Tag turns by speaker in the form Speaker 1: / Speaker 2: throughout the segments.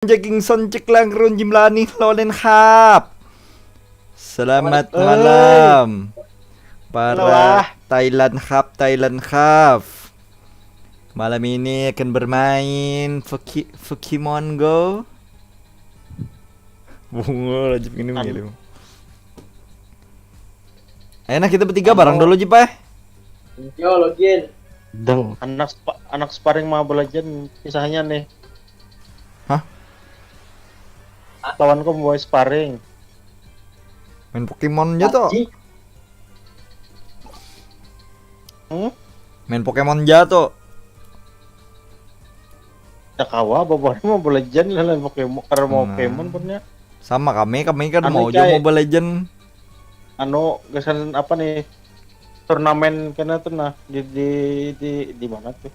Speaker 1: Jackingson cek lang ron jimlani lolen hap. Selamat malam para Thailand Hap. Malam ini akan bermain Pokemon Go. Bunga Rajib ini gitu. Enak kita bertiga bareng dulu Jip ya.
Speaker 2: Yo login.
Speaker 3: Deng. Anak sparring Mobile Legends kisahnya nih.
Speaker 1: Hah?
Speaker 3: Lawanku mau sparring.
Speaker 1: Main Pokemon aja tuh. Main Pokemon aja tuh.
Speaker 3: Ya kawa bawa Mobile Legends lah Pokemon karena Pokemon punya.
Speaker 1: Sama kami kan
Speaker 3: Anu,
Speaker 1: mau juga Mobile Legend.
Speaker 3: Anu gesan apa nih? Turnamen kena tuh nah di mana tuh?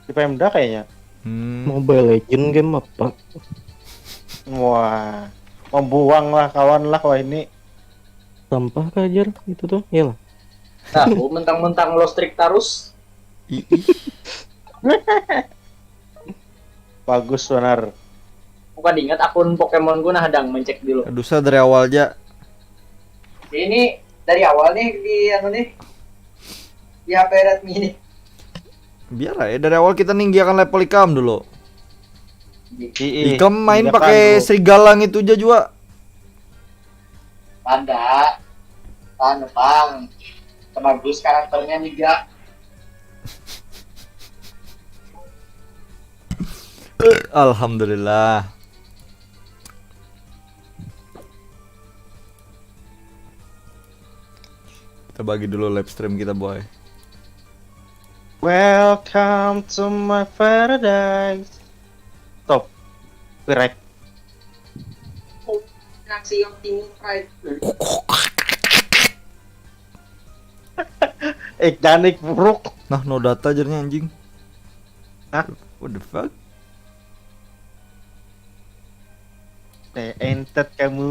Speaker 3: Di Pemda kayaknya.
Speaker 4: Mobile Legend game apa?
Speaker 3: Wah, membuang lah kawan lah wah ini.
Speaker 4: Sampah kajar itu tuh, iya lah.
Speaker 2: Nah, mentang-mentang lo strik terus.
Speaker 3: Bagus benar.
Speaker 2: Bukan ingat akun Pokemon gue hadang mencek dulu.
Speaker 1: Aduh saya dari awal aja.
Speaker 2: Ini dari awal nih di anu nih. Di HP Redmi ini.
Speaker 1: Biar ya dari awal kita ninggiakan level Ikam dulu. Ikam main
Speaker 3: Iya
Speaker 1: pakai
Speaker 3: kan,
Speaker 1: serigalang itu aja juga.
Speaker 2: Tanda. Tanda bang. Bagus karakternya juga.
Speaker 1: Alhamdulillah. Kita bagi dulu live stream kita boy.
Speaker 3: Welcome to my paradise. Stop. Correct.
Speaker 2: Aksi Optimus Prime.
Speaker 3: Janik buruk.
Speaker 1: Nah, no data jadinya anjing.
Speaker 3: Hah?
Speaker 1: What the fuck?
Speaker 3: Entet kamu.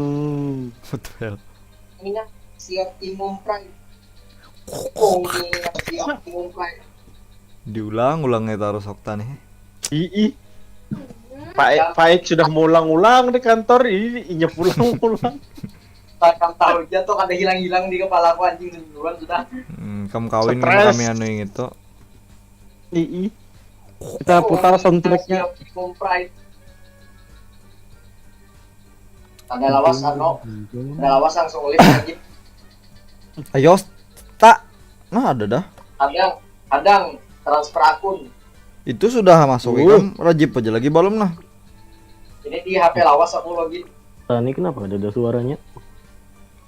Speaker 1: What the hell?
Speaker 2: Ini aksi Optimus Prime. Oh, ini aksi Optimus Prime.
Speaker 1: Diulang-ulangnya taruh Sokta nih.
Speaker 3: Ii. Pak sudah ngulang-ulang di kantor ini inya pulang-pulang.
Speaker 2: Kamu tahu aja tuh ada hilang-hilang di kepala aku anjing duluan sudah.
Speaker 1: Kamu kawin
Speaker 3: Stres.
Speaker 1: sama kami anu yang itu.
Speaker 3: Ii. Kita putar soundtracknya.
Speaker 2: Optimus Prime. Ada lawas ano. Ada lawas langsung ulit anjing.
Speaker 1: Ayo, tak. Nah, ada dah.
Speaker 2: Kadang transfer akun.
Speaker 1: Itu sudah masuk Ikam, Rajib aja lagi belum nah.
Speaker 2: Ini di HP lawas aku login.
Speaker 4: Tani kenapa ada suaranya?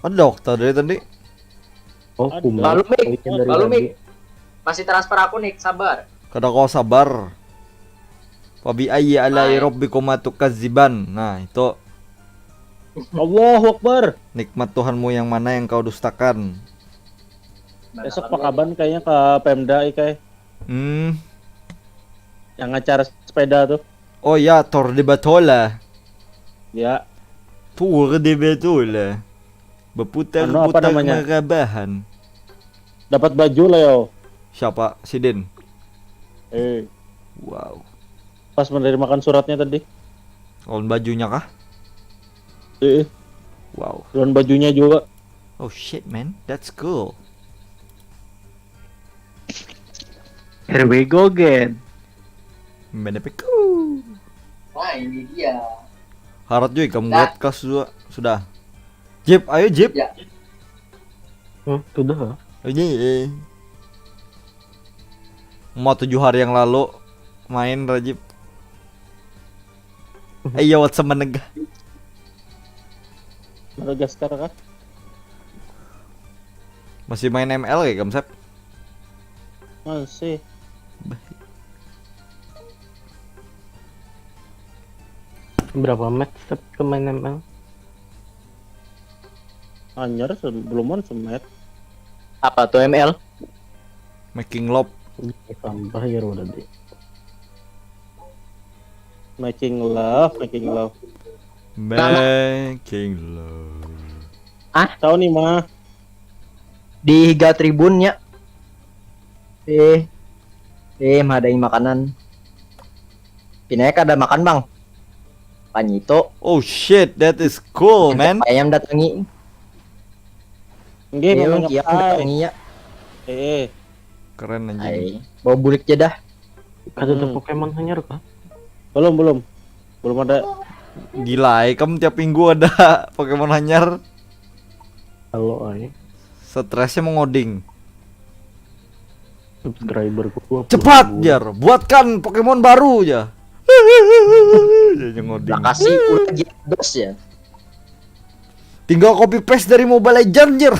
Speaker 1: Ada dokter dari tadi.
Speaker 4: Oh,
Speaker 3: Ada.
Speaker 4: kumbang.
Speaker 2: Lalu, Mik.
Speaker 4: Legend dari
Speaker 2: Lalu,
Speaker 4: lagi.
Speaker 2: Mik. Masih transfer akun nih, sabar.
Speaker 1: Kada kau sabar. Wabi ayyi ala
Speaker 2: Ay.
Speaker 1: rabbikum tukadziban. Nah, itu
Speaker 3: Allahu Akbar.
Speaker 1: nikmat Tuhanmu yang mana yang kau dustakan.
Speaker 3: Besok pakaban kayaknya ke Pemda Ikai yang acara sepeda tuh.
Speaker 1: Oh ya, Tour de Batola.
Speaker 3: Ya,
Speaker 1: Tour de Batola.
Speaker 3: Anu apa
Speaker 1: Berputar-putar
Speaker 3: namanya?
Speaker 1: merabahan.
Speaker 3: dapat baju Leo.
Speaker 1: Siapa? Sidin. Wow.
Speaker 3: Pas menerima suratnya tadi.
Speaker 1: Lawan bajunya kah? Wow.
Speaker 3: Dan bajunya juga.
Speaker 1: Oh shit man, that's cool.
Speaker 3: Here we go again.
Speaker 1: Menepeku.
Speaker 2: Nah, ini dia.
Speaker 1: Harap juga kamu
Speaker 2: Dah.
Speaker 1: buat kelas 2 sudah. Jip, ayo Jip.
Speaker 2: Ya.
Speaker 4: Sudah.
Speaker 1: Ini. Mau 7 hari yang lalu main Rajib. Ayo what's menegah.
Speaker 3: Madagaskar kah?
Speaker 1: Masih main ML ya Kamsep?
Speaker 3: Masih.
Speaker 4: Berapa match set ke main ML?
Speaker 3: Anyar beluman semet.
Speaker 4: Apa tuh ML?
Speaker 1: Making love.
Speaker 4: Sampah ya udah deh.
Speaker 3: Making love.
Speaker 1: Making love.
Speaker 3: Tahu nih mah.
Speaker 2: Di Higa Tribunnya. Mah ada yang makanan. Pinanya ada makan bang. Panito.
Speaker 1: Oh shit, that is cool, man.
Speaker 2: Ayam datangi.
Speaker 3: Nggih,
Speaker 2: Iya,
Speaker 3: memang
Speaker 2: iya datangi ya.
Speaker 1: Keren anjing.
Speaker 2: Ay, bawa bulik aja dah.
Speaker 4: Ada
Speaker 3: Hmm.
Speaker 4: Pokemon hanyar kah?
Speaker 3: Belum ada.
Speaker 1: Gila, kamu tiap minggu ada Pokemon hanyar.
Speaker 4: Halo ay.
Speaker 1: Stresnya mengoding.
Speaker 4: Subscriber ku 20.000.
Speaker 1: Cepat, Jar. Buatkan Pokemon baru ya. Dia ngoding.
Speaker 2: Lah kasih ulah dos ya.
Speaker 1: Tinggal copy paste dari Mobile Legends, Jar.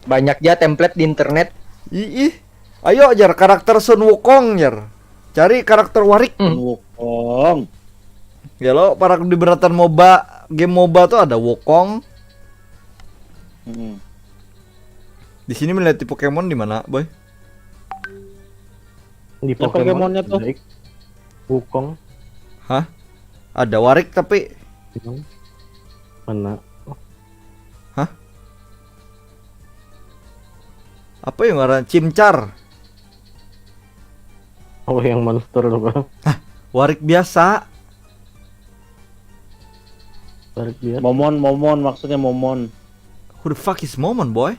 Speaker 2: Banyak ya template di internet.
Speaker 1: Ih. Ayo, Jar, karakter Sun Wukong, Jar. Cari karakter Warik.
Speaker 3: Wukong.
Speaker 1: Ya lo, para di beratan MOBA, game MOBA tuh ada Wukong. Di sini melihat di Pokemon di mana, Boy?
Speaker 4: Di
Speaker 3: Ya, Pokemonnya tuh.
Speaker 4: baik. Wukong
Speaker 1: Hah? Ada Warik tapi
Speaker 4: mana?
Speaker 1: apa yang warna Chimchar?
Speaker 4: Oh yang monster loh kan?
Speaker 1: Warik biasa.
Speaker 4: Tarik dia.
Speaker 3: Momon maksudnya Momon.
Speaker 1: Who the fuck is Momon, boy?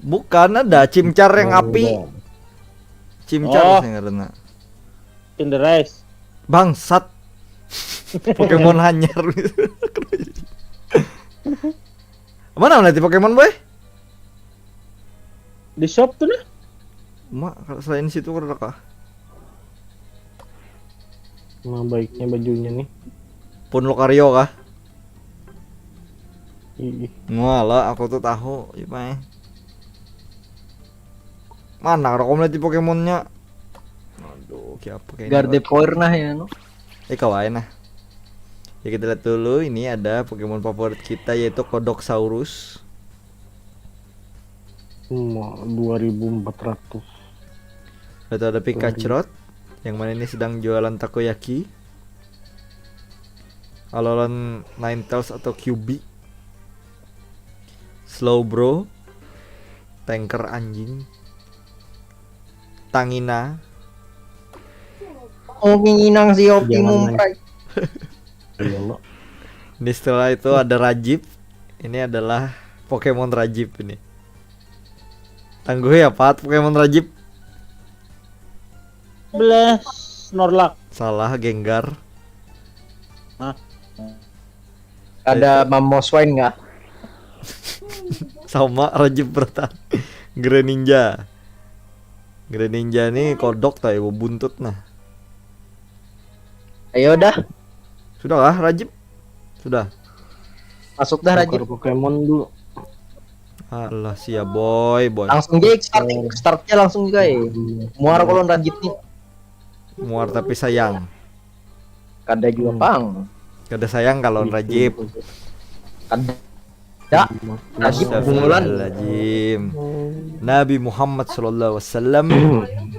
Speaker 1: Bukan, ada Chimchar yang api. Chimchar saya ngarana.
Speaker 3: Cinderice.
Speaker 1: Bangsat. Pokemon hanyar. Mana nanti Pokemon, boy?
Speaker 3: Di shop tuh nah.
Speaker 1: Mak, kalau selain situ ada kah?
Speaker 4: Nah baiknya bajunya nih.
Speaker 1: Pun Lokario kah?
Speaker 4: Ih,
Speaker 1: Ngalah, aku tuh tahu, gimana? Mana kalau kamu lihat di Pokemonnya? Aduh, kayak apa kayak
Speaker 2: Gardevoir nah ya no.
Speaker 1: kawain nah. Ya kita lihat dulu, ini ada Pokemon favorit kita yaitu Kodoksaurus.
Speaker 4: 2400.
Speaker 1: Lalu ada Pikachu, yang mana ini sedang jualan takoyaki. Alolan Ninetales atau QB. Slowbro, Tanker anjing. Tangina.
Speaker 2: Oh nginang si
Speaker 4: Jangan
Speaker 2: Optimum
Speaker 4: main.
Speaker 2: Prime.
Speaker 4: Iya lo.
Speaker 1: Ini setelah itu ada Rajib. Ini adalah Pokemon Rajib ini. Tangguh ya Pat, Pokemon Rajib.
Speaker 3: Bless Snorlax.
Speaker 1: Salah, Gengar.
Speaker 2: Ada Mamoswine nggak?
Speaker 1: Sama Rajib bertahan. Greninja. Greninja nih kodok tayo buntut nah.
Speaker 2: Ayo dah,
Speaker 1: Sudah kah Rajib? Sudah.
Speaker 2: masuk dah
Speaker 4: Tukar
Speaker 2: Rajib.
Speaker 4: Pokemon dulu.
Speaker 1: Alah sia boy.
Speaker 2: Langsung aja startnya langsung juga ya. Muar kalau Rajib nih.
Speaker 1: Muar tapi sayang.
Speaker 2: Kada juga pang.
Speaker 1: Gak ada sayang kalau Rajib.
Speaker 2: Kada. Ya, Rajib bungulan.
Speaker 1: Astagfirullahaladzim. Nabi Muhammad sallallahu alaihi wasallam.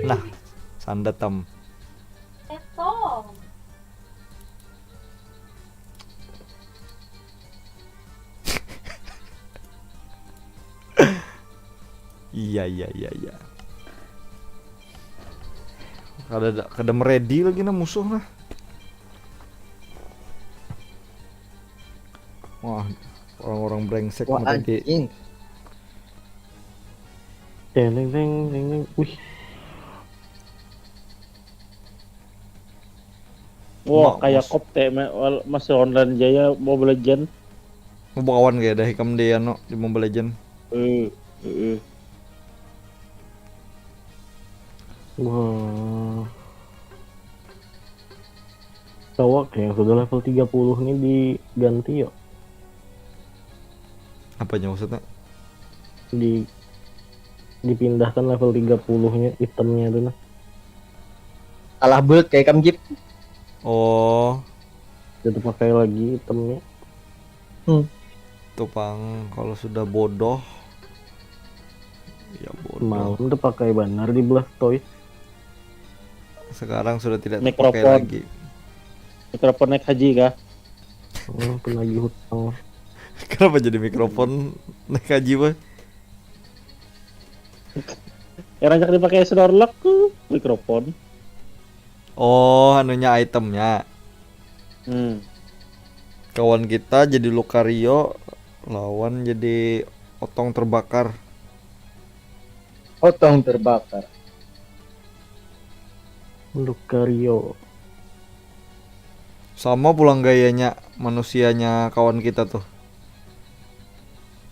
Speaker 1: Nah, sandatam. Iya. Kada ready lagi nah musuh nah. Wah, orang-orang brengsek
Speaker 2: Wah
Speaker 1: tadi.
Speaker 2: anjing.
Speaker 4: Deng. Wih,
Speaker 3: Wah,
Speaker 1: Mak,
Speaker 3: kayak
Speaker 1: mas.
Speaker 3: Kopte masih online Jaya Mobile Legend.
Speaker 1: Mau kawan kayak dah hikam dia no di Mobile Legend.
Speaker 4: wah. Tawak yang sudah level 30 nih diganti yuk.
Speaker 1: Apanya maksudnya?
Speaker 4: Dipindahkan level 30-nya itemnya tuh nah.
Speaker 2: Salah build kayak Kamjip.
Speaker 1: Oh,
Speaker 4: Jadi pakai lagi itemnya.
Speaker 1: Tupang kalau sudah bodoh. Ya bodoh.
Speaker 4: Malam tuh pakai banner di Blastoise.
Speaker 1: Sekarang sudah tidak
Speaker 3: Mikrofon.
Speaker 1: terpakai lagi.
Speaker 3: Mikrofon naik haji kah?
Speaker 4: Penagih hutang.
Speaker 1: Kenapa jadi mikrofon naik haji boy?
Speaker 3: Yang rancak dipakai Snorlax tuh mikrofon.
Speaker 1: Oh, anunya itemnya.
Speaker 3: Hmm.
Speaker 1: Kawan kita jadi Lucario, lawan jadi Otong terbakar.
Speaker 2: Otong terbakar.
Speaker 4: Lucario.
Speaker 1: Sama pulang gayanya manusianya kawan kita tuh.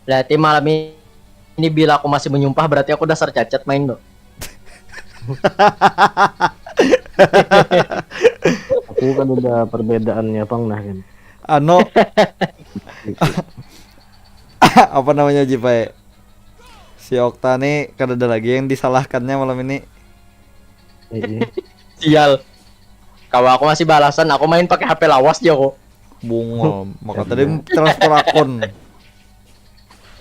Speaker 5: Berarti malam ini bila aku masih menyumpah berarti aku dasar cacat main dong.
Speaker 4: Aku kan udah perbedaannya Bang nah kan.
Speaker 1: Ano apa namanya Jipai? Si Okta nih kan ada lagi yang disalahkannya malam ini.
Speaker 4: Iya.
Speaker 5: Sial. Kalau aku masih balasan, aku main pakai HP lawas dia kok.
Speaker 1: Bungol, maka tadi transfer akun.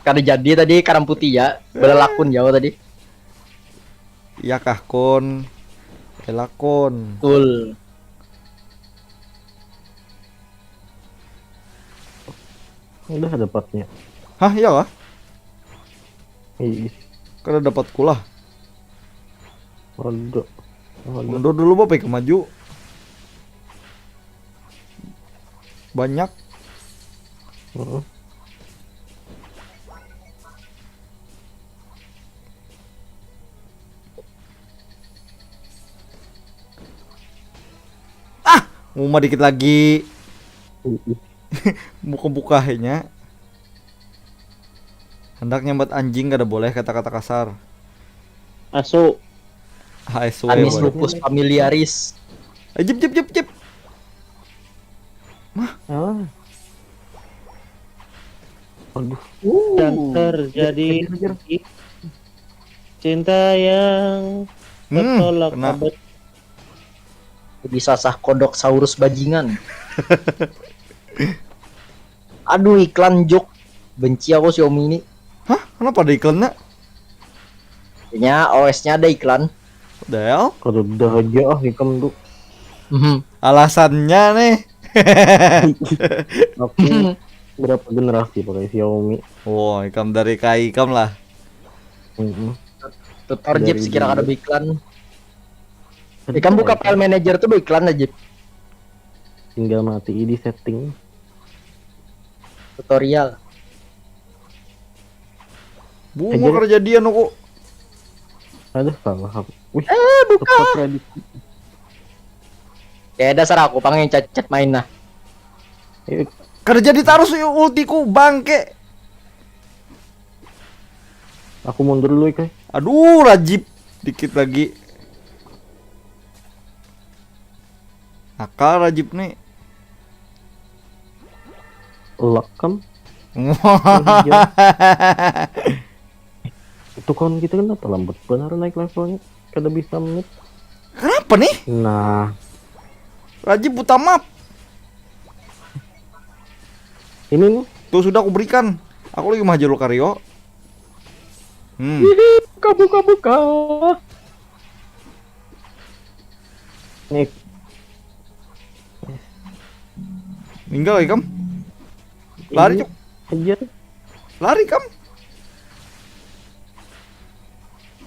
Speaker 5: Kada jadi tadi karam putih ya, belalakun jauh tadi.
Speaker 1: Iya kah kon? Elakon.
Speaker 5: Betul.
Speaker 4: Udah ada partnya.
Speaker 1: Hah, iya kah?
Speaker 4: Iya.
Speaker 1: Kan ada dapat kulah.
Speaker 4: Waduh. Waduh.
Speaker 1: Mundur dulu Bapak ke maju. Banyak.
Speaker 4: Heeh.
Speaker 1: Mau dikit lagi.
Speaker 4: Iya.
Speaker 1: Buka-bukanya. Hendak nyambat anjing kada boleh kata-kata kasar.
Speaker 3: Asu.
Speaker 1: HSW.
Speaker 5: Anis
Speaker 1: boy.
Speaker 5: lupus familiaris.
Speaker 1: Jip jip jip jip.
Speaker 4: Ah. Waduh.
Speaker 3: Dan terjadi cinta yang tertolak
Speaker 1: kena.
Speaker 3: abad.
Speaker 5: Bisa sah kodok saurus bajingan. Aduh iklan jok. Benci aku Xiaomi ini.
Speaker 1: Hah? Kenapa ada iklannya?
Speaker 5: Kayaknya OS-nya ada iklan.
Speaker 1: Del?
Speaker 4: Kalau udah aja ikam tuh.
Speaker 1: Alasannya nih.
Speaker 4: Aku berapa generasi pakai Xiaomi.
Speaker 1: Wow, ikam dari Kai ikam lah.
Speaker 4: Heeh.
Speaker 5: Tutor Jeep
Speaker 4: Dari
Speaker 5: sekira ada
Speaker 4: dulu.
Speaker 5: iklan. Ikan buka file manager tuh iklan aja.
Speaker 4: Tinggal mati di setting.
Speaker 5: Tutorial.
Speaker 1: Bunga kejadian aku.
Speaker 4: Aduh salah aku. Wih,
Speaker 5: Buka.
Speaker 4: tepat prediksi.
Speaker 5: Kayak dasar aku pengen cacat main nah.
Speaker 4: Eh,
Speaker 1: Kerja ditaruh si ultiku bangke.
Speaker 4: aku mundur dulu Ika.
Speaker 1: Aduh, Rajib dikit lagi. Nakal Rajib nih.
Speaker 4: Luck kan? Itu kawan kita kenapa lambat benar naik levelnya? Kada bisa menit.
Speaker 1: Kenapa nih?
Speaker 4: Nah,
Speaker 1: Rajib buta map.
Speaker 4: ini nih.
Speaker 1: Tuh sudah aku berikan. Aku lagi maju Lucario.
Speaker 5: Buka.
Speaker 4: Nih,
Speaker 1: Tinggal lagi kam. Lari cuk.
Speaker 4: aja.
Speaker 1: Lari kam.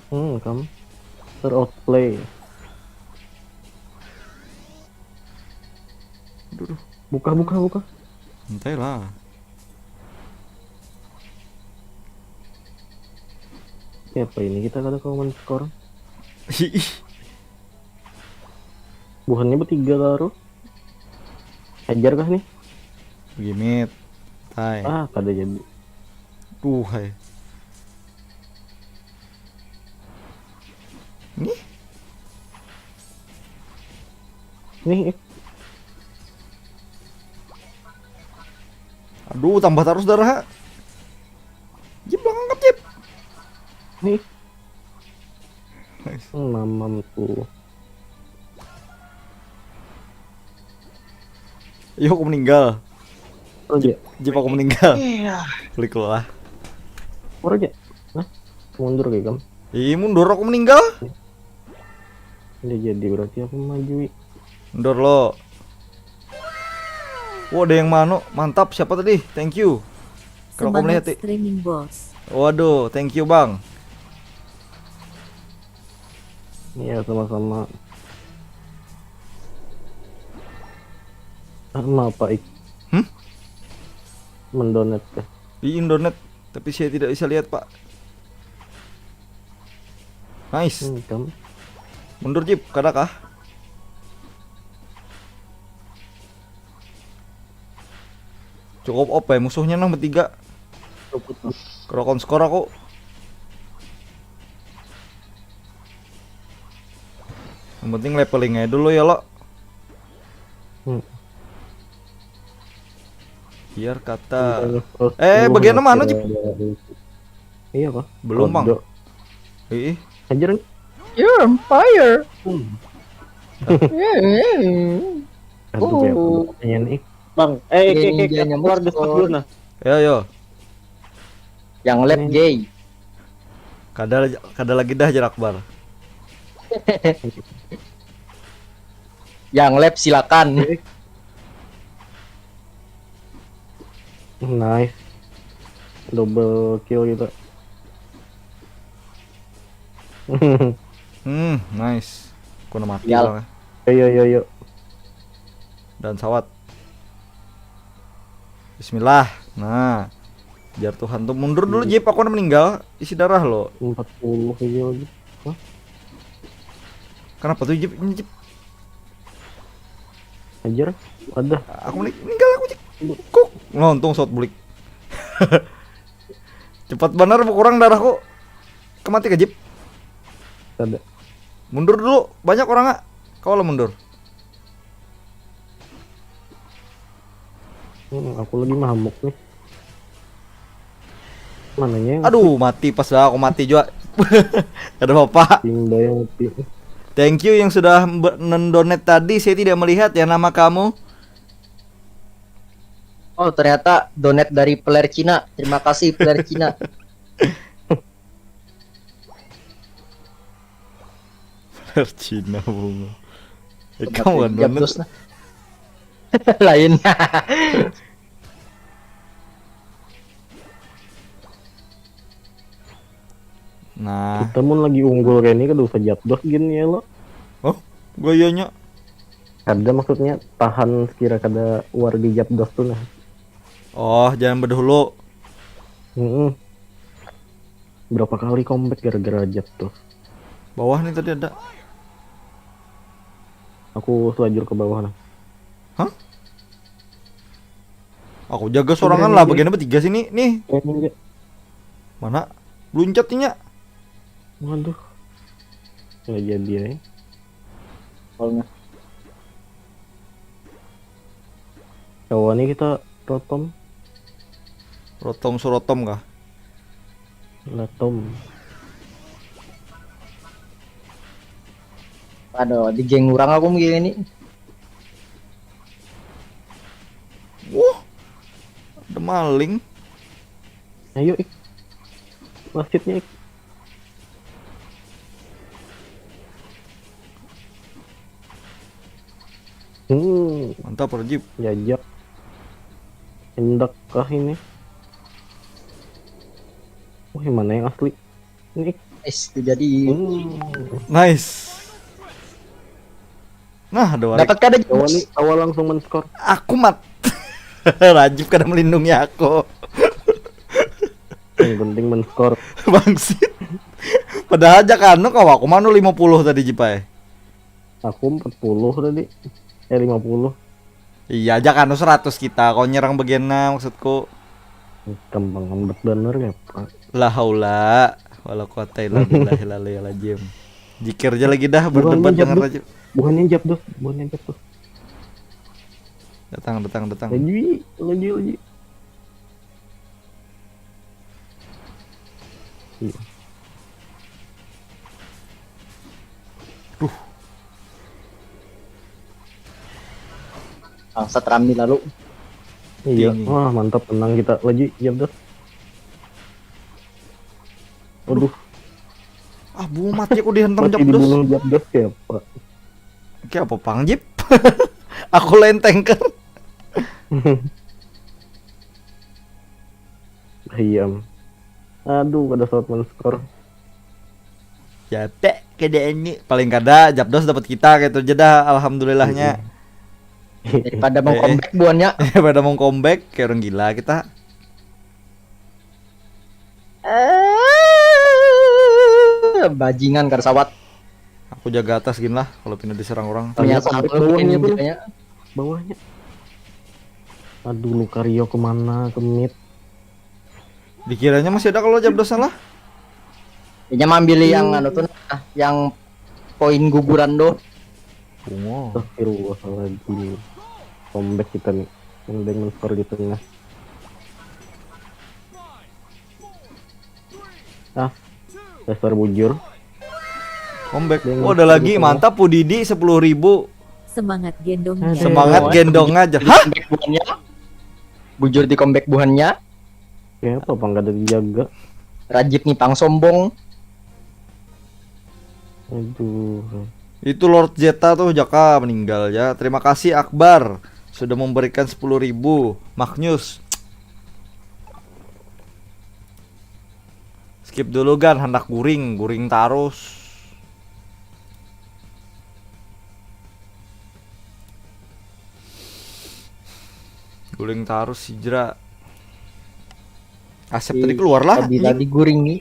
Speaker 4: Kamu teroutplay.
Speaker 1: Aduh.
Speaker 4: Buka.
Speaker 1: Santai lah.
Speaker 4: Siapa ini? Kita kada komen skor. Bukannya bertiga taruh. Hajar kah nih?
Speaker 1: Gimit. Hai.
Speaker 4: Ah, kada jadi.
Speaker 1: Hai. Nih,
Speaker 4: Nih,
Speaker 1: aduh tambah terus darah. Jip belakang kap Jip.
Speaker 4: nih.
Speaker 1: Nice.
Speaker 4: Mamam tuh.
Speaker 1: Yuk aku meninggal.
Speaker 4: Aja.
Speaker 1: Jip aku meninggal. Klik lo lah.
Speaker 4: Aja. Nah, mundur kayak kamu.
Speaker 1: Ih mundur aku meninggal.
Speaker 4: Udah jadi berarti aku maju.
Speaker 1: Mundur lo. Wah ada yang mano, mantap siapa tadi? Thank you. Kalau kamu lihat,
Speaker 6: Semangat streaming bos.
Speaker 1: waduh, thank you bang.
Speaker 4: Iya sama-sama. Sama apa ik?
Speaker 1: Hmm?
Speaker 4: Mendonet kah?
Speaker 1: Di Indonet, tapi saya tidak bisa lihat, Pak. Nice.
Speaker 4: Kamu
Speaker 1: Mundur Jip, kadakah? Cukup OP ya, musuhnya nomor 3. Kerokon skor aku. Yang penting leveling aja dulu ya lo.
Speaker 4: Hmm.
Speaker 1: Biar kata
Speaker 4: Terus,
Speaker 1: bagian mana, Jip?
Speaker 4: Iya kah?
Speaker 1: Belum, Bang.
Speaker 4: Kode.
Speaker 1: Ih,
Speaker 4: Anjir.
Speaker 5: You're on fire.
Speaker 4: Aduh kayak kodoknya nih.
Speaker 3: Bang,
Speaker 5: Ninjanya
Speaker 3: keluar Discord
Speaker 5: muncul.
Speaker 3: dulu nah.
Speaker 1: yo.
Speaker 5: Yang lab gay.
Speaker 1: Kada lagi dah jarak bar.
Speaker 5: Yang lab silakan.
Speaker 4: Nice. Double kill gitu.
Speaker 1: Nice. Aku udah mati
Speaker 5: Sial.
Speaker 1: orangnya.
Speaker 4: Yo.
Speaker 1: Dan sawat. Bismillah. Nah, biar Tuhan tuh mundur dulu Jip, aku udah meninggal. Isi darah lo.
Speaker 4: 40 aja lagi.
Speaker 1: Kenapa tuh Jip? Ini Jip.
Speaker 4: Anjir. Ada.
Speaker 1: Aku meninggal aku Jip. Kok ngontung shot bulik. Cepat benar berkurang darahku. Kemati ke Jip.
Speaker 4: Ada.
Speaker 1: Mundur dulu, banyak orang nggak? Kau lah mundur.
Speaker 4: Aku lagi mahamuk nih. Mananya yang
Speaker 1: Aduh, mati pas dah aku mati juga. Ada apa-apa.
Speaker 4: pindah yang mati.
Speaker 1: Thank you yang sudah mendonate tadi. Saya tidak melihat ya nama kamu.
Speaker 5: Oh, ternyata donat dari player Cina. Terima kasih player Cina.
Speaker 1: Cina bunga. Kamu kan
Speaker 5: Jam
Speaker 1: donate.
Speaker 5: terus nah. Lain.
Speaker 1: Nah,
Speaker 4: Kita mau lagi unggul kayak ini kan usah jatuh gini ya lo.
Speaker 1: oh, gayanya.
Speaker 4: Ada maksudnya tahan sekira kada warga jatuh tuh nah.
Speaker 1: Oh, jangan berdahulu.
Speaker 4: Berapa kali comeback gara-gara jatuh.
Speaker 1: Bawah nih tadi ada.
Speaker 4: Aku selajur ke bawah nah.
Speaker 1: Aku jaga sorangan lah, bagiannya bertiga sini. Nih,
Speaker 4: Ninja.
Speaker 1: mana? Luncatnya.
Speaker 4: Waduh. Nggak jadi ya.
Speaker 3: Soalnya.
Speaker 4: Cowok nih kita rotom.
Speaker 1: Rotom surotom kah?
Speaker 4: Latom.
Speaker 5: Aduh, di geng orang aku begini.
Speaker 1: Wah, ada maling.
Speaker 4: Ayo ik. Masjidnya ik.
Speaker 1: Mantap, Rajib.
Speaker 4: Jajak. Hendak kah ini? Wah, yang mana yang asli? Ini ik.
Speaker 5: Itu jadi
Speaker 1: Nice. Nah, ada warik.
Speaker 5: dapat kada
Speaker 4: Cowok nih awal langsung men-score.
Speaker 1: Aku mat. Rajib kadang melindungi aku.
Speaker 4: Yang penting men-score.
Speaker 1: Bangsit. Padahal aja kan kau aku manu 50 tadi Jipai.
Speaker 4: Aku 40 tadi. 50.
Speaker 1: Iya aja kan 100 kita. Kau nyerang bagian maksudku.
Speaker 4: Gampang amat bener ya Pak.
Speaker 1: La haula wala quwata illa billahil Jikir aja lagi dah berdebat dengan Rajib.
Speaker 4: Bukannya jatuh, bukannya jatuh.
Speaker 1: Datang.
Speaker 4: Lagi. Iya.
Speaker 5: bangsat Rami lalu.
Speaker 4: Iya.
Speaker 1: Tinggi.
Speaker 4: Wah, mantap tenang kita. Lagi jatuh. Aduh,
Speaker 1: Ah, bu mati aku dihentam
Speaker 4: masih
Speaker 1: jabdos.
Speaker 4: dibunuh jatuh ya Pak.
Speaker 1: Kayak apa Pang Jip? Aku lain tanker.
Speaker 4: Diam. Aduh, ada shot men-score.
Speaker 1: Capek keadaan ini. Paling kada Japdos dapat kita gitu aja dah alhamdulillahnya.
Speaker 5: Daripada mau comeback buannya.
Speaker 1: Pada mau comeback kayak orang gila kita.
Speaker 5: Bajingan karsawat.
Speaker 1: Aku jaga atas gini lah kalau pindah diserang orang.
Speaker 5: Punya
Speaker 4: Sampai
Speaker 5: satu
Speaker 4: bawahnya tuh.
Speaker 5: ninjanya.
Speaker 4: Bawahnya. Aduh, Lucario kemana? Ke mid.
Speaker 1: Dikiranya masih ada kalau jam dosa lah.
Speaker 5: Kayaknya ambil yang anu tuh yang poin guguran doh.
Speaker 1: Bungo.
Speaker 4: Astagfirullahaladzim. Comeback kita nih. Yang Diamond Score di tengah. Dasar bujur.
Speaker 1: Comeback.
Speaker 4: Dia
Speaker 1: Oh, ada
Speaker 4: ngasih
Speaker 1: lagi
Speaker 4: gitu.
Speaker 1: mantap Pudidi 10.000.
Speaker 6: Semangat gendongnya.
Speaker 1: Semangat
Speaker 5: Oh,
Speaker 1: gendong aja. Hah?
Speaker 5: Comeback buannya. Bujur di comeback buannya.
Speaker 4: Kenapa apa nggak ada dijaga?
Speaker 5: Rajib Nipang sombong.
Speaker 4: Aduh.
Speaker 1: Itu Lord Zeta tuh Jaka meninggal ya. Terima kasih Akbar sudah memberikan 10.000. Magnus. Skip dulu kan hendak guring tarus. Guling tarus Hijra. Asep tadi keluar lah.
Speaker 5: Tadi guring nih.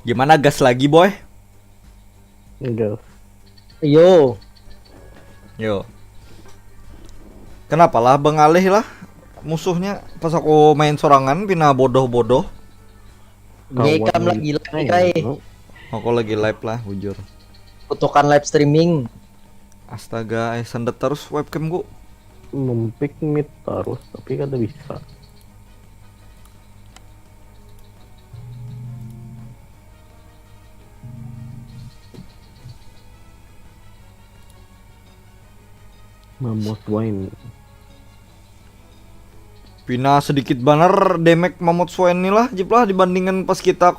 Speaker 1: Gimana gas lagi boy?
Speaker 4: Enggak.
Speaker 5: Yo,
Speaker 1: Yo. Kenapa lah Bang Alih lah musuhnya pas aku main sorangan pina bodoh-bodoh.
Speaker 5: ngekam lagi lagi kai.
Speaker 1: Aku lagi live lah bujur.
Speaker 5: Kutukan live streaming.
Speaker 1: Astaga, sandet terus webcam gua.
Speaker 4: Mempick mid terus tapi kada bisa. Mammoth wine.
Speaker 1: Pina sedikit banner damage Mammoth Swain nih lah Jip lah dibandingkan pas kita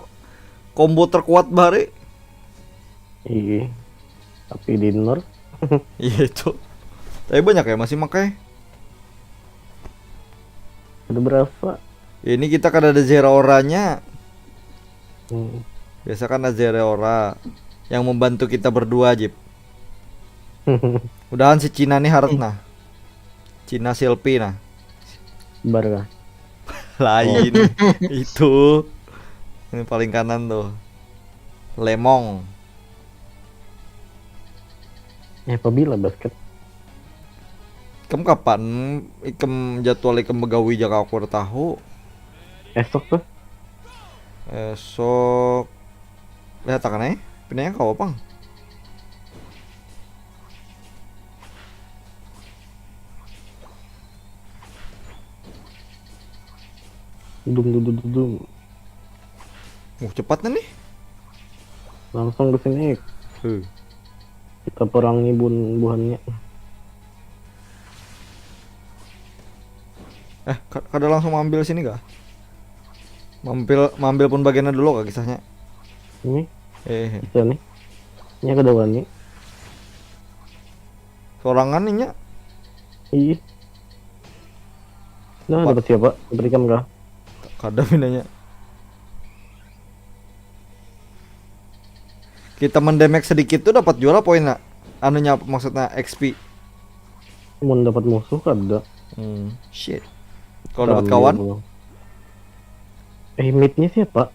Speaker 1: combo terkuat bare.
Speaker 4: Iya. Tapi dinner
Speaker 1: Iya itu. Tapi banyak ya masih makai.
Speaker 4: ada berapa?
Speaker 1: Ini kita kan ada Zera oranya.
Speaker 4: Hmm.
Speaker 1: Biasa kan ada Zera ora yang membantu kita berdua Jip. Udahan si Cina nih harus nah. Cina Silpi nah.
Speaker 4: Bar kah?
Speaker 1: Lain itu. Ini paling kanan tuh. Lemong.
Speaker 4: Apabila basket
Speaker 1: Ikem kapan? Ikem jadwal ikem begawi jaka aku tahu.
Speaker 4: esok tuh
Speaker 1: Esok lihat akan pinanya kau apa?
Speaker 4: dum
Speaker 1: Cepatnya nih.
Speaker 4: langsung ke sini kita perangi buhannya.
Speaker 1: Kada langsung ambil sini gak? Mambil pun bagiannya dulu kah kisahnya?
Speaker 4: Ini
Speaker 1: Eh,
Speaker 4: bisa nih. Ini ke depan nih.
Speaker 1: sorangan nih nya.
Speaker 4: Iya. Nah, dapat siapa? Berikan kah?
Speaker 1: Kada pinanya. Kita mendemek sedikit tuh dapat jual poin nak. Anunya maksudnya XP.
Speaker 4: Mau dapat musuh kada.
Speaker 1: Shit. Kalau dapat kawan,
Speaker 4: midnya siapa?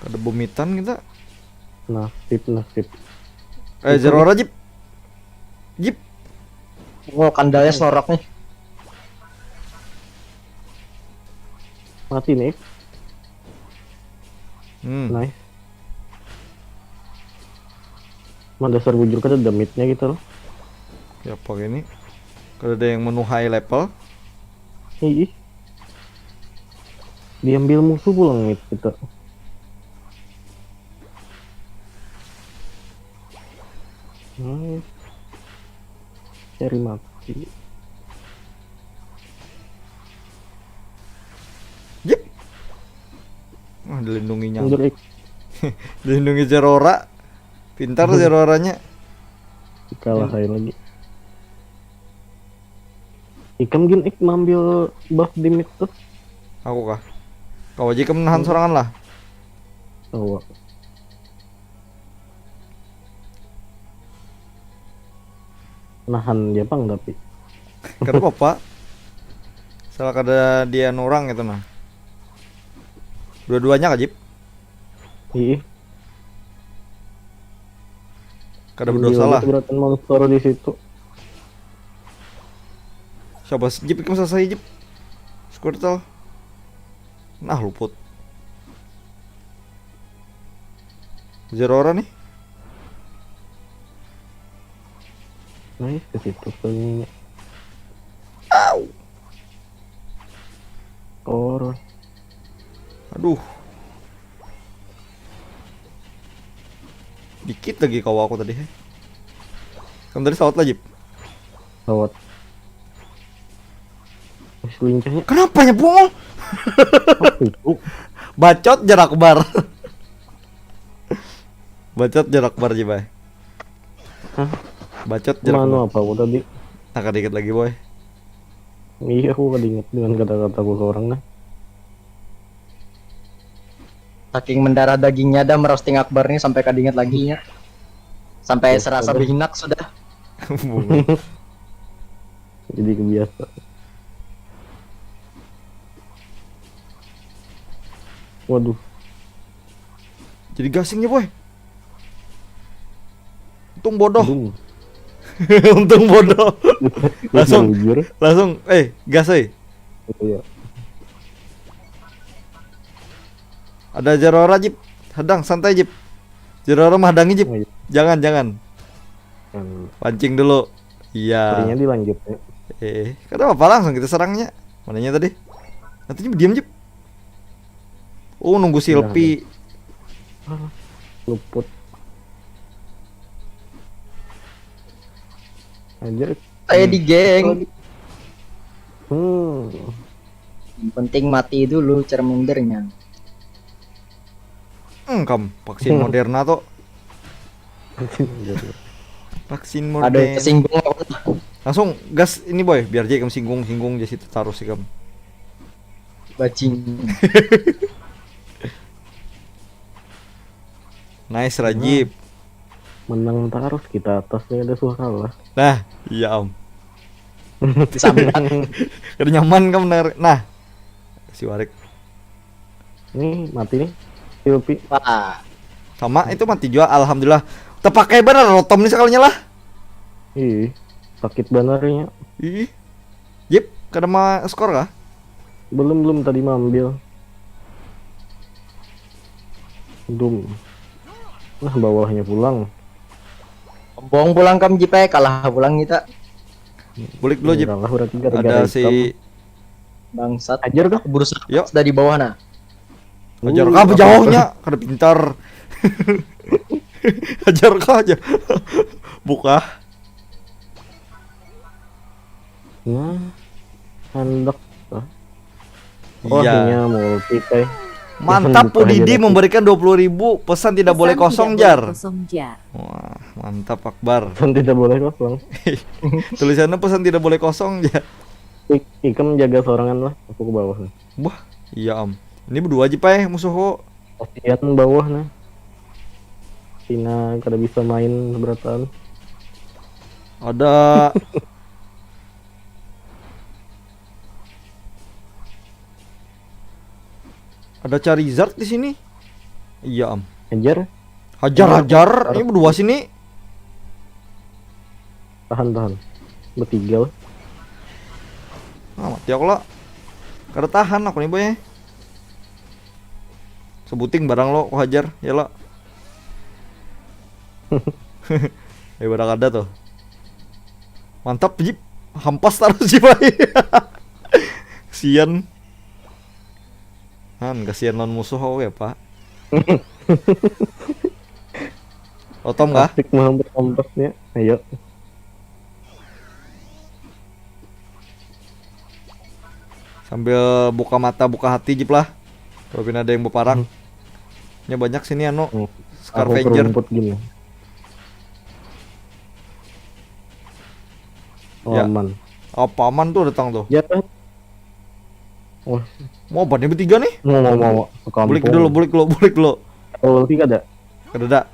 Speaker 1: kada bumitan kita.
Speaker 4: Nasib.
Speaker 1: Zero Rajib. Jip.
Speaker 5: Oh, kandalnya snorok nih.
Speaker 4: Mati nih. Nice. Mana dasar bujur kada ada midnya gitu loh.
Speaker 1: Ya pakai ini. Kada ada yang menu high level.
Speaker 4: Iya. Diambil musuh pulang mid kita. Nice. Cari mati.
Speaker 1: Jip. Dilindungi nyamuk.
Speaker 4: Mundur ik.
Speaker 1: Dilindungi Zerora. Pintar Zeroranya.
Speaker 4: Kalah saya lagi. Ikam gin ik ngambil buff di mid tuh.
Speaker 1: Aku kah? Kau aja menahan serangan lah.
Speaker 4: Oh, nahan Jepang tapi
Speaker 1: Kenapa pak? Salah kada dia orang itu nah. Dua-duanya kah Jip?
Speaker 4: ih
Speaker 1: Kada berdosa lah.
Speaker 4: keberatan monster di situ.
Speaker 1: Siapa Jip ikan selesai Jip? Squirtle. Nah luput. Zerora nih.
Speaker 4: Nice ke situ sebenarnya. Or
Speaker 1: Aduh. Dikit lagi kau aku tadi. Kamu tadi sawat lah Jip.
Speaker 4: lewat. Lincahnya
Speaker 1: Kenapa nyebung?
Speaker 4: apa itu?
Speaker 1: Bacot jarak bar. Bacot jarak bar Jip.
Speaker 4: Hah?
Speaker 1: Bacot jarak bar.
Speaker 4: Manu apa aku tadi?
Speaker 1: Nah dikit lagi boy.
Speaker 4: Iya aku inget dengan kata-kataku ke orang nah.
Speaker 5: Saking mendarah dagingnya dah merosting Akbar nih sampai kadinget lagi nya. Sampai serasa bihinak sudah.
Speaker 4: Jadi kebiasa. Waduh,
Speaker 1: Jadi gasingnya boy. Untung bodoh.
Speaker 4: dum.
Speaker 1: Untung bodoh. Langsung.
Speaker 4: Jujur.
Speaker 1: Langsung gas
Speaker 4: Iya.
Speaker 1: Ada Zerora Jip. Hadang santai Jip. Zerora menghadangi Jip.
Speaker 4: Oh, iya.
Speaker 1: Jangan.
Speaker 4: Kan
Speaker 1: Pancing dulu.
Speaker 4: serinya
Speaker 1: Iya.
Speaker 4: dilanjut ya.
Speaker 1: Kenapa apa langsung kita serangnya? Mananya tadi? Nanti diam Jip. Oh nunggu Silpi.
Speaker 4: Luput. Aja.
Speaker 5: Saya di geng. Yang penting mati dulu Charmandernya.
Speaker 1: Kam vaksin Moderna tuh. Vaksin
Speaker 5: Ada
Speaker 1: Moderna.
Speaker 5: kesinggung apa?
Speaker 1: Langsung gas ini boy, biar aja kamu singgung jadi situ taruh sih kamu.
Speaker 5: Bajing.
Speaker 1: Nice Rajib.
Speaker 4: Menang terus kita atasnya ada suara kalah.
Speaker 1: Nah, iya Om.
Speaker 5: Sambat.
Speaker 1: Kada nyaman kamu narik. Nah, si Warik
Speaker 4: Nih mati nih. Silpi.
Speaker 5: Wah.
Speaker 1: sama itu mati juga. Alhamdulillah. Terpakai bener rotom nih sekalinya lah.
Speaker 4: Ih, sakit banarnya.
Speaker 1: Ih. Yip, kada mau skor kah?
Speaker 4: Belum tadi mambil. Dum. Nah bawahnya pulang.
Speaker 5: Bohong pulang kam jipe kalah pulang kita.
Speaker 1: Bulik dulu Jip.
Speaker 4: Kalah berarti gara-gara
Speaker 1: Ada
Speaker 4: hitam.
Speaker 1: si
Speaker 5: Bangsat.
Speaker 4: Ajar kah?
Speaker 5: Berusaha
Speaker 1: Yuk.
Speaker 5: sudah di bawah nah.
Speaker 1: Ajar kah jauhnya, kada pintar. Ajar kah aja. Buka.
Speaker 4: Nah, hendak. Oh,
Speaker 1: Iya.
Speaker 4: hanya multi teh.
Speaker 1: Mantap
Speaker 4: Buka aja
Speaker 1: Pudidi
Speaker 4: deh.
Speaker 1: memberikan 20.000. Pesan tidak boleh
Speaker 6: Pesan
Speaker 1: kosong
Speaker 6: tidak
Speaker 1: Jar.
Speaker 6: boleh kosong jar.
Speaker 1: Wah, mantap Akbar.
Speaker 4: Kan tidak boleh kosong.
Speaker 1: Tulisannya pesan tidak boleh kosong ya.
Speaker 4: Ikam jaga sorangan lah. Aku ke bawah.
Speaker 1: Wah, iya Om. Ini berdua aja Pak musuhku.
Speaker 4: Kasihan bawah nah. Tina kada bisa main keberatan.
Speaker 1: Ada Ada Charizard di sini. Iya Om.
Speaker 4: Ajar,
Speaker 1: Hajar. Ini berdua sini.
Speaker 4: tahan. Bertiga lah.
Speaker 1: Ah, mati aku lah. Kada tahan aku nih boy. Sebuting barang lo, aku hajar, ya lo. Barang ada tuh. Mantap, Jip. Hampas taruh sih, Pak. Kasian. Kasian non musuh aku ya, Pak. Otom kah?
Speaker 4: Asik menghampir kompasnya. Ayo.
Speaker 1: Sambil buka mata, buka hati, Jip lah. Kalau ada yang berparang. Ini banyak sini anu.
Speaker 4: Aku
Speaker 1: Scarvenger.
Speaker 4: kerumput gini. Oh,
Speaker 1: Ya.
Speaker 4: aman.
Speaker 1: Apa aman tuh datang tuh?
Speaker 4: Ya, Wah,
Speaker 1: Mau apa nih bertiga nih?
Speaker 4: mau ke kampung.
Speaker 1: Bulik dulu.
Speaker 4: Oh, ulti ada.
Speaker 1: Kada.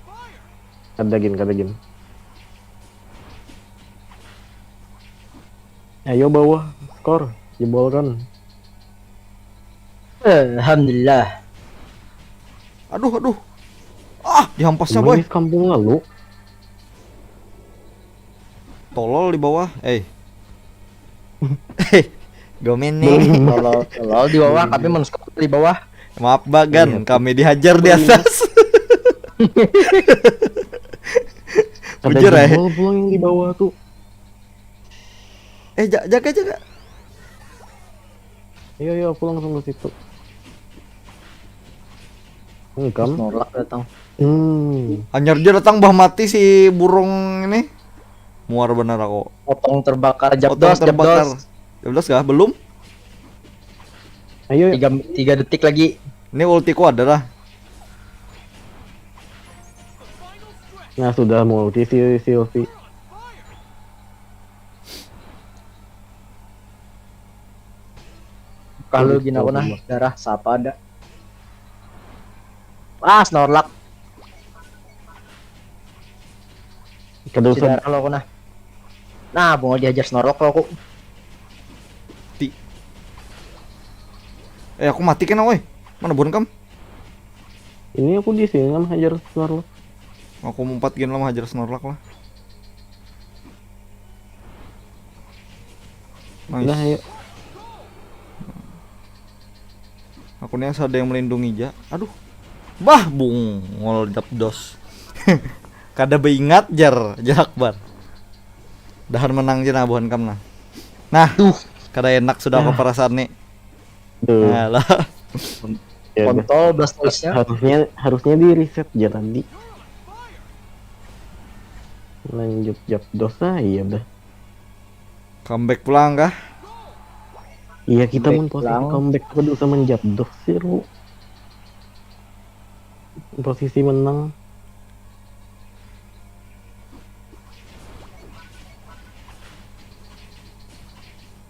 Speaker 4: Ada gin. Ayo bawah, skor, jebolkan.
Speaker 5: Alhamdulillah.
Speaker 1: Aduh. Ah, dihampasnya boy.
Speaker 4: Manis kampung lalu.
Speaker 1: Tolol di bawah. Gomen nih.
Speaker 5: Tolol di bawah, kami men-skor di bawah.
Speaker 1: Maaf Bagan, kami dihajar di atas.
Speaker 4: Ada
Speaker 1: Bujur ya.
Speaker 4: jebol pulang yang di bawah tuh.
Speaker 1: Jaga.
Speaker 4: Ayo pulang langsung ke situ. Kam.
Speaker 5: Snorlax datang.
Speaker 1: Anyar dia datang bah mati si burung ini. Muar bener aku.
Speaker 5: Potong terbakar,
Speaker 1: Potong
Speaker 5: Japdos.
Speaker 1: terbakar. 12 kah? Belum?
Speaker 4: Ayo.
Speaker 5: 3 detik lagi.
Speaker 1: Ini ultiku adalah.
Speaker 4: Nah sudah mau ulti si Sylvie.
Speaker 5: Kalau gina nah darah siapa ada? Snorlax.
Speaker 4: Kedosan.
Speaker 5: Darah lo nah. Nah, mau dihajar Snorlax lo aku.
Speaker 1: Aku mati kan woi. Mana bun kam?
Speaker 4: Ini aku di sini kan hajar Snorlax.
Speaker 1: Aku mau 4 game lama hajar Snorlax lah. Nice.
Speaker 4: Udah ayo.
Speaker 1: Aku nih ada yang melindungi ja. Aduh. Bah bungol Japdos. Kada beingat jar Akbar. Dahan menang jar nabuhan kam nah. Nah, kada enak sudah aku perasaan nih.
Speaker 4: Duh.
Speaker 1: Alah.
Speaker 4: Ya, udah.
Speaker 5: Kontol Blastoise-nya.
Speaker 4: harusnya di reset aja tadi. Lanjut Japdos iya udah.
Speaker 1: Comeback pulang kah?
Speaker 4: Iya kita
Speaker 5: Comeback
Speaker 4: mau posisi
Speaker 5: pulang.
Speaker 4: comeback kedua sama Japdos sih lu. Posisi menang.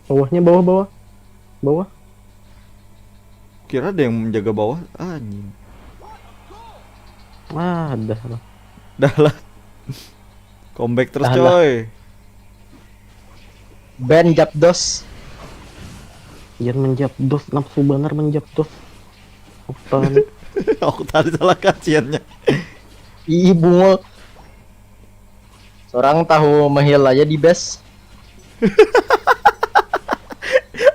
Speaker 4: Bawahnya bawah.
Speaker 1: Kira ada yang menjaga bawah. Anjing.
Speaker 4: Ada.
Speaker 1: Dah lah. Comeback terus
Speaker 5: Dah lah.
Speaker 1: coy.
Speaker 5: Ben Japdos.
Speaker 4: Jangan menjapdos, nafsu benar menjapdos. Apaan?
Speaker 1: Aku tadi salah kasihannya.
Speaker 5: Ih, bungul. Seorang tahu menghil aja di base.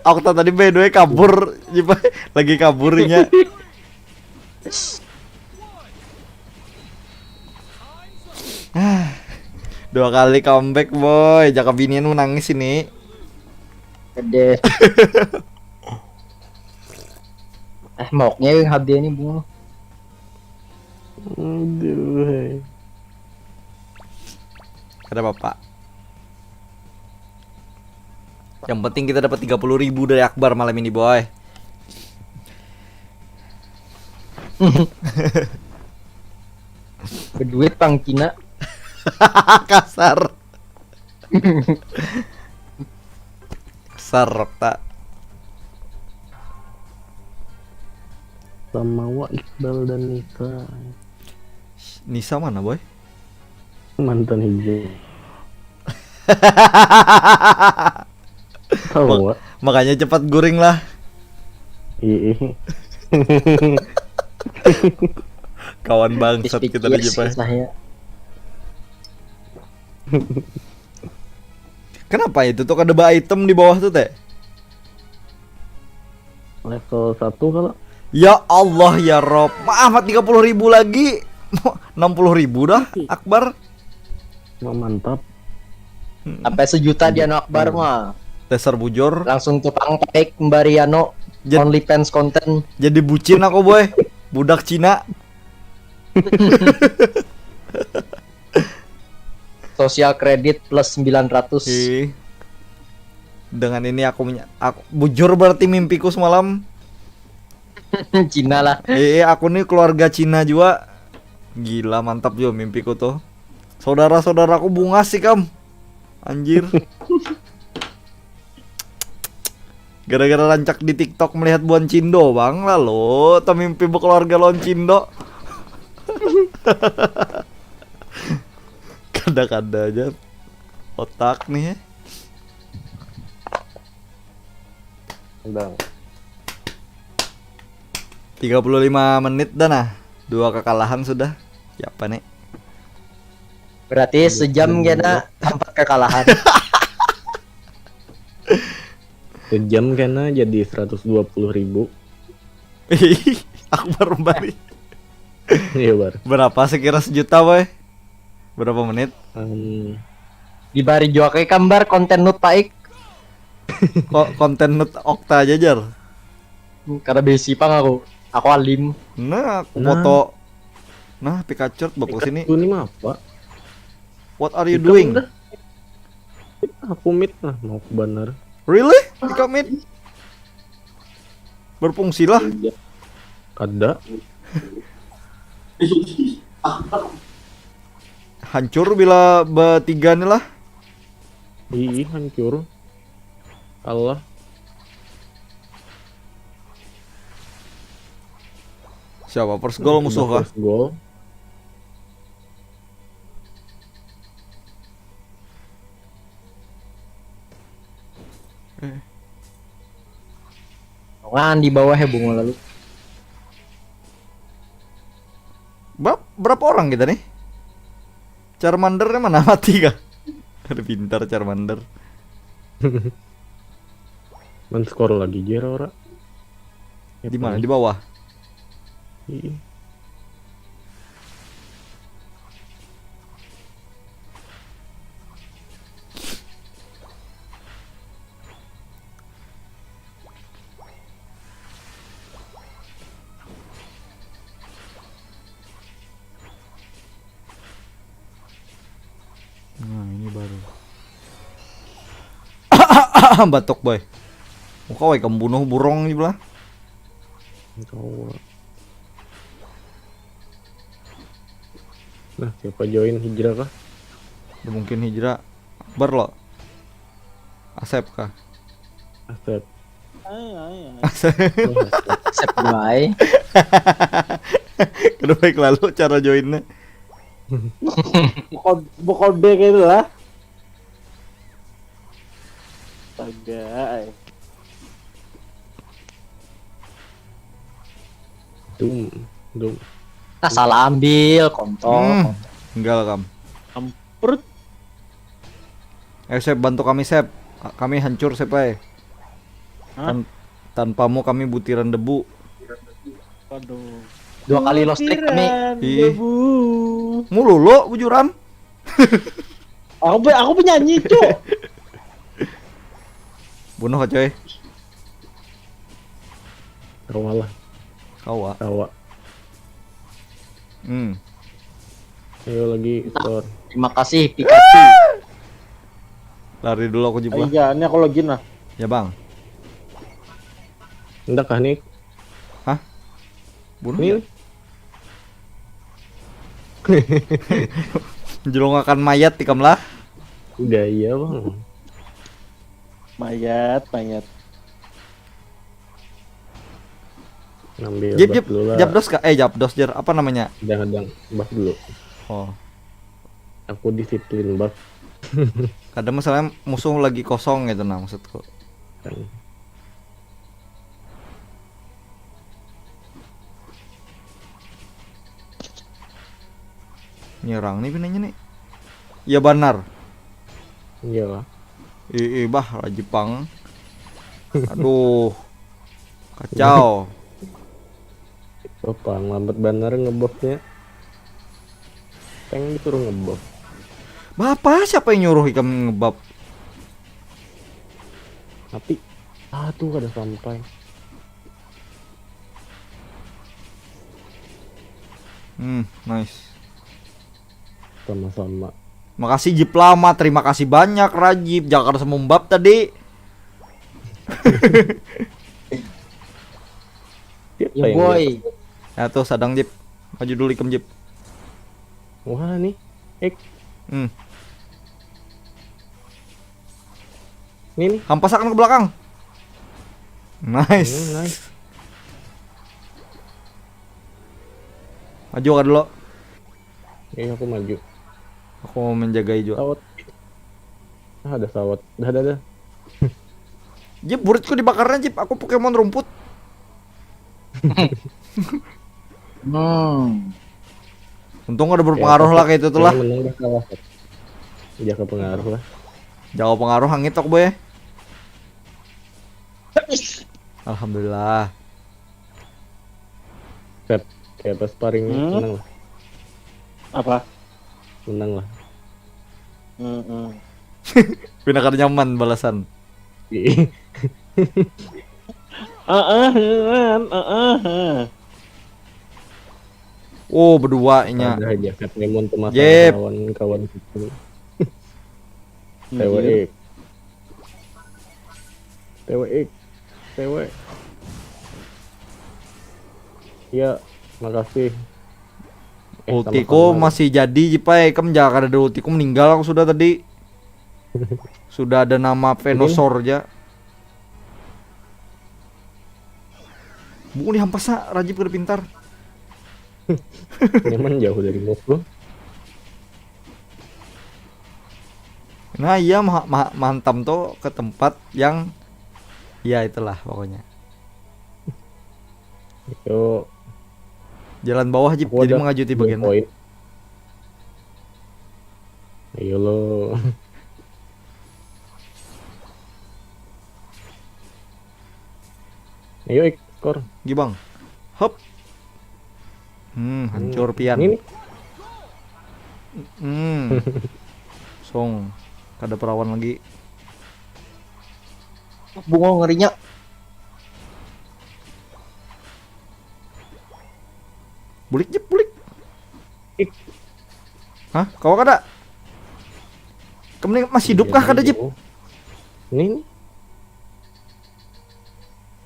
Speaker 1: Aku tadi by the way kabur, Jipa. Lagi kaburinya. Dua kali comeback boy, Jaka Binian nangis ini.
Speaker 5: Gede. Moknya yang HD ini bungul.
Speaker 4: Aduh.
Speaker 1: Ada bapak. Yang penting kita dapat 30.000 dari Akbar malam ini boy.
Speaker 5: Berduit pang Cina.
Speaker 1: Kasar. Kasar tak.
Speaker 4: Sama Wa Iqbal dan Nisa.
Speaker 1: Nisa mana boy?
Speaker 4: Mantan hijau. Tahu Wa?
Speaker 1: Makanya cepat guring lah.
Speaker 4: Iya.
Speaker 1: Kawan bangsat kita di Jepang.
Speaker 5: Saya.
Speaker 1: Kenapa itu tuh ada item di bawah tuh teh?
Speaker 4: Level 1 kalau
Speaker 1: Ya Allah ya Rob. Maaf 30.000 lagi. 60.000 dah Akbar.
Speaker 4: mantap.
Speaker 5: Sampai sejuta dia no Akbar mah.
Speaker 1: Dasar bujur.
Speaker 5: Langsung tukang pakai Mbariano.
Speaker 1: Jad-
Speaker 5: OnlyFans konten.
Speaker 1: Jadi bucin aku boy. Budak Cina.
Speaker 5: Sosial kredit plus 900.
Speaker 1: Dengan ini aku bujur berarti mimpiku semalam.
Speaker 5: Cina lah.
Speaker 1: Aku nih keluarga Cina juga. Gila mantap juga mimpiku tuh. Saudara-saudaraku bunga sih kam. Anjir. Gara-gara rancak di TikTok melihat Buan Cindo bang. Lalu mimpi berkeluarga lawan Cindo. Kada-kada aja otak nih ya.
Speaker 4: Bang.
Speaker 1: 35 menit dah nah. 2 kekalahan sudah. Siapa nih?
Speaker 5: Berarti sejam kena 4 kekalahan.
Speaker 4: Sejam kena jadi 120.000.
Speaker 1: Akbar balik.
Speaker 4: Iya bar.
Speaker 1: Berapa sekira sejuta boy? Berapa menit?
Speaker 5: Di bari joake gambar konten nut paik.
Speaker 1: Kok konten nut Okta aja jar?
Speaker 5: Karena besi pang aku. Aku alim.
Speaker 1: Nah, aku
Speaker 4: Nah.
Speaker 1: foto. Nah, Pikachu bapak sini.
Speaker 4: Itu ini mah apa?
Speaker 1: What are you
Speaker 4: Kita
Speaker 1: doing?
Speaker 4: udah. Aku mit lah mau ke Banar.
Speaker 1: Really? Pika mid? Berfungsi lah.
Speaker 4: Kada.
Speaker 1: Hancur bila bertiga nih lah.
Speaker 4: Ih, hancur. Allah.
Speaker 1: Siapa? First goal musuh kah?
Speaker 4: First goal.
Speaker 5: Ngan di bawah ya bunga lalu.
Speaker 1: Berapa orang kita nih? Charmandernya mana mati kah? Ada pintar Charmander.
Speaker 4: Men skor lagi jar ora. Ya,
Speaker 1: Di mana? Di bawah.
Speaker 4: Ih.
Speaker 1: Nah, ini baru. Batok boy. Muka wae kamu bunuh burung di belah.
Speaker 4: Tahu. Nah, siapa join hijrah kah?
Speaker 1: Ya, mungkin hijrah. Akbar lo. Asep kah?
Speaker 4: Asep.
Speaker 5: Sep bye.
Speaker 1: Udah baik lalu cara joinnya.
Speaker 3: Bokol B gitu lah. Astaga.
Speaker 4: Dum.
Speaker 5: Nah salah ambil kontol.
Speaker 1: Enggak lah kam.
Speaker 3: Perut.
Speaker 1: Sep bantu kami Sep. Kami hancur Sep ay. Tanpamu kami butiran debu.
Speaker 3: Aduh.
Speaker 5: 2 kali lost trick kami.
Speaker 1: Ih. Mulu lo bujuran.
Speaker 3: Aku penyanyi cuy.
Speaker 1: Bunuh kah coy.
Speaker 4: Tawa lah.
Speaker 1: Kau
Speaker 4: Tawa. Ayo lagi skor.
Speaker 5: Terima kasih Pikachu.
Speaker 1: Lari dulu aku jeblah.
Speaker 3: Iya, ini aku login lah.
Speaker 1: Ya bang.
Speaker 4: Enggak kah nih?
Speaker 1: Bunuh
Speaker 4: Ini
Speaker 1: ya. Jelongakan mayat tikam lah.
Speaker 4: udah iya bang.
Speaker 3: Mayat.
Speaker 4: Ngambil
Speaker 1: Jep
Speaker 4: buff dulu lah.
Speaker 1: Japdos kah? Japdos jar apa namanya?
Speaker 4: Jangan buff dulu.
Speaker 1: Oh.
Speaker 4: Aku disiplin buff
Speaker 1: Kadang masalahnya musuh lagi kosong gitu nah maksudku.
Speaker 4: kan.
Speaker 1: Nyerang nih pinanya nih. Ya benar.
Speaker 4: Iya lah.
Speaker 1: Bah Jepang. Aduh. Kacau.
Speaker 4: Bapak lambat benar ngebuffnya. Pengen disuruh ngebuff.
Speaker 1: Bapak siapa yang nyuruh ikam ngebab?
Speaker 4: Tapi tuh kada sampai.
Speaker 1: Nice.
Speaker 4: Sama-sama.
Speaker 1: Makasih Jip lama, terima kasih banyak Rajib. Jangan semumbab tadi.
Speaker 4: Siapa
Speaker 5: Ya
Speaker 4: yang
Speaker 5: boy.
Speaker 1: Ya tuh sadang Jip. Maju dulu ikam Jip.
Speaker 4: lihat? Wah nih.
Speaker 1: Hmm.
Speaker 4: Nih.
Speaker 1: Hampasakan ke belakang. Nice.
Speaker 7: Nice.
Speaker 1: Maju kan dulu.
Speaker 7: Ini aku maju.
Speaker 1: Aku mau menjaga hijau.
Speaker 7: Sawat. Ada sawat. Dah.
Speaker 1: Jip, buritku dibakarnya Jip. Aku Pokemon rumput. Untung ada berpengaruh lah kayak itu tuh lah.
Speaker 7: Menang dah kalah. Jaga pengaruh lah.
Speaker 1: Jaga pengaruh hangit tok boy. Alhamdulillah.
Speaker 7: Set. Kayak pas sparringnya menang lah.
Speaker 3: Apa?
Speaker 7: Menang lah.
Speaker 1: Pindah kada nyaman balasan. Oh, berdua nya.
Speaker 7: Ada aja Cat Lemon tuh
Speaker 1: Jep.
Speaker 7: kawan-kawan gitu. TWX. Iya, makasih.
Speaker 1: Ultiku
Speaker 7: sama-sama.
Speaker 1: masih jadi Jipai. Kamu jangan ada ultiku meninggal aku sudah tadi. Sudah ada nama Venusaur aja. Bungu dihampas sa, Rajib udah pintar.
Speaker 7: Nyaman jauh dari musuh.
Speaker 1: Nah iya mantap tuh ke tempat yang ya itulah pokoknya.
Speaker 7: Itu
Speaker 1: Jalan bawah Jip,
Speaker 7: aku
Speaker 1: jadi
Speaker 7: ada
Speaker 1: mengajuti
Speaker 7: 2
Speaker 1: bagian.
Speaker 7: poin. Ayo lo. Ayo skor.
Speaker 1: Gibang. Hop. Hancur pian.
Speaker 7: Ini nih.
Speaker 1: Song. Kada perawan lagi.
Speaker 5: Bungo ngerinya.
Speaker 1: Bulik Jip, bulik.
Speaker 7: Ik.
Speaker 1: Hah? Kau kada? Kamu masih hidup kah kada Jip?
Speaker 7: Ini nih.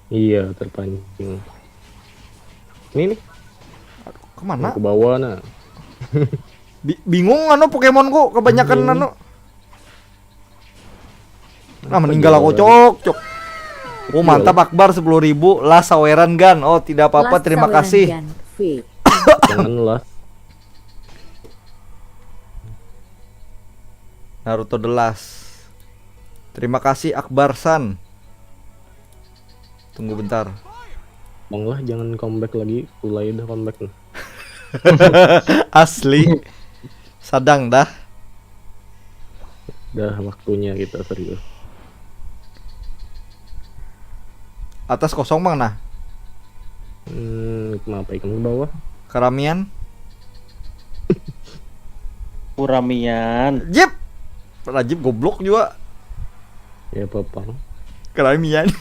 Speaker 7: Iya, terpancing. Ini nih,
Speaker 1: Kemana?
Speaker 7: ke bawah nah.
Speaker 1: Bingung anu Pokemonku kebanyakan anu. Nah meninggal aku cok. Oh mantap Akbar 10.000 lah saweran gan. Oh tidak apa-apa,
Speaker 6: Last
Speaker 1: terima
Speaker 6: saweran
Speaker 1: kasih.
Speaker 6: gan. V.
Speaker 7: Janganlah.
Speaker 1: Naruto The Last. Terima kasih Akbar San. Tunggu bentar.
Speaker 7: Bang lah, jangan comeback lagi. Mulai udah comeback nih.
Speaker 1: Asli. Sadang dah.
Speaker 7: Udah waktunya kita serius.
Speaker 1: Atas kosong Bang nah.
Speaker 7: Kenapa ikan ke bawah?
Speaker 1: Keramian.
Speaker 3: Kuramian.
Speaker 1: Jip. Rajib goblok juga.
Speaker 7: Ya apa-apa.
Speaker 1: Keramian.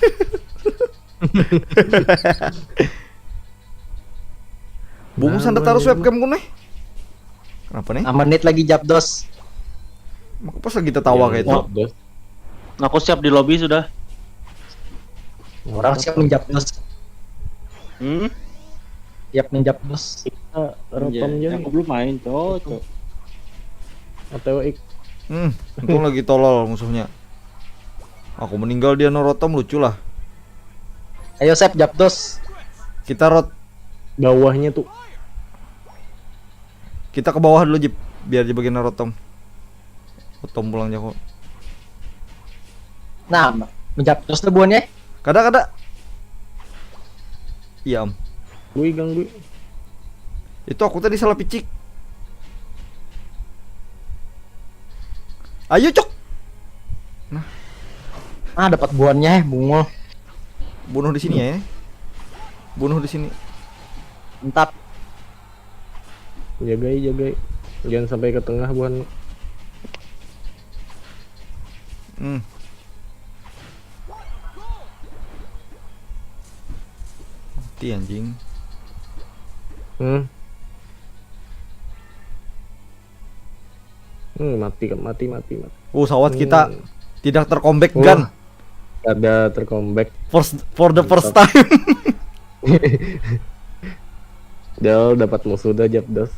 Speaker 1: Bungu sanda taruh webcam ku nih. Kenapa nih?
Speaker 5: 6 menit lagi Japdos.
Speaker 1: Maka pas lagi tertawa kayak itu.
Speaker 7: Dos.
Speaker 3: Aku siap di lobby sudah.
Speaker 5: Orang siap menjapdos. Siap menjapdos.
Speaker 7: Rekam
Speaker 3: Aku belum main, cok.
Speaker 7: ATWX.
Speaker 1: Untung lagi tolol musuhnya. Aku meninggal dia norotom lucu lah.
Speaker 5: Ayo Sep Japdos.
Speaker 1: Kita
Speaker 7: Bawahnya tuh.
Speaker 1: kita ke bawah dulu Jip biar di bagian norotom. Otom pulang jago.
Speaker 5: Nah, menjapdos tuh buannya.
Speaker 1: Kada. Iya Om.
Speaker 7: Gue ganggu.
Speaker 1: Itu aku tadi salah picik. Ayo cok.
Speaker 5: Ah, dapat buannya bungo.
Speaker 1: Bunuh di sini ya. Bunuh di sini.
Speaker 5: Mantap.
Speaker 7: Jagai. Jangan sampai ke tengah buan.
Speaker 1: Mati anjing.
Speaker 7: Mati.
Speaker 1: Sawat kita tidak tercomeback
Speaker 7: Wah.
Speaker 1: gun
Speaker 7: Ada tercomeback.
Speaker 1: for the first time.
Speaker 7: Del dapat musuh dah Japdos.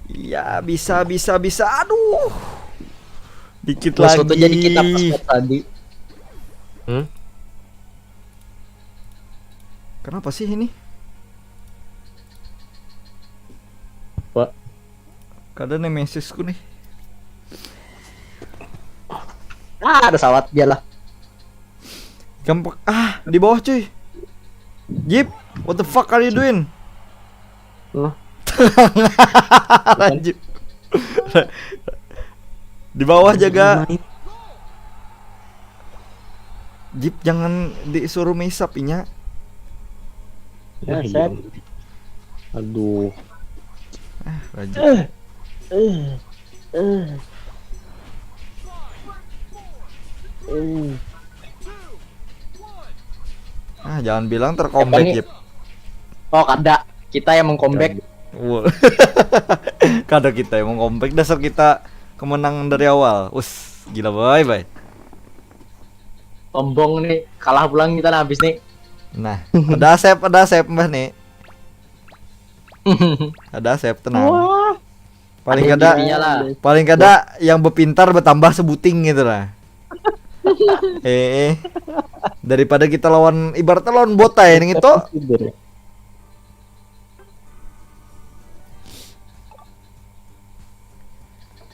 Speaker 1: Iya, bisa. Aduh. Dikit
Speaker 5: Musuh
Speaker 1: lagi.
Speaker 5: tuh jadi kita pas tadi.
Speaker 1: Kenapa sih ini?
Speaker 7: Pak,
Speaker 1: Kada nemesisku nih.
Speaker 5: Ada sawat dia lah.
Speaker 1: Gampang. Di bawah cuy. Jeep, what the fuck are you doing?
Speaker 4: Lah.
Speaker 1: Lanjut. Di bawah jaga. Jeep jangan disuruh misap inya.
Speaker 3: Ya,
Speaker 7: iya.
Speaker 3: set.
Speaker 7: Aduh,
Speaker 1: Rajin. Jangan bilang tercomeback
Speaker 5: Apa nih?
Speaker 1: Jeep.
Speaker 5: Oh, kada. Kita yang mengcomeback.
Speaker 1: Wow. Kada kita yang mau comeback, dasar kita kemenangan dari awal. Us, gila bye bye.
Speaker 5: Sombong nih, kalah pulang kita habis nih.
Speaker 1: Nah, ada Asep mbah nih. Ada Asep, tenang. Paling
Speaker 5: Ada
Speaker 1: kada
Speaker 5: giginya lah.
Speaker 1: paling kada yang berpintar bertambah sebuting gitu lah. Daripada kita lawan ibaratnya lawan bota ya ini itu.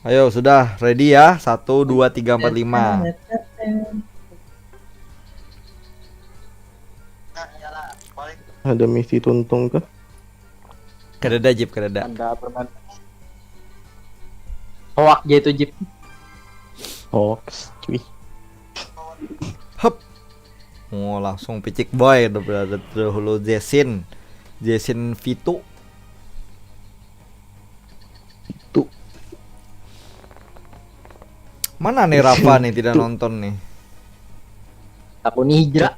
Speaker 1: Ayo sudah ready ya. 1 2 3 4 5.
Speaker 4: Ada misi tuntung kah?
Speaker 1: Kadada Jeep, kadada.
Speaker 3: Anda permen.
Speaker 5: Hoak dia itu Jeep.
Speaker 4: Hoax, cuy.
Speaker 1: Hup. Oh, langsung picik boy udah berada dahulu Jessin Vito. Mana nih Rafa nih tidak nonton nih?
Speaker 5: Aku nih hijrah.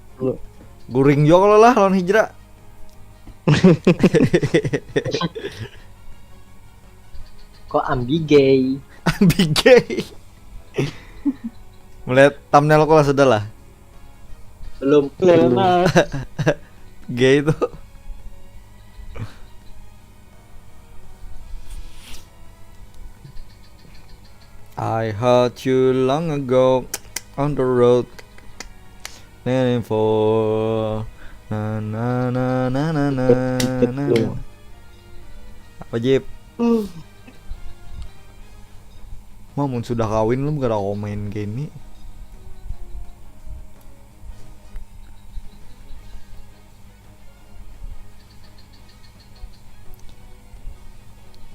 Speaker 1: Guring juga kalau lah lawan Hijrah.
Speaker 5: Kok ambigay?
Speaker 1: Ambigay. Melihat thumbnail aku lah sudah lah.
Speaker 5: Belum.
Speaker 1: Gay itu. I heard you long ago on the road, waiting for na na na na na na na. Apa Jip? Mamun sudah kawin lu gak ada main game ini.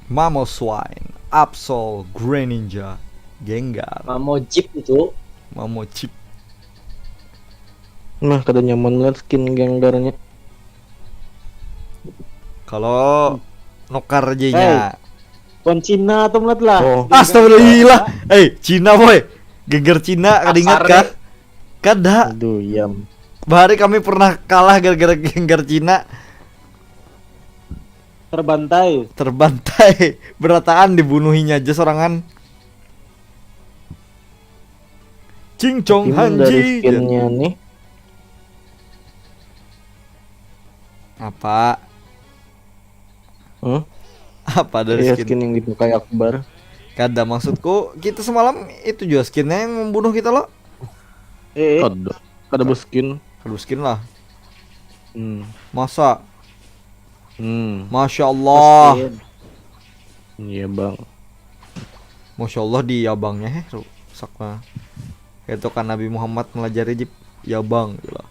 Speaker 1: Mamo Swine, Absol, Greninja, Gengar,
Speaker 5: Mau Jeep itu.
Speaker 1: Mamo Chip.
Speaker 4: Nah, kada nyaman liat skin Gengarnya.
Speaker 1: Kalau Nokar J-nya.
Speaker 3: Kon Cina atau melat lah.
Speaker 4: Oh.
Speaker 1: Astagfirullah. Cina boy. Geger Cina kada ingat kah? Kada.
Speaker 4: Aduh, yam.
Speaker 1: Bahari kami pernah kalah gara-gara Gengar Cina.
Speaker 3: Terbantai.
Speaker 1: Terbantai. Berataan dibunuhinya aja sorangan. Cincong
Speaker 4: Gimana dari
Speaker 1: Hanji.
Speaker 4: skinnya nih?
Speaker 1: Apa?
Speaker 4: Hmm?
Speaker 1: Apa dari
Speaker 4: Iya,
Speaker 1: skin?
Speaker 4: skin yang dipakai Akbar.
Speaker 1: Kada, maksudku kita semalam itu juga skinnya yang membunuh kita loh.
Speaker 4: Kada berskin.
Speaker 1: Aduh skin lah.
Speaker 4: Masa?
Speaker 1: Masa? Masya Allah.
Speaker 4: Iya, Bang.
Speaker 1: Masya Allah di abangnya rusak mah. Itu kan Nabi Muhammad melajari Jip. Ya bang gitu lah.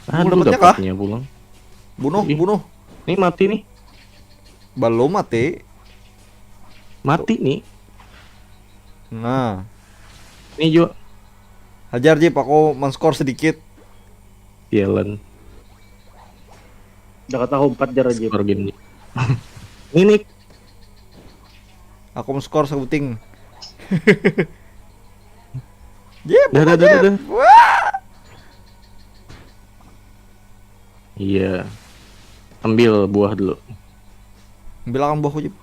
Speaker 4: Aduh,
Speaker 1: dapatnya kah?
Speaker 4: dapatnya pulang.
Speaker 1: Bunuh,
Speaker 4: Ih.
Speaker 1: bunuh.
Speaker 4: Nih mati nih.
Speaker 1: Belum mati.
Speaker 4: Mati nih.
Speaker 1: Nah,
Speaker 4: Nih juga.
Speaker 1: hajar Jip, aku men-score sedikit.
Speaker 4: Jalan.
Speaker 3: Udah kata 4 jar aja.
Speaker 4: Skor game. Ini nih.
Speaker 1: Aku men-score sebuting. Jip,
Speaker 4: Dah.
Speaker 1: wah.
Speaker 4: Iya. Ambil buah dulu.
Speaker 1: Bilang buahku Jip.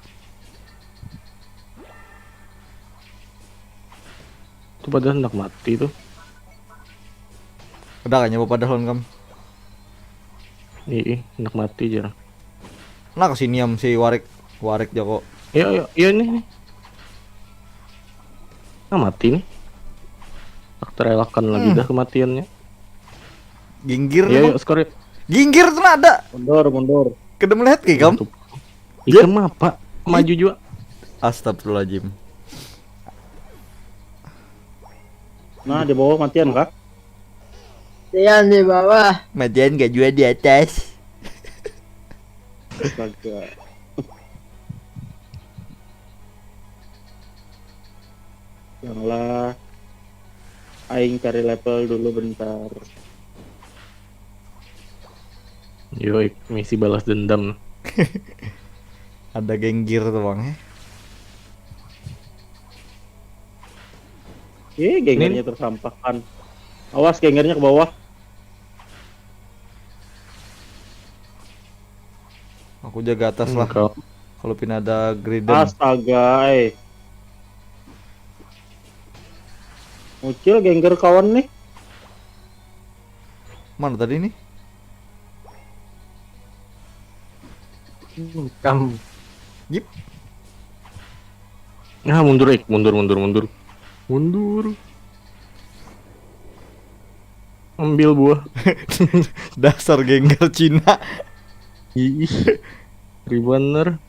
Speaker 4: Itu padahal hendak mati tuh.
Speaker 1: Udah kayaknya bapak dah lawan kamu.
Speaker 4: Iya, hendak mati jar.
Speaker 1: Nah kesini am si Warik Joko.
Speaker 4: Iya nih. Ah, mati nih.
Speaker 7: Tak terelakkan lagi dah kematiannya.
Speaker 1: Ginggir
Speaker 7: Ya,
Speaker 1: emang.
Speaker 7: yuk skor.
Speaker 1: Ginggir tuh ada.
Speaker 3: Mundur.
Speaker 1: Kedem melihat kayak kamu.
Speaker 7: Ikam apa? Maju juga.
Speaker 1: Astagfirullahaladzim.
Speaker 3: Nah, di bawah matian kah?
Speaker 5: Yang di bawah.
Speaker 1: Matian gak juga di atas.
Speaker 3: Astaga. Janganlah. Aing cari level dulu bentar.
Speaker 7: Yo, misi balas dendam.
Speaker 1: Ada genggir tuh bang ya.
Speaker 3: Gengernya tersampahkan. Awas gengernya ke bawah.
Speaker 1: Aku jaga atas lah.
Speaker 7: Kau
Speaker 1: Kalau pin ada Griden.
Speaker 3: Astaga, Mucil genger kawan nih.
Speaker 1: Mana tadi nih?
Speaker 5: Kamu.
Speaker 1: Yip.
Speaker 7: Nah, mundur, mundur. Ambil buah.
Speaker 1: Dasar gengger Cina.
Speaker 7: Ih, Ribaner.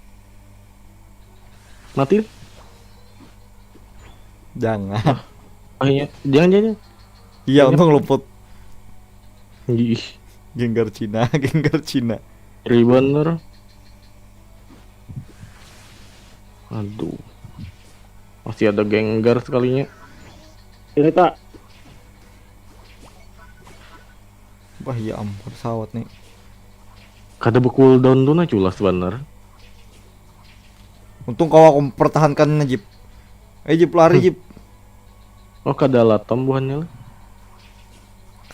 Speaker 7: Mati.
Speaker 1: Jangan.
Speaker 7: Akhirnya, jangan.
Speaker 1: Iya untung luput.
Speaker 7: Ih,
Speaker 1: Gengger Cina, gengger Cina.
Speaker 7: Ribaner. Aduh. Masih ada genggar sekalinya.
Speaker 3: Ini tak.
Speaker 1: Wah ya ampun pesawat nih.
Speaker 7: Kada cooldown tuh nah culas bener.
Speaker 1: Untung kau aku pertahankan Najib. Jip lari Jip.
Speaker 7: Oh, kada latam buahnya lah.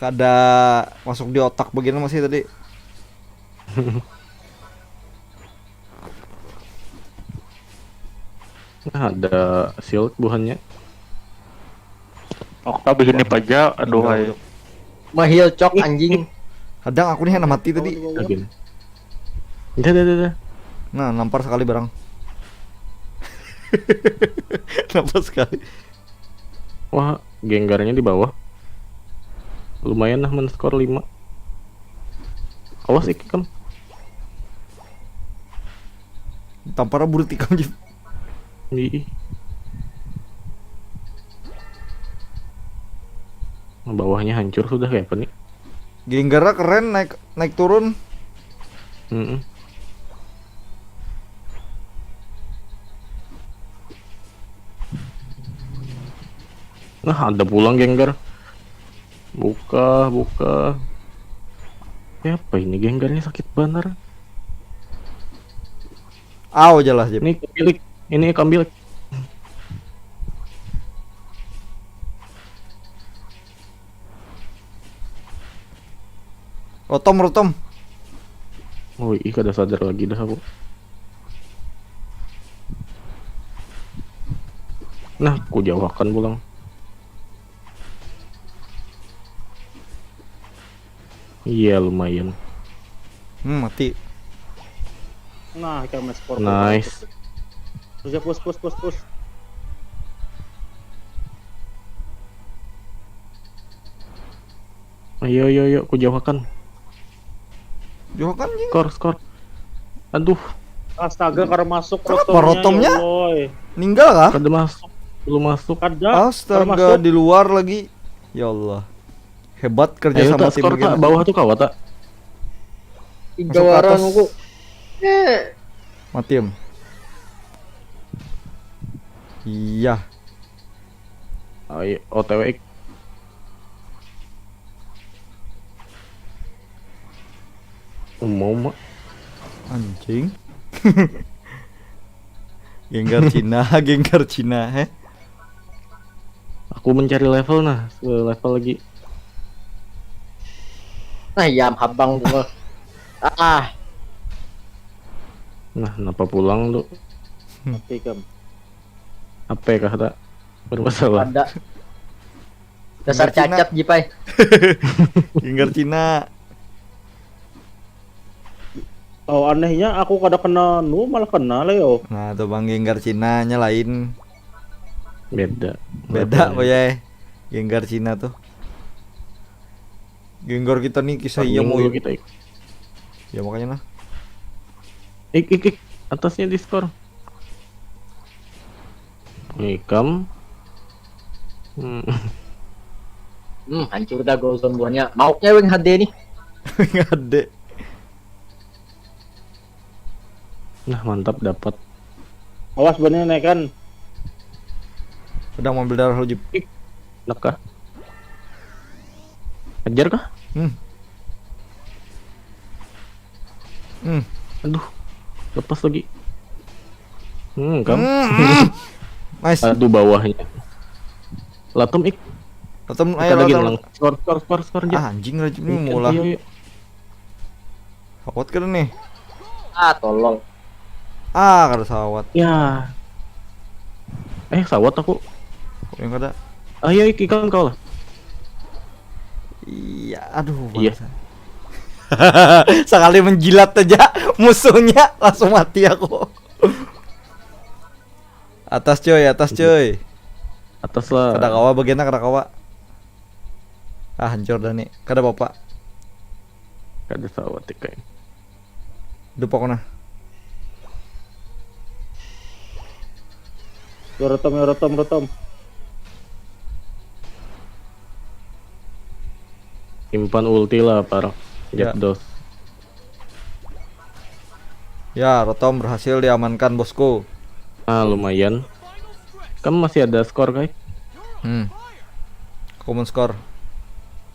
Speaker 1: Kada masuk di otak bagian masih tadi.
Speaker 7: Nah, ada shield buahnya.
Speaker 3: Okta begini aja. Aduh, hai.
Speaker 5: Mahil cok anjing.
Speaker 1: Kadang aku nih yang mati tadi.
Speaker 7: Lagi. Dah.
Speaker 1: Nah nampar sekali barang. Nampar sekali.
Speaker 7: Wah, genggarnya di bawah. Lumayan lah men-skor 5. Awas ikam.
Speaker 1: Tamparnya buruk tikam Jip.
Speaker 7: Ih. Bawahnya hancur sudah kayak apa nih?
Speaker 1: Genggernya keren naik turun.
Speaker 7: Mm-mm. Nah, ada pulang genggar. Buka. Apa ini genggarnya sakit bener.
Speaker 1: Aw jelas Jip.
Speaker 7: Ini kambil.
Speaker 1: Rotom.
Speaker 7: Oh, kada sadar lagi dah aku. Nah, ku jawabkan pulang. Iya, lumayan.
Speaker 1: Mati.
Speaker 3: Nah, kita skor.
Speaker 7: Nice.
Speaker 3: Terus ya push.
Speaker 7: Ayo, ku jawabkan.
Speaker 1: Yo kan Jing.
Speaker 7: Skor. Aduh,
Speaker 3: Astaga, karena masuk
Speaker 1: Kenapa rotomnya?
Speaker 3: ya Allah.
Speaker 1: Ninggal kah?
Speaker 7: kada masuk. Belum masuk.
Speaker 3: Kada.
Speaker 1: Astaga di luar lagi. Ya Allah. Hebat kerja
Speaker 7: Ayo,
Speaker 1: sama
Speaker 7: tak
Speaker 1: tim
Speaker 7: skor tak
Speaker 1: begini.
Speaker 7: bawah tuh kawat tak.
Speaker 1: Masuk
Speaker 5: 3
Speaker 1: ke
Speaker 5: warang
Speaker 1: atas.
Speaker 5: aku.
Speaker 1: Mati em. Iya.
Speaker 7: Ayo, OTW. Mau mak.
Speaker 1: Anjing. Genggar Cina, he.
Speaker 7: Aku mencari level nah, level lagi.
Speaker 5: Nah, yam habang gua.
Speaker 7: Nah, kenapa pulang tuh?
Speaker 3: Oke, Kam.
Speaker 7: Apa ya kata? Bermasalah.
Speaker 5: Ada. Dasar
Speaker 1: Cina.
Speaker 5: cacat Jipai.
Speaker 1: Genggar Cina.
Speaker 3: Oh, anehnya aku kada kena malah kena Leo.
Speaker 1: Nah, tuh Bang Genggar Cina nyalain.
Speaker 7: Beda.
Speaker 1: Beda
Speaker 7: Levelnya.
Speaker 1: boy. Gengar Cina tuh. Gengar kita nih kisah iya
Speaker 7: Farming
Speaker 1: mau.
Speaker 7: dulu kita ik.
Speaker 1: Ya makanya lah.
Speaker 7: Ik. Atasnya di skor. Ikam.
Speaker 5: Hancur dah goal zone buahnya. Mauknya wing HD nih.
Speaker 1: Nggak ada.
Speaker 7: Nah, mantap dapat.
Speaker 3: Awas bannya naik kan.
Speaker 1: Pedang mobil darah lu Jip.
Speaker 7: Enak kah? Ajar kah? Aduh, lepas lagi. Kamu.
Speaker 1: Nice.
Speaker 7: Aduh, bawahnya. Latum ik.
Speaker 1: Latem
Speaker 7: Kita
Speaker 1: ayo
Speaker 7: lagi
Speaker 1: latem.
Speaker 7: menang. Skor aja.
Speaker 1: Anjing Rajib ini mulai.
Speaker 7: Ayo.
Speaker 1: Sawat kan nih.
Speaker 5: Tolong.
Speaker 1: Kada sawat.
Speaker 7: Ya. Sawat aku.
Speaker 1: Kok yang kada?
Speaker 7: Ayo ik ikan kau lah.
Speaker 1: Iya, aduh.
Speaker 7: Iya.
Speaker 1: bangsa. Sekali menjilat aja musuhnya langsung mati aku. Atas coy.
Speaker 7: Atas lah.
Speaker 1: Kada kawa bagiannya kada kawa. Hancur dah nih. Kada bapak.
Speaker 7: Kada sawat ikan.
Speaker 1: Dupa kona.
Speaker 3: Rotom.
Speaker 7: Simpan ulti lah para
Speaker 1: Ya.
Speaker 7: Japdos.
Speaker 1: Ya, Rotom berhasil diamankan bosku.
Speaker 7: Lumayan. Kamu masih ada skor kai?
Speaker 1: Common score.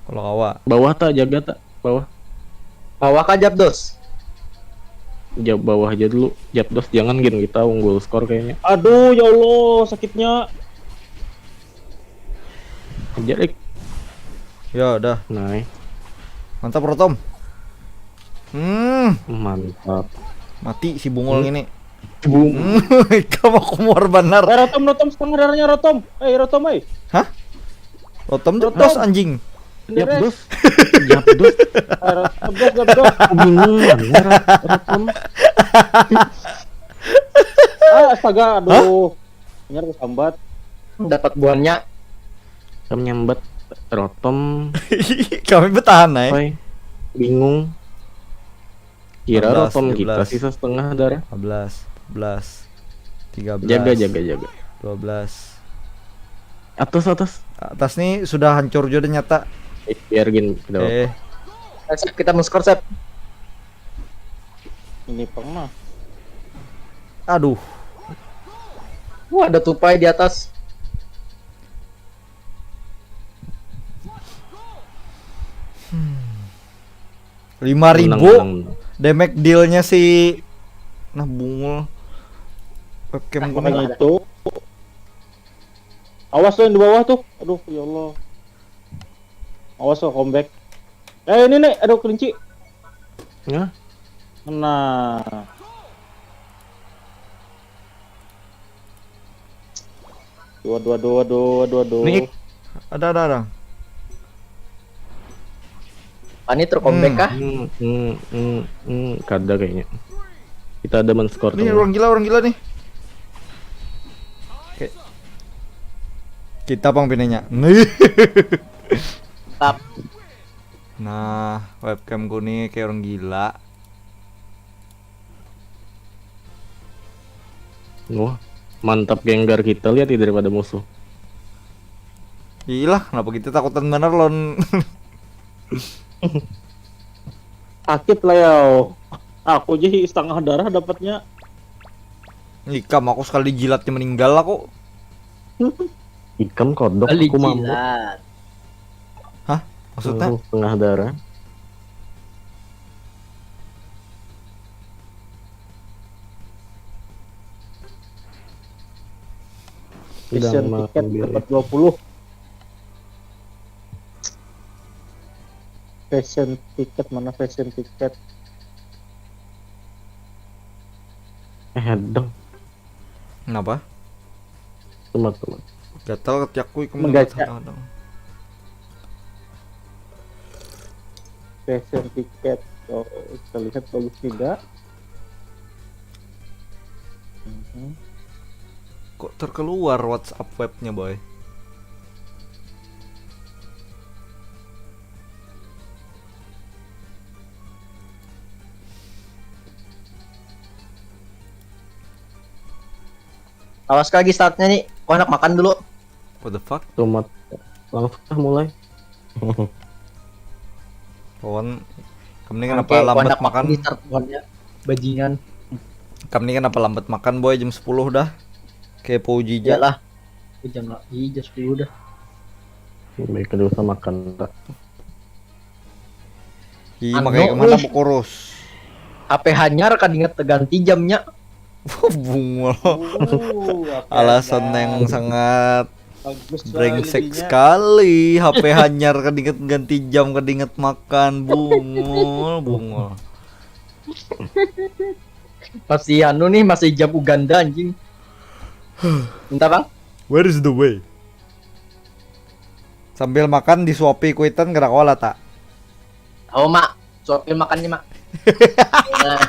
Speaker 1: Kalau kawa.
Speaker 7: Bawah tak jaga tak? Bawah.
Speaker 5: Bawah kah Japdos?
Speaker 7: Jab bawah aja dulu. Japdos jangan gini kita unggul skor kayaknya.
Speaker 3: Aduh ya Allah sakitnya.
Speaker 7: Ajar ik.
Speaker 1: Ya udah.
Speaker 7: Nah,
Speaker 1: Mantap Rotom.
Speaker 7: mantap.
Speaker 1: Mati si bungol ini.
Speaker 7: Boom.
Speaker 1: Kamu aku muar benar.
Speaker 3: Rotom setengah darahnya Rotom. Rotom
Speaker 1: Hah? Rotom Japdos anjing.
Speaker 7: Japdos. Japdos.
Speaker 3: Rotom.
Speaker 7: Bingung mana Rotom.
Speaker 3: Astaga aduh. Bener kesambat.
Speaker 5: Dapat buahnya.
Speaker 7: Kamu nyambat Rotom.
Speaker 1: Kami bertahan ya.
Speaker 7: Oi. Bingung. Kira
Speaker 1: 16,
Speaker 7: Rotom kita
Speaker 1: 17.
Speaker 7: sisa setengah darah.
Speaker 1: 14, 13.
Speaker 7: Jaga.
Speaker 1: 12.
Speaker 7: Atas.
Speaker 1: Atas nih sudah hancur juga nyata.
Speaker 7: Biar gini kita.
Speaker 5: Sep, kita mau skor Sep.
Speaker 3: Ini pernah.
Speaker 1: Aduh.
Speaker 5: Wah, ada tupai di atas.
Speaker 1: Lima
Speaker 7: Menang,
Speaker 1: ribu
Speaker 7: menang.
Speaker 1: damage dealnya si bungul webcam gue
Speaker 3: Makanya itu. Awas tuh yang di bawah tuh. Aduh ya Allah. Awas tuh comeback. Ini nih, aduh kelinci.
Speaker 7: Ya.
Speaker 3: Nah. Dua.
Speaker 7: Nih,
Speaker 1: ada
Speaker 5: Pani tercomeback kah?
Speaker 7: Kada kayaknya. Kita ada men-skor
Speaker 1: nih
Speaker 7: tengah.
Speaker 1: orang gila nih. Oke. Kita pang pinenya nih.
Speaker 5: Tap.
Speaker 1: Nah webcam gue nih kayak orang gila.
Speaker 7: Wah, mantap Gengar kita lihat ya daripada musuh.
Speaker 1: Gila kenapa kita takutan bener lon.
Speaker 3: Sakit lah ya. Aku aja setengah darah dapatnya.
Speaker 1: Ikam aku sekali jilatnya meninggal aku.
Speaker 7: Ikam kodok
Speaker 5: Kali
Speaker 7: aku mampu.
Speaker 5: jilat.
Speaker 1: Maksudnya
Speaker 7: Setengah darah.
Speaker 3: Vision
Speaker 7: Sedang
Speaker 3: tiket
Speaker 7: mengambil
Speaker 3: dapat 20. Fashion tiket mana fashion tiket?
Speaker 7: dong.
Speaker 1: kenapa?
Speaker 7: Teman.
Speaker 1: Gatal ketiakku iku
Speaker 3: Menggaca.
Speaker 1: kadang-kadang.
Speaker 3: Fashion tiket. Oh, kita lihat bagus tidak?
Speaker 1: Kok terkeluar WhatsApp webnya boy?
Speaker 5: Awas lagi startnya nih. Kau anak makan dulu.
Speaker 1: What the fuck?
Speaker 4: Tomat langsung mulai.
Speaker 1: Kawan, kamu ini kenapa
Speaker 5: Oke, kau
Speaker 1: lambat
Speaker 5: anak
Speaker 1: makan?
Speaker 5: di start pohonnya. Bajingan.
Speaker 1: Kamu ini kenapa lambat makan boy jam 10 dah? Kayak Puji aja.
Speaker 5: Iyalah. Jam lah. Iya, jam 10 udah.
Speaker 4: Baik kedua makan. Tak.
Speaker 1: Ih,
Speaker 5: Anu,
Speaker 1: makanya kemana
Speaker 5: wih.
Speaker 1: bu kurus?
Speaker 5: HP hanyar kan inget ganti jamnya.
Speaker 1: Bungol.
Speaker 3: apa
Speaker 1: Alasan
Speaker 3: ada.
Speaker 1: yang sangat
Speaker 3: Bagus
Speaker 1: brengsek
Speaker 3: alibinya.
Speaker 1: sekali. HP hanyar kedinget ganti jam, kedinget makan. Bungol.
Speaker 5: Masih anu nih, masih jam Uganda anjing. Minta bang?
Speaker 1: Where is the way? Sambil makan disuapi kuitan gerak wala tak?
Speaker 5: Oh mak, suapin makan nih mak. Nah,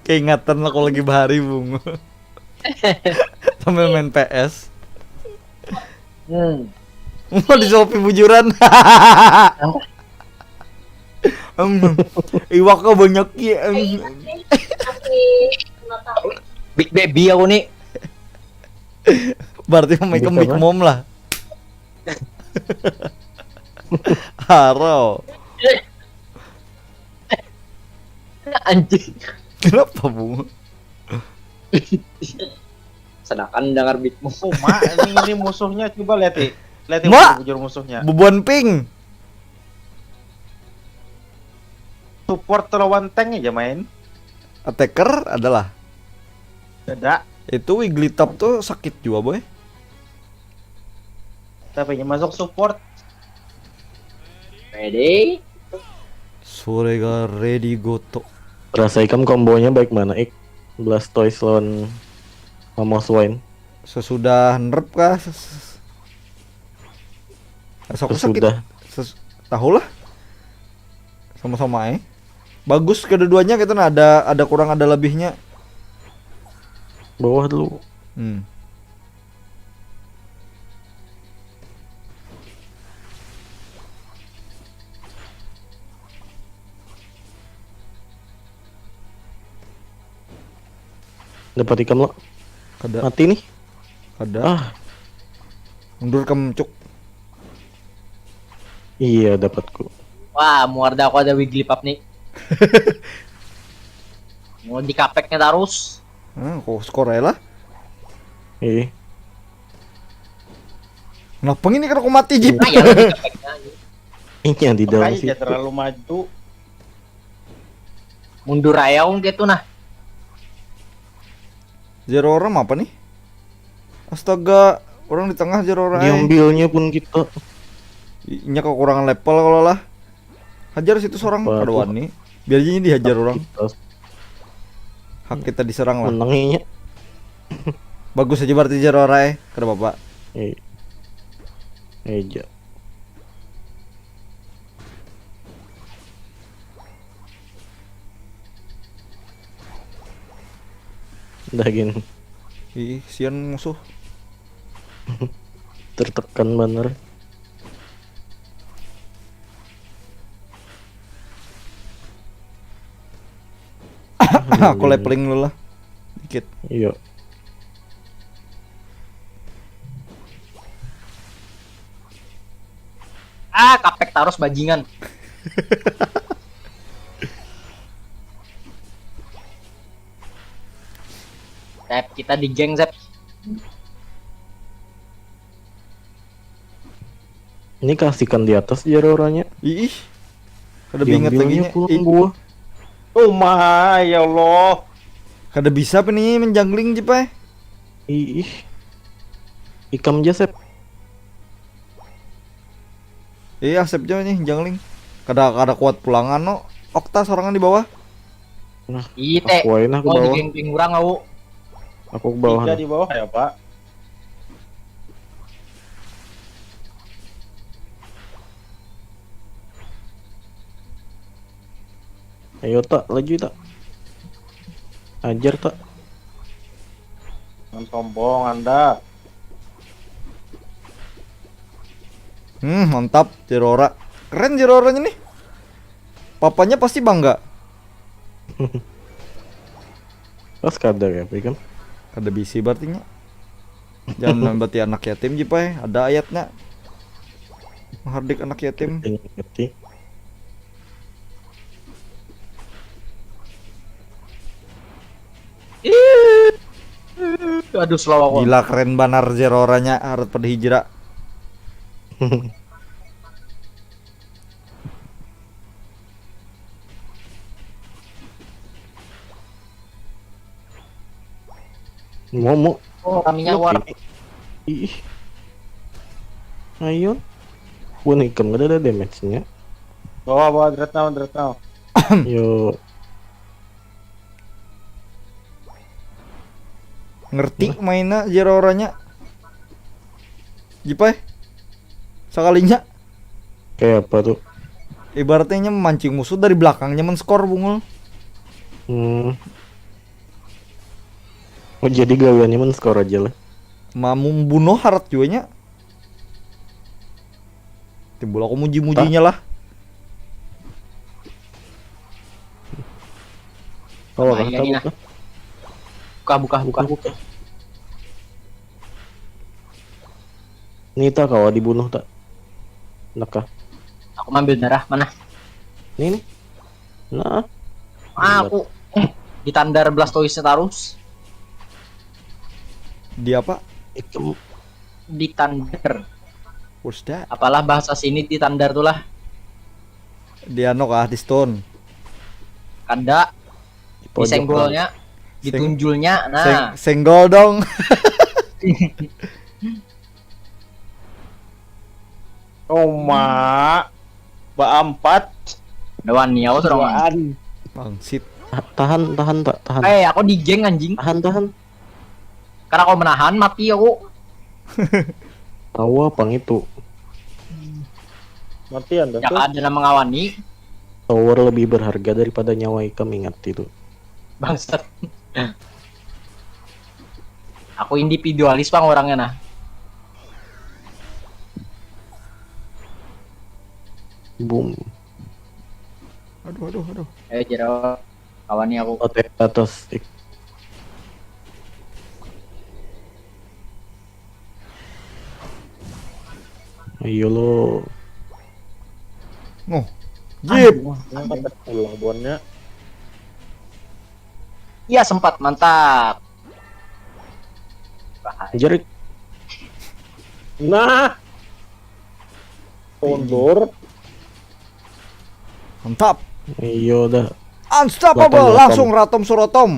Speaker 1: Keingatan lah kalau lagi bahari bung. Sambil main PS. Mau disuapi bujuran. Iwaknya banyak ya.
Speaker 5: Big baby aku nih.
Speaker 1: Berarti make
Speaker 4: Bisa,
Speaker 1: big
Speaker 4: Bang?
Speaker 1: mom lah. Haro.
Speaker 5: Anjing.
Speaker 1: Kenapa bung?
Speaker 5: Sedangkan dengar Big Mom.
Speaker 3: Oh, mak, ini musuhnya coba lihat nih. Lihat nih
Speaker 1: Mak!
Speaker 3: bujur musuhnya.
Speaker 1: Bubuan pink.
Speaker 3: Support lawan tank aja main.
Speaker 1: Attacker adalah
Speaker 3: Ada.
Speaker 1: itu Wigglytuff tuh sakit juga boy.
Speaker 3: Tapi masuk support.
Speaker 5: Ready?
Speaker 1: Sore ga ready goto.
Speaker 7: Rasa ikam kombonya baik mana ik? Blastoise lawan Mamoswine.
Speaker 1: Sesudah nerf kah? Aku sakit.
Speaker 7: Sudah.
Speaker 1: Tahu lah. Sama-sama bagus kedua-duanya gitu nah, ada kurang ada lebihnya.
Speaker 7: Bawah dulu.
Speaker 1: Hmm.
Speaker 7: Dapat ikam lo.
Speaker 1: Kada
Speaker 7: Mati nih.
Speaker 1: kada.
Speaker 7: Ah,
Speaker 1: Mundur kemcuk.
Speaker 7: iya dapatku.
Speaker 5: Wah, muarda aku ada Wigglypuff nih. Mau dikapeknya terus.
Speaker 1: Kok skor aja lah.
Speaker 7: Ih,
Speaker 1: Kenapa ini kan aku mati Jip?
Speaker 5: Ah, ya lebih kapeknya.
Speaker 7: ini yang di dalam
Speaker 3: Makanya dia
Speaker 7: situ.
Speaker 3: terlalu maju.
Speaker 5: Mundur aja gitu nah.
Speaker 1: Zero orang apa nih? Astaga, orang di tengah zero orang.
Speaker 7: Diambilnya pun kita.
Speaker 1: Nya kekurangan level kalau lah. Hajar situ seorang
Speaker 7: Apa
Speaker 1: aduan
Speaker 7: tuh?
Speaker 1: nih. Biar ini dihajar orang.
Speaker 7: Kita
Speaker 1: Hak kita diserang lah.
Speaker 7: menanginya.
Speaker 1: Bagus aja berarti zero orang Kada bapak.
Speaker 7: Eh, eja. Udah gini
Speaker 1: Ih, sian musuh.
Speaker 7: tertekan bener.
Speaker 1: Aku leveling dulu lah. Dikit.
Speaker 7: Iya.
Speaker 5: Ah, kapek terus bajingan. Zep, kita di geng Zep.
Speaker 7: Ini kasihkan di atas jar orangnya.
Speaker 1: Ih. Kada binget lagi nya.
Speaker 7: pulang gua.
Speaker 3: Oh my, ya Allah.
Speaker 1: Kada bisa apa nih menjangling Jip
Speaker 7: Ih. Ikam jasep.
Speaker 1: Iya, asep aja nih jangling. Kada kuat pulangan no. Okta sorangan di bawah.
Speaker 5: Ite.
Speaker 7: Aku aja ke
Speaker 5: Mau di
Speaker 7: bawah.
Speaker 5: geng geng urang aku.
Speaker 7: Aku ke bawah.
Speaker 3: Tiga di bawah ya, Pak.
Speaker 7: Ayo tak, laju tak. Ajar tak.
Speaker 3: Jangan sombong Anda.
Speaker 1: Mantap Jirora. Keren Jiroranya nih. Papanya pasti bangga.
Speaker 7: Pas kadar ya, kan?
Speaker 1: Kada bisi berarti nya. Jangan berarti anak yatim Jipai, ada ayatnya. Menghardik anak yatim.
Speaker 7: Ngerti.
Speaker 5: Aduh, slow aku.
Speaker 1: Gila keren banar Zeroranya harus pada hijrah.
Speaker 7: Mau.
Speaker 5: Oh, kaminya war.
Speaker 7: Ih. Ayo. Bukan ikan gak ada damage-nya.
Speaker 3: Bawa dread now.
Speaker 7: Yo.
Speaker 1: Ngerti mainnya Zeroranya. Jipai. Sekalinya
Speaker 7: Kayak apa tuh?
Speaker 1: ibaratnya memancing musuh dari belakangnya men-skor bungul.
Speaker 7: Oh jadi gawiannya men-skor aja lah.
Speaker 1: Mau membunuh harat juga nya. Timbul aku muji-mujinya lah.
Speaker 7: Oh,
Speaker 5: Nah, iya, Nina. Buka.
Speaker 7: Nita kau dibunuh tak? Nakah?
Speaker 5: Aku ambil darah mana?
Speaker 7: Nih. Nah,
Speaker 5: Aku ditandar Blastoise terus.
Speaker 1: Dia apa?
Speaker 7: itu
Speaker 5: Ditandar.
Speaker 1: What's that?
Speaker 5: Apalah bahasa sini ditandar tuh lah.
Speaker 1: Dia kah di stone.
Speaker 5: Kada
Speaker 7: di
Speaker 5: di
Speaker 7: pojok
Speaker 5: senggolnya, ditunjulnya. Nah,
Speaker 1: Senggol dong.
Speaker 3: Oh mak. Ba 4.
Speaker 5: dewan niau serong.
Speaker 3: Duaan.
Speaker 1: Bangsit.
Speaker 7: Tahan tak tahan.
Speaker 5: Aku di geng anjing.
Speaker 7: Tahan.
Speaker 5: Karena kau menahan mati aku.
Speaker 7: Tahu apa itu?
Speaker 3: Mati Anda
Speaker 5: Ya
Speaker 3: tuh.
Speaker 5: ada nama mengawani.
Speaker 7: Tower lebih berharga daripada nyawa ikam, ingat itu.
Speaker 5: Bangsat. Aku individualis bang orangnya nah.
Speaker 7: Boom.
Speaker 1: Aduh.
Speaker 5: Jero kawani aku.
Speaker 7: Otek atas. Ayo lo.
Speaker 1: Oh. Jip.
Speaker 3: Ulang bonnya.
Speaker 5: Iya sempat mantap. Bahaya.
Speaker 7: Jerik.
Speaker 3: Nah. Kondur.
Speaker 1: Mantap.
Speaker 7: Ayo dah.
Speaker 1: Unstoppable.
Speaker 7: Welcome.
Speaker 1: Langsung Ratom Surotom.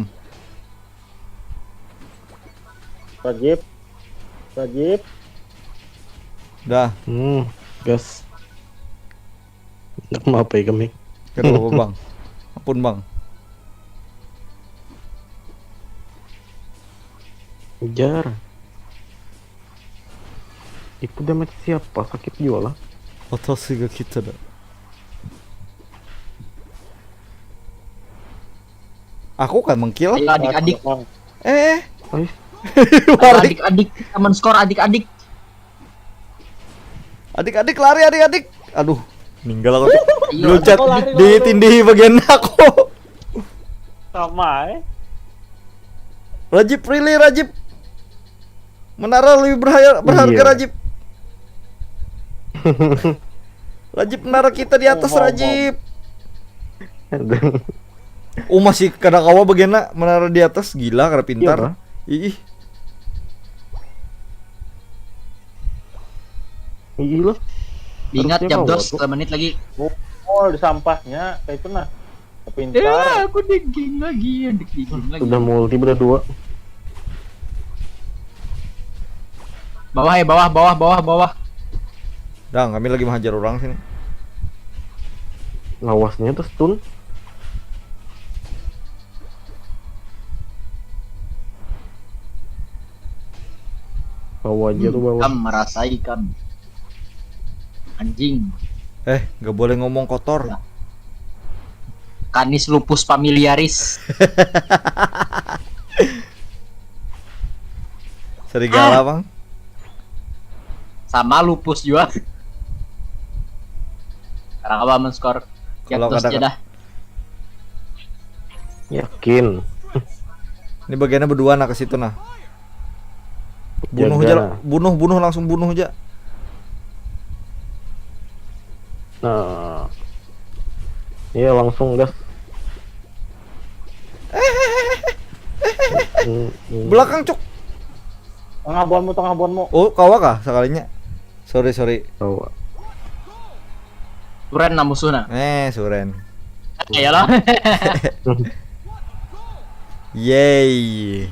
Speaker 3: Rajib.
Speaker 1: Dah.
Speaker 7: Gas. Nak mau apa ya kami?
Speaker 1: Kira apa bang? Ampun bang.
Speaker 7: Ujar. Itu damage siapa? Sakit juga lah.
Speaker 1: Otasi ga kita dah. Aku kan mengkill.
Speaker 5: Ayo adik-adik.
Speaker 1: Eh.
Speaker 7: Ais.
Speaker 1: Lari.
Speaker 5: Adik-adik teman skor adik-adik.
Speaker 1: Adik-adik lari adik-adik. Aduh. Ninggal aku.
Speaker 5: Ayo,
Speaker 1: Loncat
Speaker 3: lari,
Speaker 1: di tindih bagian aku.
Speaker 3: Sama
Speaker 1: Rajib really Rajib. Menara lebih berharga
Speaker 7: Iya.
Speaker 1: Rajib. Rajib menara kita di atas
Speaker 3: Oh, mau.
Speaker 1: Rajib. Masih kada kawa bagianna menara di atas gila kada pintar. Ih.
Speaker 7: Iya lah.
Speaker 5: Ingat
Speaker 7: Harusnya
Speaker 5: jam
Speaker 7: bawa
Speaker 5: dos
Speaker 7: tuh.
Speaker 5: 3 menit lagi.
Speaker 3: Oh di sampahnya kayak itu nah. Pintar.
Speaker 5: Aku digging lagi.
Speaker 7: Sudah multi berdua.
Speaker 5: Bawah.
Speaker 1: Dah, kami lagi menghajar orang sini.
Speaker 7: Lawasnya tuh stun. Bawa aja tuh bawa.
Speaker 5: Kam merasaikan. Anjing.
Speaker 1: Gak boleh ngomong kotor.
Speaker 5: Canis lupus familiaris.
Speaker 1: Serigala bang.
Speaker 5: Sama lupus juga. Sekarang apa men-skor?
Speaker 1: Kalau
Speaker 5: Jatuh
Speaker 1: kada-
Speaker 5: aja dah.
Speaker 7: Yakin.
Speaker 1: Ini bagiannya berdua nah ke situ nah. Bunuh
Speaker 7: Jaga.
Speaker 1: aja, bunuh langsung bunuh aja.
Speaker 7: Nah. Iya langsung gas.
Speaker 1: Belakang cuk.
Speaker 3: Tengah buanmu.
Speaker 1: Oh, kawak kah sekalinya? Sorry.
Speaker 7: Oh,
Speaker 5: Suren na musuhna.
Speaker 1: Suren.
Speaker 5: Iyalah.
Speaker 1: Yeay.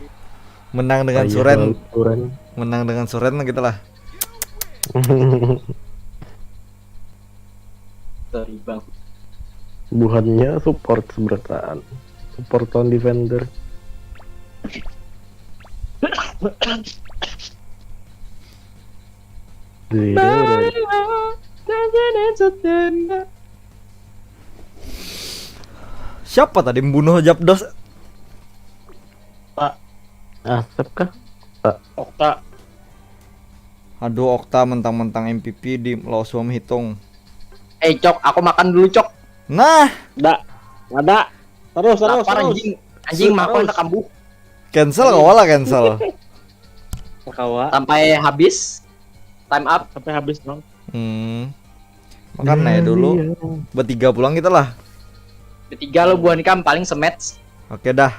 Speaker 1: Menang dengan
Speaker 7: iya,
Speaker 1: Suren.
Speaker 7: Suren.
Speaker 1: Menang dengan Suren kita lah.
Speaker 5: Sorry bang.
Speaker 7: Buhannya support seberatan. Support on defender.
Speaker 1: Siapa tadi membunuh Japdos?
Speaker 7: Asep kah?
Speaker 3: Okta.
Speaker 1: Aduh, Okta mentang-mentang MVP di Loswam hitung.
Speaker 5: Cok, aku makan dulu cok.
Speaker 1: Nah,
Speaker 3: Ada. Terus.
Speaker 5: Lapar anjing makan tak kambuh.
Speaker 1: cancel kawala cancel.
Speaker 3: Kawa
Speaker 5: Sampai habis. Time up.
Speaker 3: sampai habis dong.
Speaker 1: Makan aja dulu. Bertiga pulang kita lah.
Speaker 5: Ketiga lo buan kam paling sematch.
Speaker 1: Oke dah.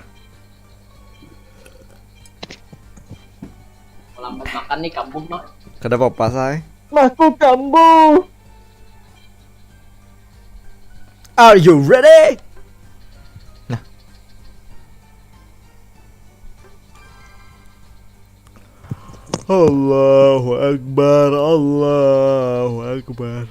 Speaker 5: Lambat makan nih kambuh mah.
Speaker 1: Kada apa-apa say.
Speaker 3: Masku kambuh.
Speaker 1: Are you ready? Nah. Allahu Akbar, Allahu Akbar.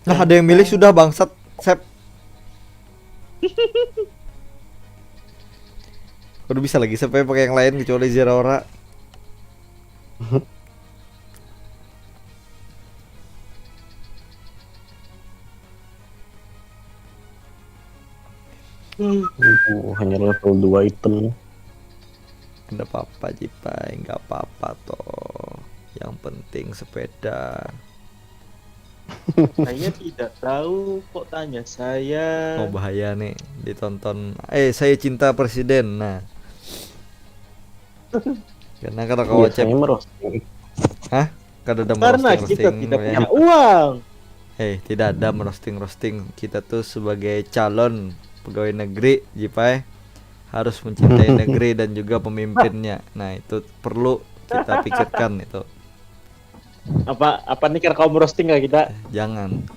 Speaker 1: Nah, ada yang milih sudah bangsat, Sep. Udah bisa lagi sampai pakai yang lain kecuali Zeraora.
Speaker 7: Hanya level 2 item.
Speaker 1: Enggak apa-apa Jipai, enggak apa-apa toh. Yang penting sepeda.
Speaker 3: Saya tidak tahu kok tanya saya.
Speaker 1: Oh bahaya nih ditonton. Saya cinta presiden. Nah. Karena kata kau
Speaker 7: Biasanya
Speaker 1: cep.
Speaker 7: merosting.
Speaker 1: Hah? Kada ada
Speaker 3: Karena kita
Speaker 1: merosting-roasting,
Speaker 3: tidak
Speaker 1: ya.
Speaker 3: punya uang.
Speaker 1: Tidak ada merosting-roasting. Kita tuh sebagai calon pegawai negeri, Jipai, harus mencintai negeri dan juga pemimpinnya. Nah, itu perlu kita pikirkan itu.
Speaker 3: Apa nih karena kau merosting gak kita?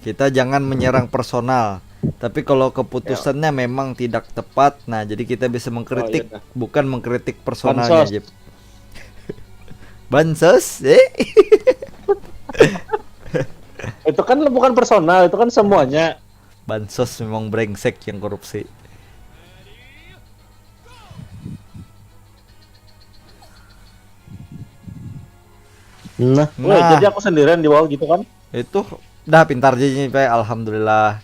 Speaker 1: Kita jangan menyerang personal. Tapi kalau keputusannya memang tidak tepat, nah jadi kita bisa mengkritik,
Speaker 3: Oh, iya dah.
Speaker 1: bukan mengkritik personalnya,
Speaker 3: Bansos.
Speaker 1: Jip. Bansos,
Speaker 3: Itu kan bukan personal, itu kan semuanya.
Speaker 1: Bansos memang brengsek yang korupsi.
Speaker 7: Nah,
Speaker 3: Woi, jadi aku sendirian di WoW gitu kan?
Speaker 1: Itu dah pintar aja Jipai, alhamdulillah.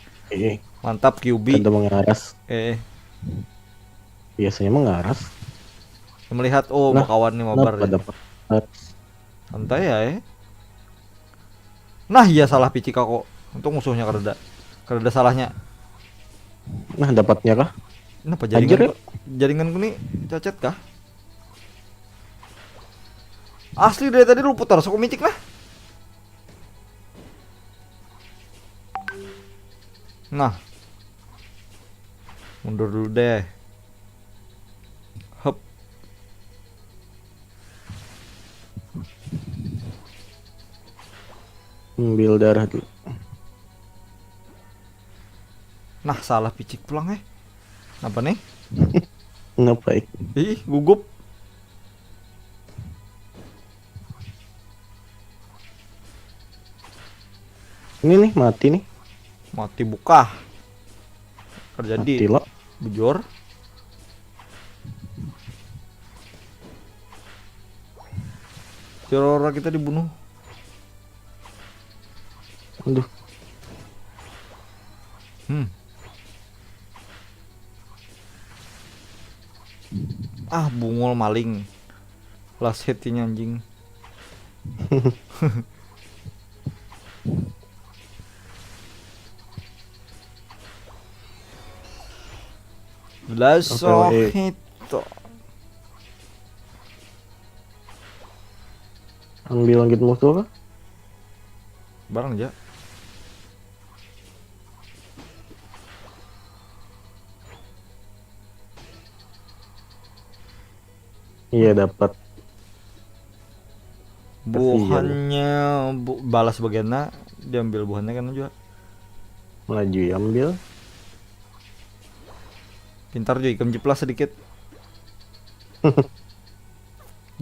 Speaker 1: Mantap QB.
Speaker 7: ada mengaras. Biasanya mengaras.
Speaker 1: Melihat
Speaker 7: Nah,
Speaker 1: kawan nih mabar ya.
Speaker 7: dapat.
Speaker 1: Santai ya. Nah, iya salah picik kok. Untuk musuhnya kada salahnya.
Speaker 7: Nah, dapatnya kah?
Speaker 1: Kenapa
Speaker 7: Anjir,
Speaker 1: jaringanku nih cacat kah? Asli dari tadi lu putar sok micik lah. Nah. Mundur dulu deh. Hup.
Speaker 7: Ambil darah dulu.
Speaker 1: Nah, salah picik pulang Apa nih?
Speaker 7: Kenapa?
Speaker 1: Ih, gugup.
Speaker 7: Ini nih mati nih.
Speaker 1: Mati buka. Terjadi
Speaker 7: Mati lo.
Speaker 1: bujur. Zeraora kita dibunuh.
Speaker 7: Aduh.
Speaker 1: Bungol maling. Last hitnya anjing. Lasso
Speaker 7: Oke,
Speaker 1: hito.
Speaker 7: Ambil langit musuh kah?
Speaker 1: Barang aja.
Speaker 7: Iya dapat.
Speaker 1: Buhannya balas bagiannya diambil buhannya kan juga.
Speaker 7: Maju ya, ambil.
Speaker 1: Pintar juga ikam jeplas sedikit.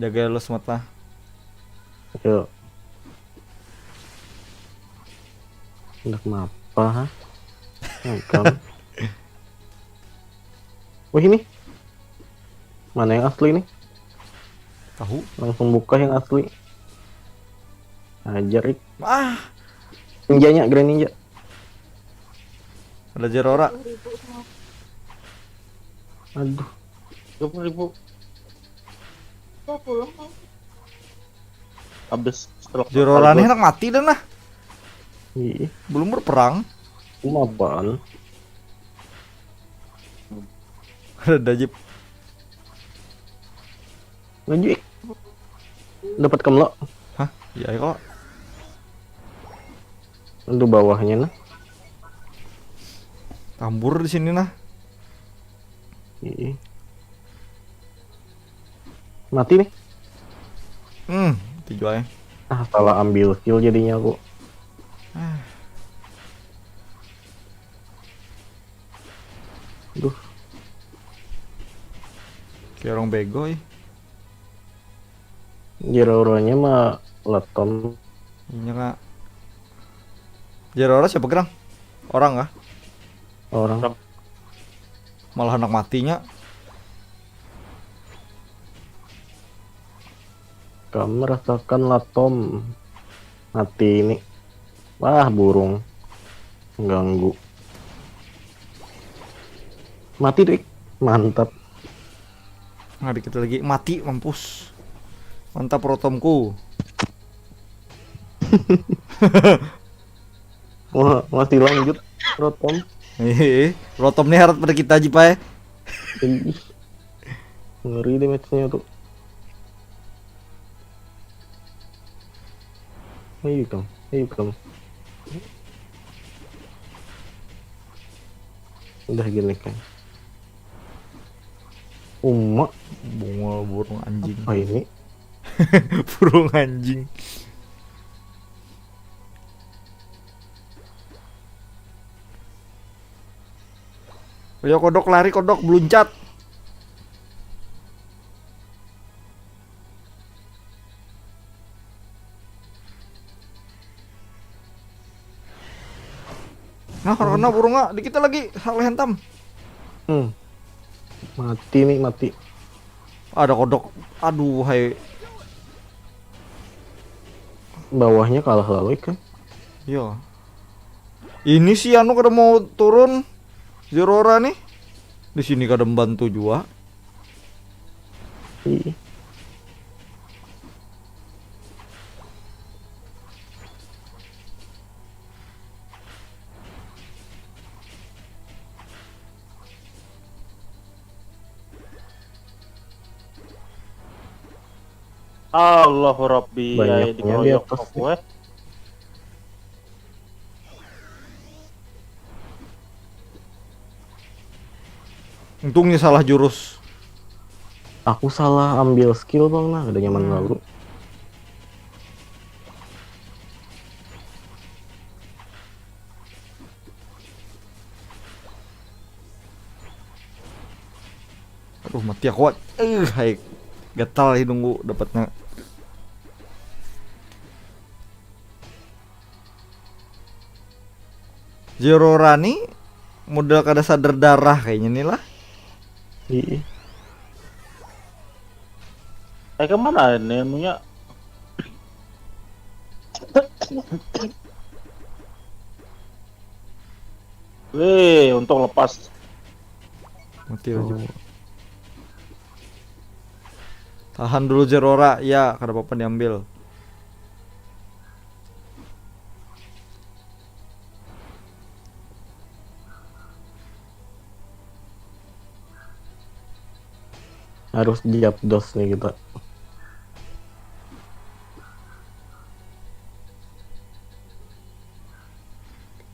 Speaker 1: Jaga lo smart lah.
Speaker 7: Yuk. Hendak apa? Ha? Ngekam. Wih ini. Mana yang asli nih?
Speaker 1: Tahu?
Speaker 7: Langsung buka yang asli. Ajar Ik.
Speaker 1: Ah,
Speaker 7: Ninjanya, Grand Ninja.
Speaker 1: ada Jerora.
Speaker 7: Aduh.
Speaker 3: 30.000. Habis setelah
Speaker 1: Jerora nih enak mati dan lah.
Speaker 7: Ih,
Speaker 1: Belum berperang.
Speaker 7: ini apaan?
Speaker 1: Ada Dajib.
Speaker 7: Maju Ik. Dapat kemlo.
Speaker 1: Hah? Iya kok.
Speaker 7: Untuk bawahnya nah.
Speaker 1: Tambur di sini nah.
Speaker 7: Ih. Mati nih.
Speaker 1: Tujuannya.
Speaker 7: Ah, salah ambil skill jadinya aku. Duh,
Speaker 1: Kayak orang bego ya.
Speaker 7: Jeroranya mah leton.
Speaker 1: Ini kak. Jerora siapa gerang? Orang kah?
Speaker 7: Orang
Speaker 1: Malah anak matinya.
Speaker 7: kamu merasakan latom mati ini. Wah, burung ganggu. Mati tuh Ik. Mantap.
Speaker 1: Nah, dikit lagi mati mampus. Mantap rotomku.
Speaker 7: Wah, masih lanjut rotom.
Speaker 1: Hehehe, rotom nih harap pada kita aja pak ya.
Speaker 7: Ih, ngeri deh matchnya tuh. Ayo kamu, ayo kamu. Udah gini kan. Umak
Speaker 1: Bunga burung anjing.
Speaker 7: apa ini?
Speaker 1: Burung anjing. Ayo kodok lari, kodok beluncat. Nah, karena burung nggak, dikit lagi, salah hentam.
Speaker 7: Mati nih, mati.
Speaker 1: Ada kodok, aduh, hai.
Speaker 7: Bawahnya kalah lalu kan?
Speaker 1: Iya. Ini sih anu kada mau turun Zerora nih. Di sini kada membantu juga.
Speaker 7: Ih.
Speaker 3: Allahu Rabbi ya
Speaker 7: Banyaknya di
Speaker 3: dikeroyok
Speaker 7: atas
Speaker 3: kok gue.
Speaker 1: Untungnya salah jurus.
Speaker 7: Aku salah ambil skill bang, nah udah nyaman lalu.
Speaker 1: Aduh, mati aku. Hai. Gatal hidungku dapatnya. Zerora nih model kada sadar darah kayaknya nih lah.
Speaker 7: Ih.
Speaker 3: Kemana ini anunya? Wih, untung lepas.
Speaker 1: Mati aja. Tahan dulu Zerora, ya kada apa-apa diambil.
Speaker 7: Harus Japdos nih kita.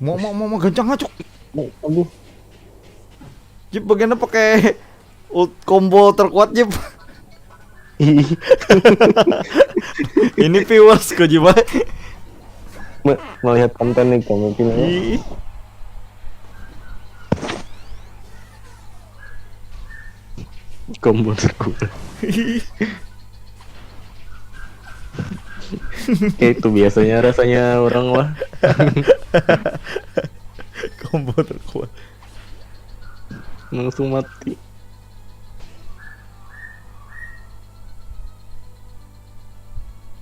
Speaker 1: Mau gancang ngacuk.
Speaker 7: Aduh.
Speaker 1: Jip bagiannya pakai combo terkuat Jip. Ini viewers kok Jip.
Speaker 7: Melihat konten nih kamu pilihnya.
Speaker 1: Ih.
Speaker 7: Combo terkuat. Kayak itu biasanya rasanya orang lah.
Speaker 1: Combo terkuat.
Speaker 7: Langsung mati.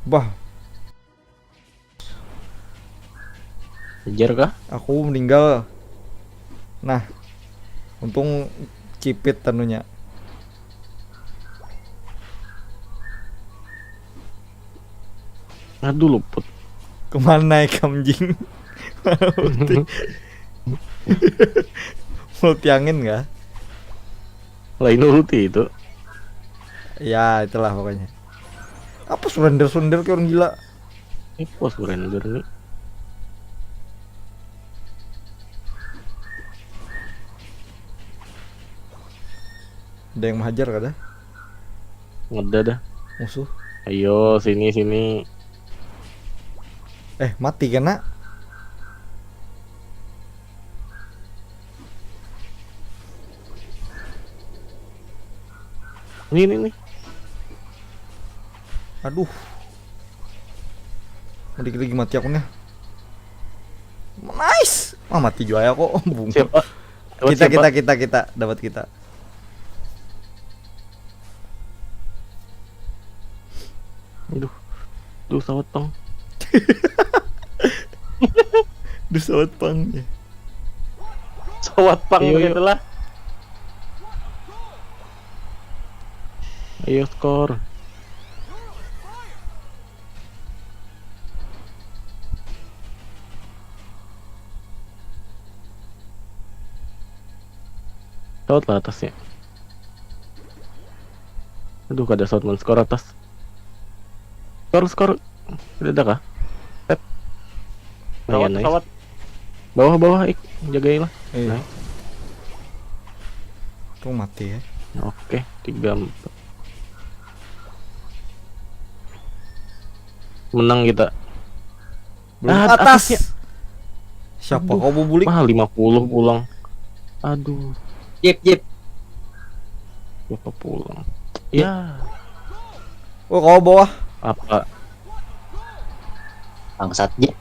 Speaker 1: Bah,
Speaker 7: Kejar kah?
Speaker 1: aku meninggal. Nah, untung cipit tenunya.
Speaker 7: Aduh luput.
Speaker 1: Kemana naik anjing? Multi angin nggak?
Speaker 7: Lain ulti itu.
Speaker 1: Ya itulah pokoknya. Apa surrender kayak orang gila?
Speaker 7: Ini pos surrender nih.
Speaker 1: Ada yang menghajar kada?
Speaker 7: Ngeda dah.
Speaker 1: Musuh.
Speaker 7: Ayo sini.
Speaker 1: Mati kena.
Speaker 7: Ini.
Speaker 1: Aduh. Dikit lagi mati akunnya. Nice. Mati juga ya kok. Bung.
Speaker 7: Siapa? Lewat siapa?
Speaker 1: Kita dapat kita.
Speaker 7: Duh sawat pang.
Speaker 1: Duh sawat pang.
Speaker 3: Sawat pang
Speaker 7: Ayo,
Speaker 3: gitu lah.
Speaker 7: Ayo skor. Saut lah atasnya. Aduh kada saut skor atas. Skor. Udah ada kah? Tep.
Speaker 3: Sawat,
Speaker 7: Nice.
Speaker 3: sawat.
Speaker 7: Bawah jagain lah.
Speaker 1: Iya.
Speaker 7: Nice.
Speaker 1: Tuh mati ya.
Speaker 7: Oke, 3-4. Menang kita.
Speaker 1: Belum
Speaker 7: Ah,
Speaker 1: atas.
Speaker 7: atasnya.
Speaker 1: Siapa
Speaker 7: Aduh.
Speaker 1: kau mau bulik?
Speaker 7: Mahal 50 pulang. Aduh,
Speaker 5: Jip.
Speaker 7: berapa pulang? Ya,
Speaker 1: Oh kau bawah.
Speaker 7: apa?
Speaker 5: Bangsat Jip.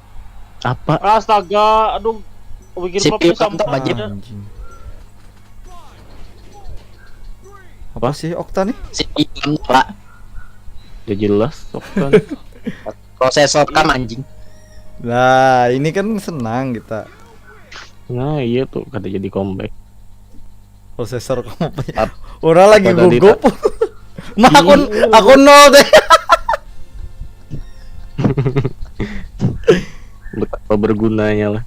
Speaker 7: Apa?
Speaker 3: Astaga, aduh. Aku pikir
Speaker 5: Sip,
Speaker 3: papanya
Speaker 5: mantap,
Speaker 3: sampah.
Speaker 5: Jip.
Speaker 1: Anjing. Apa sih Okta nih?
Speaker 5: Si Imam Pak.
Speaker 7: Udah jelas, sok kan.
Speaker 5: Prosesor kam anjing.
Speaker 1: Lah ini kan senang kita.
Speaker 7: Nah, iya tuh kata jadi comeback.
Speaker 1: Prosesor kamu punya. Orang lagi
Speaker 7: apa tadi,
Speaker 1: gugup. Mah aku nol deh.
Speaker 7: Betapa bergunanya lah.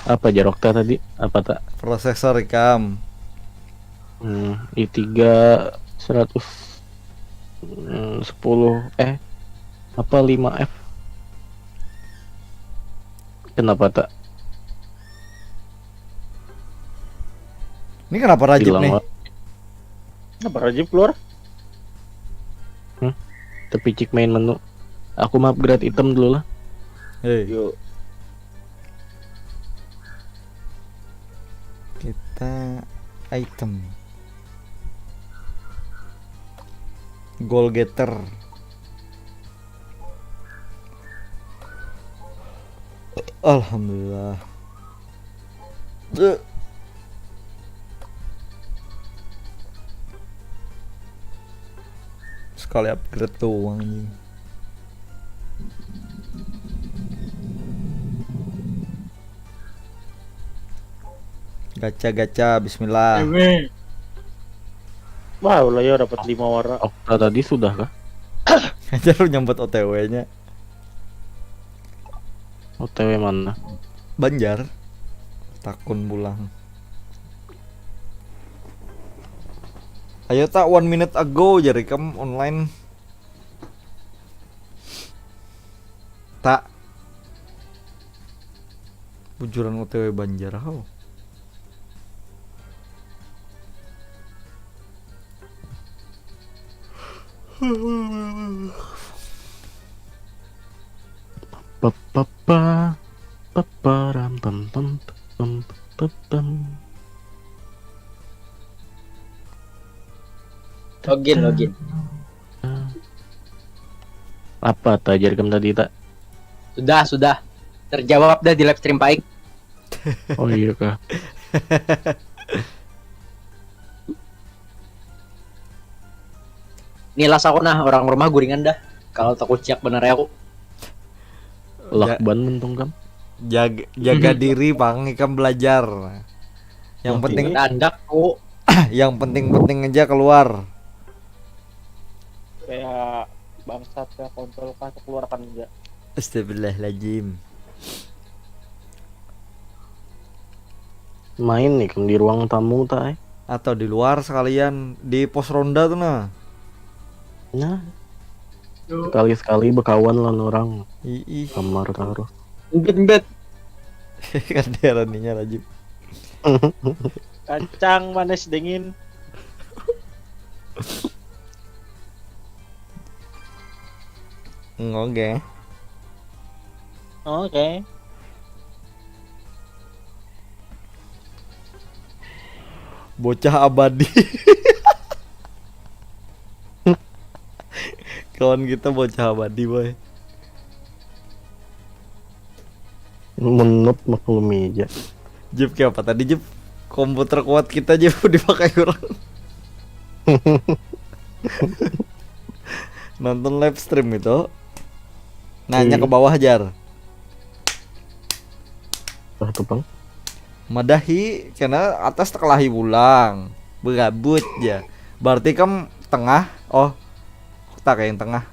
Speaker 7: Apa Jarokta tadi? Apa tak?
Speaker 1: Prosesor rekam.
Speaker 7: i3 110 apa 5F. Kenapa tak?
Speaker 1: Ini kenapa Rajib
Speaker 7: Hilang
Speaker 1: nih?
Speaker 7: lah.
Speaker 3: Kenapa Rajib keluar?
Speaker 7: Tapi cek main menu. Aku mau upgrade item dulu lah.
Speaker 1: Hei,
Speaker 3: Yuk.
Speaker 1: kita item. Goal getter. Alhamdulillah. Sekali upgrade doang anjing. Gacha bismillah.
Speaker 3: Wah, ulah ya dapat 5 warna.
Speaker 7: Okta tadi sudah kah?
Speaker 1: Aja lu nyambut OTW-nya.
Speaker 7: OTW mana?
Speaker 1: Banjar. Takun pulang. Ayo tak 1 minute ago jadi kamu online. Tak. Bujuran OTW Banjarau.
Speaker 7: Papa paparam pam pam pam pam pam.
Speaker 5: Login.
Speaker 7: Apa tak jadi kamu tadi tak?
Speaker 5: Sudah. Terjawab dah di live stream Paik.
Speaker 7: Oh iya kah?
Speaker 5: Nilas aku nah orang rumah guringan dah. Kalau takut ciak bener ya aku.
Speaker 7: Lakban mentung kan?
Speaker 1: Jaga diri Bang, ikan belajar. Yang
Speaker 7: Oh,
Speaker 1: penting
Speaker 5: Dandak aku.
Speaker 1: yang penting aja keluar.
Speaker 3: Kayak bangsat ya kontrol kan keluarkan aja.
Speaker 1: Astagfirullahaladzim.
Speaker 7: Main nih kamu di ruang tamu tak?
Speaker 1: Atau di luar sekalian di pos ronda tuh nah.
Speaker 7: Nah, sekali-sekali berkawan lawan orang
Speaker 1: Ih,
Speaker 7: kamar taruh.
Speaker 5: Bet.
Speaker 1: kan deraninya Rajib.
Speaker 3: Kacang manis dingin.
Speaker 1: Oke.
Speaker 3: Oke.
Speaker 1: Bocah abadi. Kawan kita bocah abadi boy.
Speaker 7: Menut maklumi aja.
Speaker 1: Jip kayak apa tadi Jip? Komputer kuat kita Jip dipakai orang. Nonton live stream itu. Nanya ke bawah Jar.
Speaker 7: Ah tuh bang.
Speaker 1: Madahi karena atas tekelahi pulang. Berabut ya. Berarti kan tengah. Oh. Tak kayak yang tengah.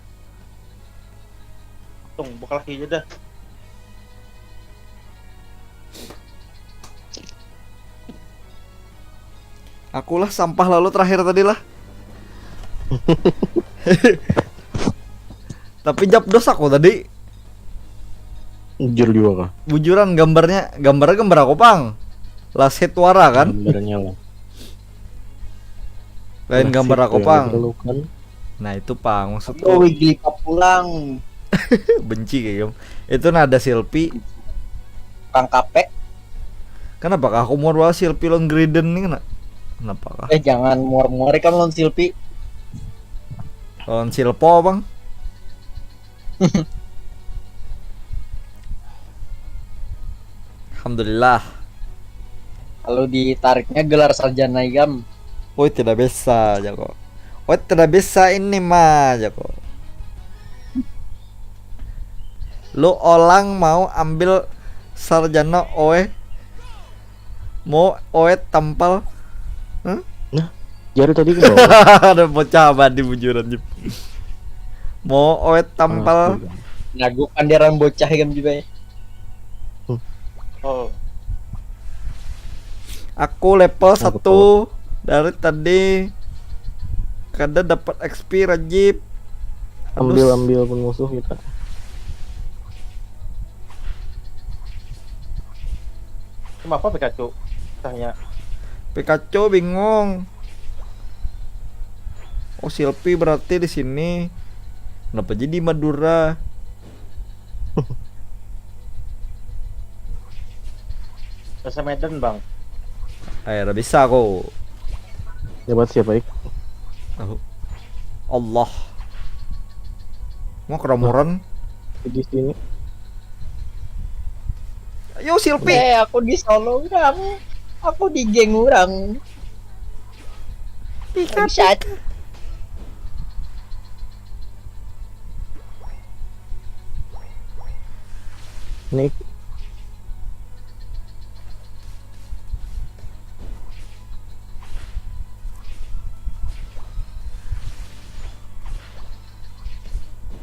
Speaker 3: Tung, buka lagi aja dah.
Speaker 1: Akulah sampah lalu terakhir tadi lah. Tapi japdos aku tadi.
Speaker 7: Jujur juga kah?
Speaker 1: Bujuran gambarnya gambar aku pang. Last hit wara kan?
Speaker 7: Gambarnya lah.
Speaker 1: Lain gambar aku
Speaker 7: Yang
Speaker 1: pang.
Speaker 7: diperlukan.
Speaker 1: Nah itu pang maksudku.
Speaker 5: Oh, Wigglypuff pulang.
Speaker 1: Benci kayak gitu. Itu nada Silpi.
Speaker 5: Kang Kape.
Speaker 1: Kenapa kah aku mau bawa Silpi Long Griden nih kena? Kenapa kah?
Speaker 5: Jangan muar-muar kan lon Silpi.
Speaker 1: Lawan Silpo bang. Alhamdulillah.
Speaker 5: Kalau ditariknya gelar sarjana igam.
Speaker 1: Woi tidak bisa Jako. Woi tidak bisa ini mah Jako. Lu orang mau ambil sarjana OE. Mau OE tampal.
Speaker 7: Jari tadi ke bawah.
Speaker 1: Ada bocah abadi bujuran Jip. Mau OE tampal.
Speaker 5: Nagu kandiran bocah igam juga ya.
Speaker 3: Oh,
Speaker 1: Aku level 1 dari tadi. Kada dapat XP Rajib.
Speaker 7: Ambil pun musuh kita.
Speaker 3: kenapa Pikachu? Tanya.
Speaker 1: Pikachu bingung. Oh Silpi berarti di sini. Kenapa jadi Madura?
Speaker 3: Rasa Medan bang.
Speaker 1: Ayo bisa aku.
Speaker 7: Dapat siapa ik?
Speaker 1: Oh. Allah. Mau keromoran?
Speaker 7: Di sini.
Speaker 1: Ayo Silpi.
Speaker 5: Aku di solo orang. Aku di geng orang. Bisa.
Speaker 7: Nik.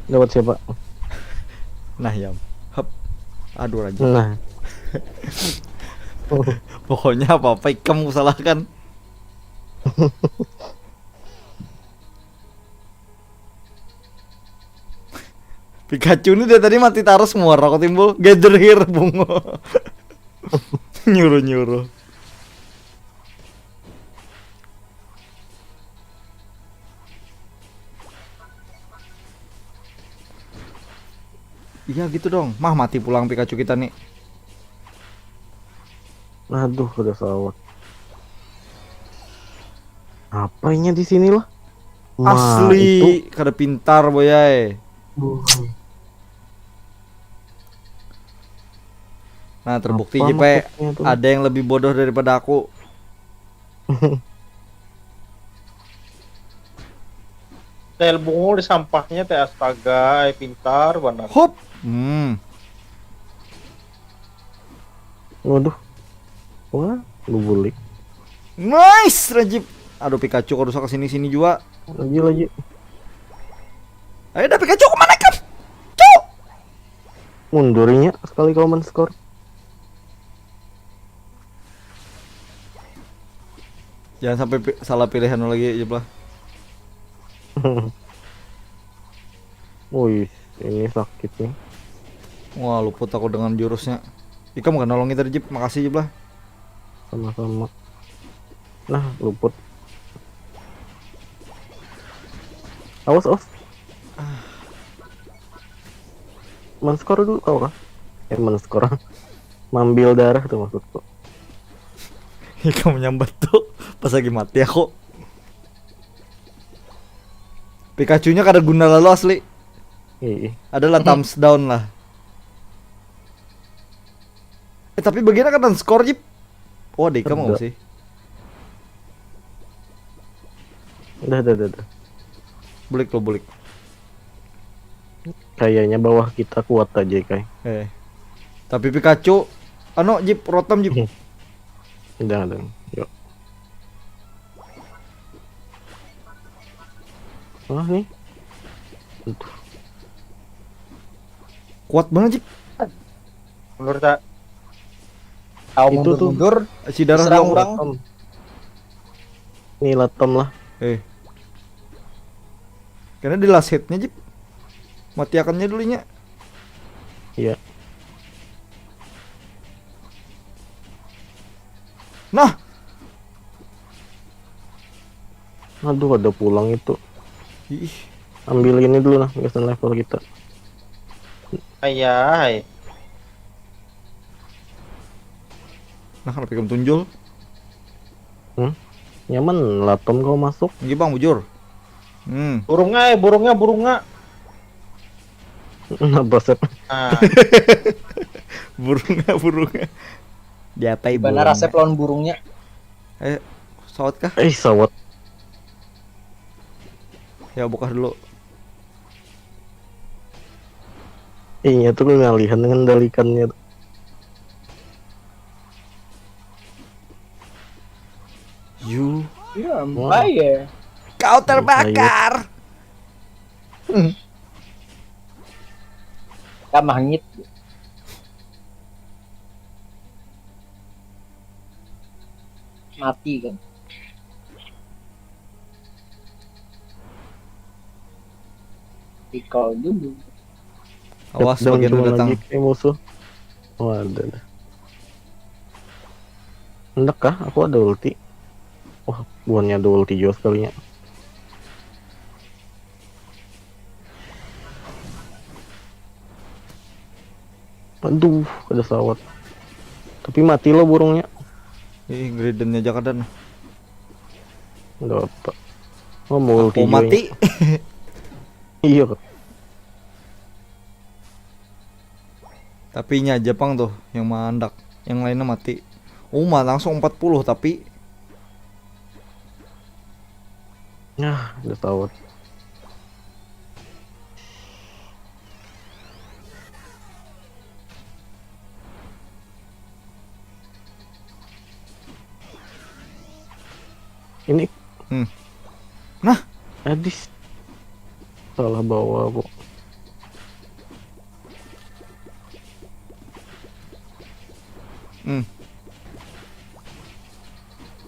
Speaker 7: Dapat siapa?
Speaker 1: Nah ya. Hep. Aduh Rajib.
Speaker 7: Nah,
Speaker 1: Pokoknya apa-apa kamu salahkan. Pikachu ini dari tadi mati taruh semua, rokok timbul gather here bungo. Nyuruh-nyuruh. Iya gitu dong. Mah mati pulang Pikachu kita nih.
Speaker 7: Aduh, udah sawat. Apanya di sini lah?
Speaker 1: Asli, kada pintar boyai. Nah, terbukti
Speaker 7: Apa
Speaker 1: JP
Speaker 7: maksudnya tuh?
Speaker 1: ada yang lebih bodoh daripada aku.
Speaker 3: Tel bungo di sampahnya teh astaga, pintar benar.
Speaker 1: Hop.
Speaker 7: Waduh. Wah, lu bulik.
Speaker 1: Nice, Rajib. Aduh Pikachu kok rusak kesini sini juga.
Speaker 7: Lagi.
Speaker 1: Ayo dah Pikachu kemana kan? Cuk.
Speaker 7: Mundurnya sekali kalau men-skor.
Speaker 1: Jangan sampai salah pilihan lagi aja lah.
Speaker 7: Wih, ini sakit nih.
Speaker 1: Wah, luput aku dengan jurusnya. Ika mau nolongin tadi Jip, makasih Jip lah.
Speaker 7: Sama-sama. Nah, luput. Awas. Men-skor dulu tau kah? Men-skor. Mambil darah tuh maksudku.
Speaker 1: Ika menyambat tuh pas lagi mati aku. Pikachu-nya kada guna lalu asli.
Speaker 7: Iya.
Speaker 1: Adalah thumbs down lah. Tapi bagiannya kan skor Jip. Oh, Dika mau
Speaker 7: Ada.
Speaker 1: sih.
Speaker 7: Udah.
Speaker 1: Bulik.
Speaker 7: Kayaknya bawah kita kuat aja kayak.
Speaker 1: Tapi Pikachu Jip, rotom Jip.
Speaker 7: Udah. Yuk. Nih. Aduh.
Speaker 1: Kuat banget Jip.
Speaker 3: Menurut tak
Speaker 5: Tahu
Speaker 7: Itu tuh.
Speaker 5: mundur,
Speaker 1: Si darah
Speaker 5: serang
Speaker 1: dong.
Speaker 5: orang.
Speaker 7: Nih latom lah.
Speaker 1: Karena di last hitnya Jip. Mati akannya dulunya.
Speaker 7: Iya.
Speaker 1: Nah,
Speaker 7: Aduh, ada pulang itu.
Speaker 1: ih,
Speaker 7: Ambil ini dulu lah, biasa level kita.
Speaker 3: ayah.
Speaker 1: nah kenapa kamu tunjul?
Speaker 7: Nyaman latom kau masuk.
Speaker 1: Ini bang bujur.
Speaker 3: Burungnya.
Speaker 7: Apa set?
Speaker 3: Nah,
Speaker 1: burungnya. Diapai
Speaker 5: Gimana resep lawan burungnya?
Speaker 1: Sawat kah?
Speaker 7: Sawat.
Speaker 1: Ya buka dulu.
Speaker 7: Iya tuh ngalihan mengendalikannya.
Speaker 1: You,
Speaker 5: Iya,
Speaker 7: Wah.
Speaker 5: ya.
Speaker 1: kau terbakar.
Speaker 5: Kamangit. Mati kan. Ikal dulu.
Speaker 1: Awas
Speaker 7: Shutdown
Speaker 1: bagian
Speaker 7: cuma
Speaker 1: udah datang.
Speaker 7: lagi kayak musuh. Waduh. Hendak kah? Aku ada ulti. Wah, buannya ada ulti juga sekalinya. Aduh, ada sawat. Tapi mati lo burungnya.
Speaker 1: Ih, gridennya Jakadan.
Speaker 7: Enggak apa. Oh, mau ulti
Speaker 1: Aku
Speaker 7: juga
Speaker 1: mati.
Speaker 7: ini. Iya.
Speaker 1: Tapi nya Jepang tuh yang mandak, yang lainnya mati. Mah langsung 40 tapi
Speaker 7: Nah, ada sawat. Ini
Speaker 1: Nah,
Speaker 7: Adis salah bawa, Bu.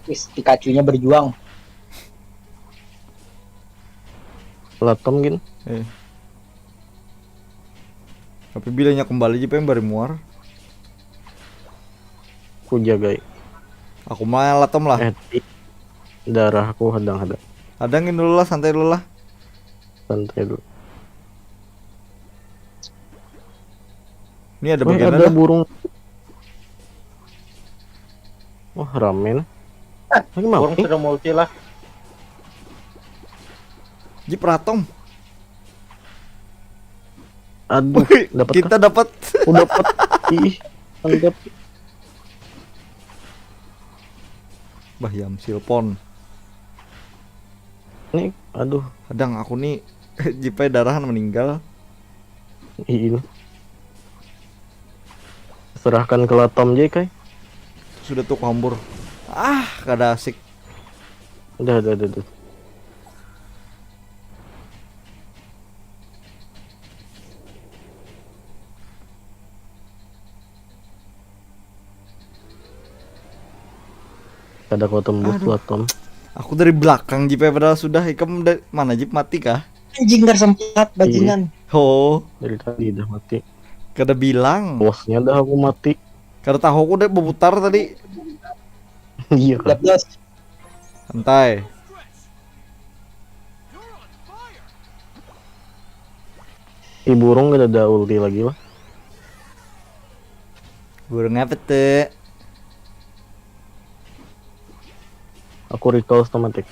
Speaker 5: Wis, Pikachu-nya berjuang.
Speaker 7: Latom gin.
Speaker 1: Tapi bilanya kembali Jip yang baru muar.
Speaker 7: Ku jagai.
Speaker 1: Aku mah latom lah.
Speaker 7: Darah aku hadang-hadang.
Speaker 1: Adangin dulu lah, santai dulu lah.
Speaker 7: Santai dulu.
Speaker 1: Ini ada
Speaker 7: Wih,
Speaker 1: bagian
Speaker 7: ada
Speaker 1: ada.
Speaker 7: burung. Wah, ramen. Lagi mau.
Speaker 3: Burung sudah multi lah.
Speaker 1: Jip ratom.
Speaker 7: Aduh,
Speaker 1: Wih,
Speaker 7: dapat
Speaker 1: kita dapat.
Speaker 7: udah dapat. Ih, anggap.
Speaker 1: Bahyam silpon.
Speaker 7: Nih, aduh.
Speaker 1: Kadang aku nih Jipai darahan meninggal.
Speaker 7: Ini. Serahkan ke Latom J, Kai.
Speaker 1: Sudah tuh hambur. Ah, kada asik.
Speaker 7: Udah. Kada kau tembus
Speaker 1: Aduh.
Speaker 7: Latom.
Speaker 1: Aku dari belakang Jipai padahal sudah. Ikam dari mana Jip mati kah?
Speaker 5: Anjing gak sempat bajingan.
Speaker 1: Oh,
Speaker 7: Dari tadi udah mati.
Speaker 1: kada bilang.
Speaker 7: Bosnya dah aku mati.
Speaker 1: Kada tahu aku udah berputar tadi.
Speaker 7: Iya kan.
Speaker 5: Lapdos.
Speaker 1: Santai.
Speaker 7: Burung gak ada ulti lagi lah.
Speaker 1: Burung apa tuh?
Speaker 7: Aku recall otomatis.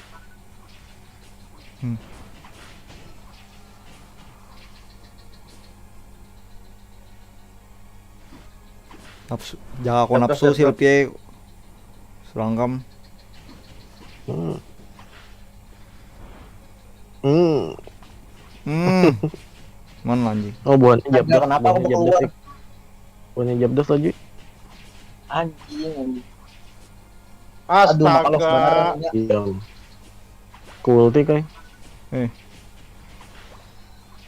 Speaker 1: Nafsu. Jaga aku
Speaker 3: Siap,
Speaker 1: nafsu
Speaker 3: siap, siap.
Speaker 1: Silpie. Serangkam.
Speaker 7: Hmm. Hmm.
Speaker 1: Mana anjing?
Speaker 7: Oh, buahnya jabdos.
Speaker 5: Kenapa aku keluar?
Speaker 7: Buahnya jabdos lagi.
Speaker 5: Anjing. Aduh, maklum
Speaker 3: Astaga.
Speaker 5: sebenarnya.
Speaker 7: Iya. Ku ulti, Kai.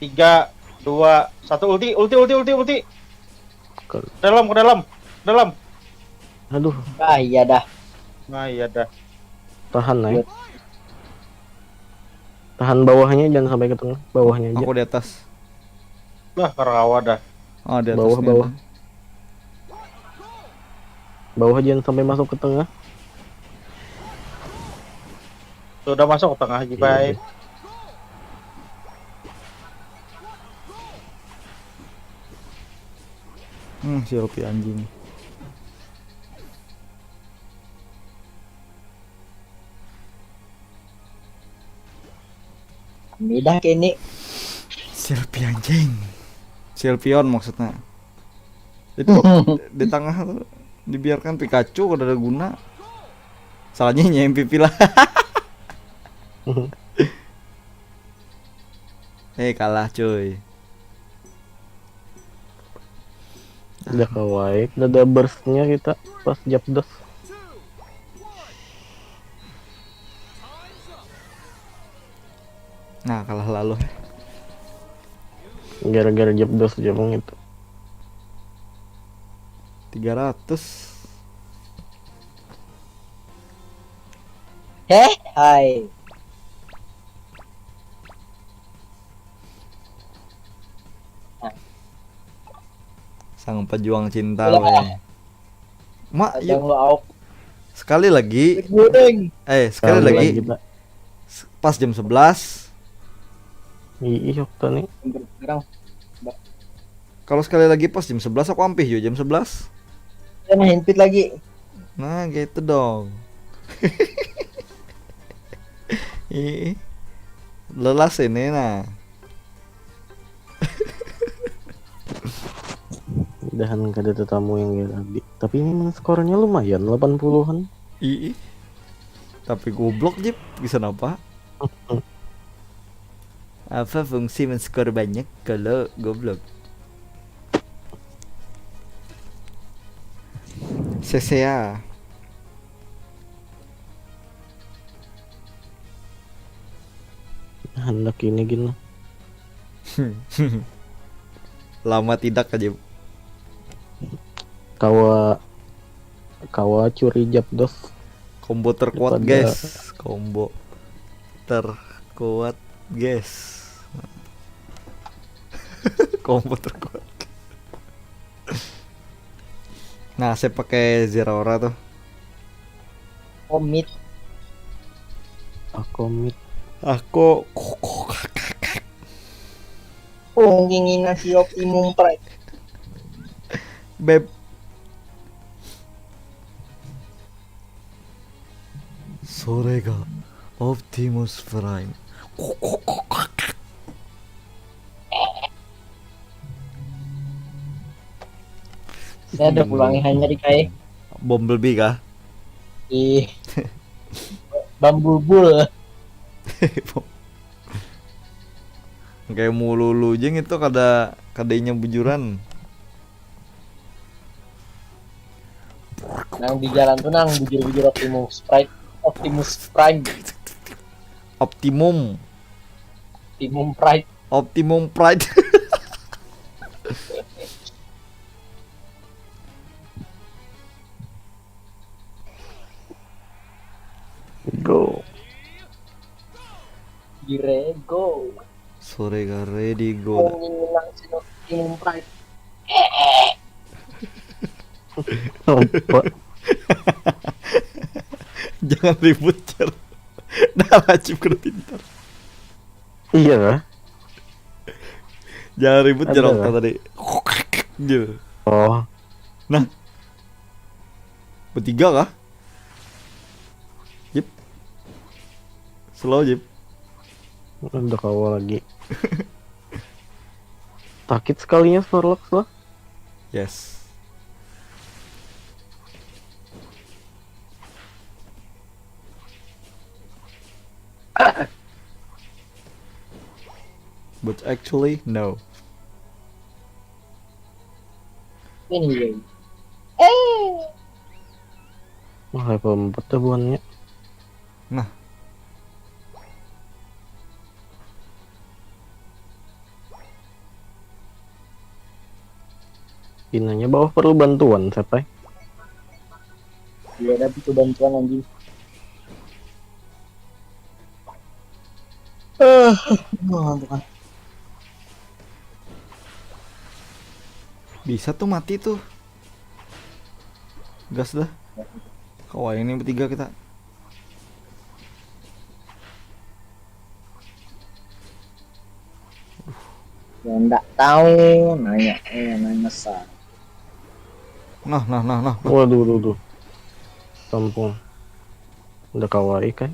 Speaker 3: 3, 2, 1 ulti.
Speaker 7: Ke-
Speaker 3: Dalam.
Speaker 7: Aduh,
Speaker 5: Ah iya dah.
Speaker 3: Nah, iya dah.
Speaker 7: tahan ya. Tahan bawahnya, jangan sampai ke tengah. Bawahnya aja.
Speaker 1: Aku di atas.
Speaker 3: Lah, Karawa dah.
Speaker 1: Oh, di atas.
Speaker 7: Bawah,
Speaker 1: nih
Speaker 7: bawah.
Speaker 1: ada.
Speaker 7: Bawah jangan sampai masuk ke tengah.
Speaker 3: Sudah masuk ke tengah Jipai.
Speaker 1: Silpie anjing.
Speaker 5: Midah kini.
Speaker 1: Silpie anjing. Silpion maksudnya. Itu di tengah tuh dibiarkan Pikachu kada ada guna. Salahnya MVP lah. Kalah cuy.
Speaker 7: Udah kawaii. Udah ada burstnya kita pas jabdos.
Speaker 1: Nah, kalah lalu.
Speaker 7: Gara-gara jabdos jabang itu.
Speaker 1: 300.
Speaker 5: Hai.
Speaker 1: Sang pejuang cinta
Speaker 5: Ulah.
Speaker 1: weh. Mak,
Speaker 5: Yang
Speaker 1: yuk
Speaker 5: lu au.
Speaker 1: sekali lagi.
Speaker 5: Goreng.
Speaker 1: Sekali lagi
Speaker 7: kita.
Speaker 1: pas jam 11.
Speaker 7: Iya, Okta nih.
Speaker 5: Sekarang
Speaker 1: Kalau sekali lagi pas jam 11 aku ampih yo jam 11.
Speaker 5: saya himpit lagi.
Speaker 1: Nah, gitu dong. Ih. Lelas ini nah.
Speaker 7: Udahan kada tetamu yang tadi. Tapi ini skornya lumayan 80-an.
Speaker 1: Ih. Tapi goblok Jip, bisa apa? Apa fungsi men-skor banyak kalau goblok? CCA.
Speaker 7: Hendak ini gini.
Speaker 1: Lama tidak aja.
Speaker 7: Kawa curi jabdos.
Speaker 1: Combo terkuat
Speaker 7: Daripada-
Speaker 1: guys. Combo terkuat guys. Combo terkuat. Nah, saya pakai Zeraora tuh.
Speaker 5: Komit.
Speaker 7: Aku mit.
Speaker 1: Aku
Speaker 5: Ingin ngasih Optimum Prime.
Speaker 1: beb. Sore ga Optimus Prime.
Speaker 5: Saya ada pulangi hanya di kai.
Speaker 1: Bumblebee kah?
Speaker 5: Ih. Bambulbul.
Speaker 1: Kayak mululu jeng itu kada kadainya bujuran.
Speaker 5: Nang di jalan tuh nang bujur-bujur Optimus Prime.
Speaker 1: Optimum
Speaker 5: Optimum Prime.
Speaker 1: Pride.
Speaker 7: Go.
Speaker 5: Girego.
Speaker 1: Sore ga ready go.
Speaker 5: Ingin ngasih Optimum Prime.
Speaker 7: Apa?
Speaker 1: Jangan ribut cer. Dah wajib kudu pintar.
Speaker 7: Iya lah.
Speaker 1: Jangan ribut
Speaker 7: Ada
Speaker 1: cer
Speaker 7: lah.
Speaker 1: Okta tadi. Gitu.
Speaker 7: Oh,
Speaker 1: Bertiga kah? Jip. Slow Jip.
Speaker 7: udah kawal lagi. Sakit sekalinya Snorlax lah.
Speaker 1: Yes. But actually no.
Speaker 5: Anyway.
Speaker 7: Wah, level 4 dah buannya.
Speaker 1: Nah.
Speaker 7: Pinanya bawah perlu bantuan siapa?
Speaker 5: Dia ada butuh bantuan anjing. Bukan.
Speaker 1: Bisa tuh mati tuh. Gas dah. Kawan ini bertiga kita.
Speaker 5: Yang enggak tahu nanya sah.
Speaker 1: Nah.
Speaker 7: Waduh, duh. Kampung. Udah kawaii kan?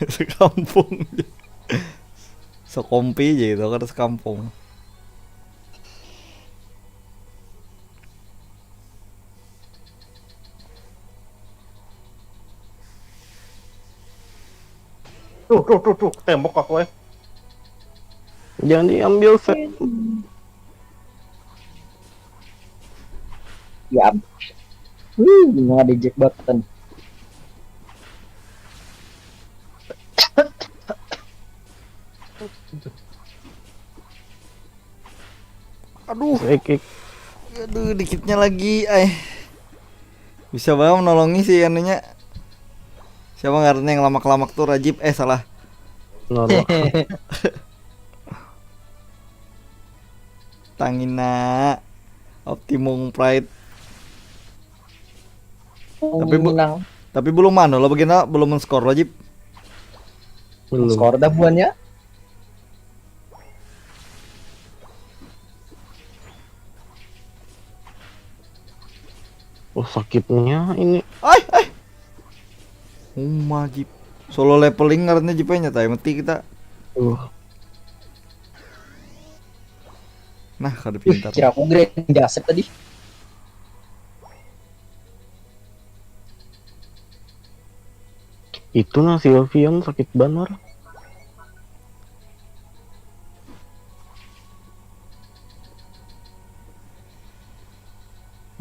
Speaker 1: Sekampung. Sekompi aja gitu kan sekampung.
Speaker 3: Tuh, tembok aku
Speaker 7: Jangan diambil set.
Speaker 5: Ya. Nggak ada Jack Button.
Speaker 1: Aduh,
Speaker 7: Ik.
Speaker 1: aduh dikitnya lagi, bisa banget menolongi sih anunya. Siapa ngarannya yang lamak-lamak tuh Rajib? Salah.
Speaker 7: Snorlax.
Speaker 1: Tangina Optimum Pride.
Speaker 5: Menang.
Speaker 1: Tapi belum mana lo bagaimana belum men-score Rajib.
Speaker 7: Belum.
Speaker 5: Skor dah buannya.
Speaker 7: Oh, sakitnya ini.
Speaker 1: Jip. Solo leveling ngarannya Jipnya nyata mati kita. Nah, kada pintar.
Speaker 5: Kira aku grade jaset tadi.
Speaker 7: Itu nah Sylveon sakit banar.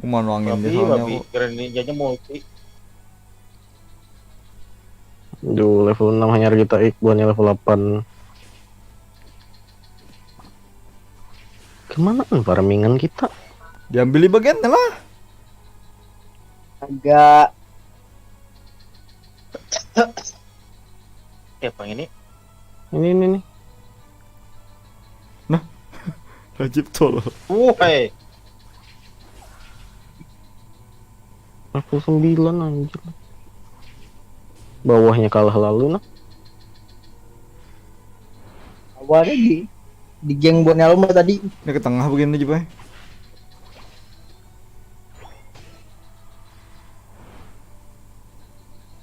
Speaker 1: Mana angin dia
Speaker 3: babi
Speaker 1: soalnya kok.
Speaker 3: keren ninjanya multi.
Speaker 7: Duh, level 6 hanya kita buannya level 8. Kemana farmingan kita?
Speaker 1: Diambil di bagian lah.
Speaker 5: Agak
Speaker 3: Siapa yang ini?
Speaker 7: Ini nih.
Speaker 1: Rajib tolol.
Speaker 3: Hei.
Speaker 7: Aku 9 anjir. Bawahnya kalah lalu nah.
Speaker 5: awalnya di geng Borneo mah tadi.
Speaker 1: Ini ke tengah begini aja, Bay.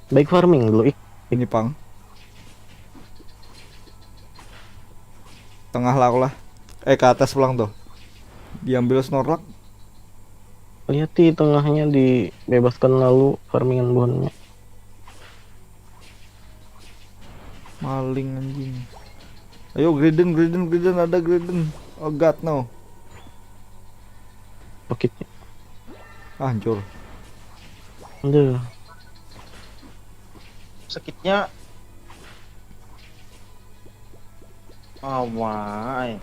Speaker 7: Baik farming dulu ik.
Speaker 1: Ini pang. Tengah lah aku lah. Ke atas pulang tuh. Diambil Snorlax.
Speaker 7: Lihat di tengahnya dibebaskan lalu farmingan buahnya.
Speaker 1: Maling anjing. Ayo Griden ada Griden. Oh god no.
Speaker 7: Paketnya.
Speaker 1: Hancur.
Speaker 7: Aduh.
Speaker 3: Sakitnya. Oh my.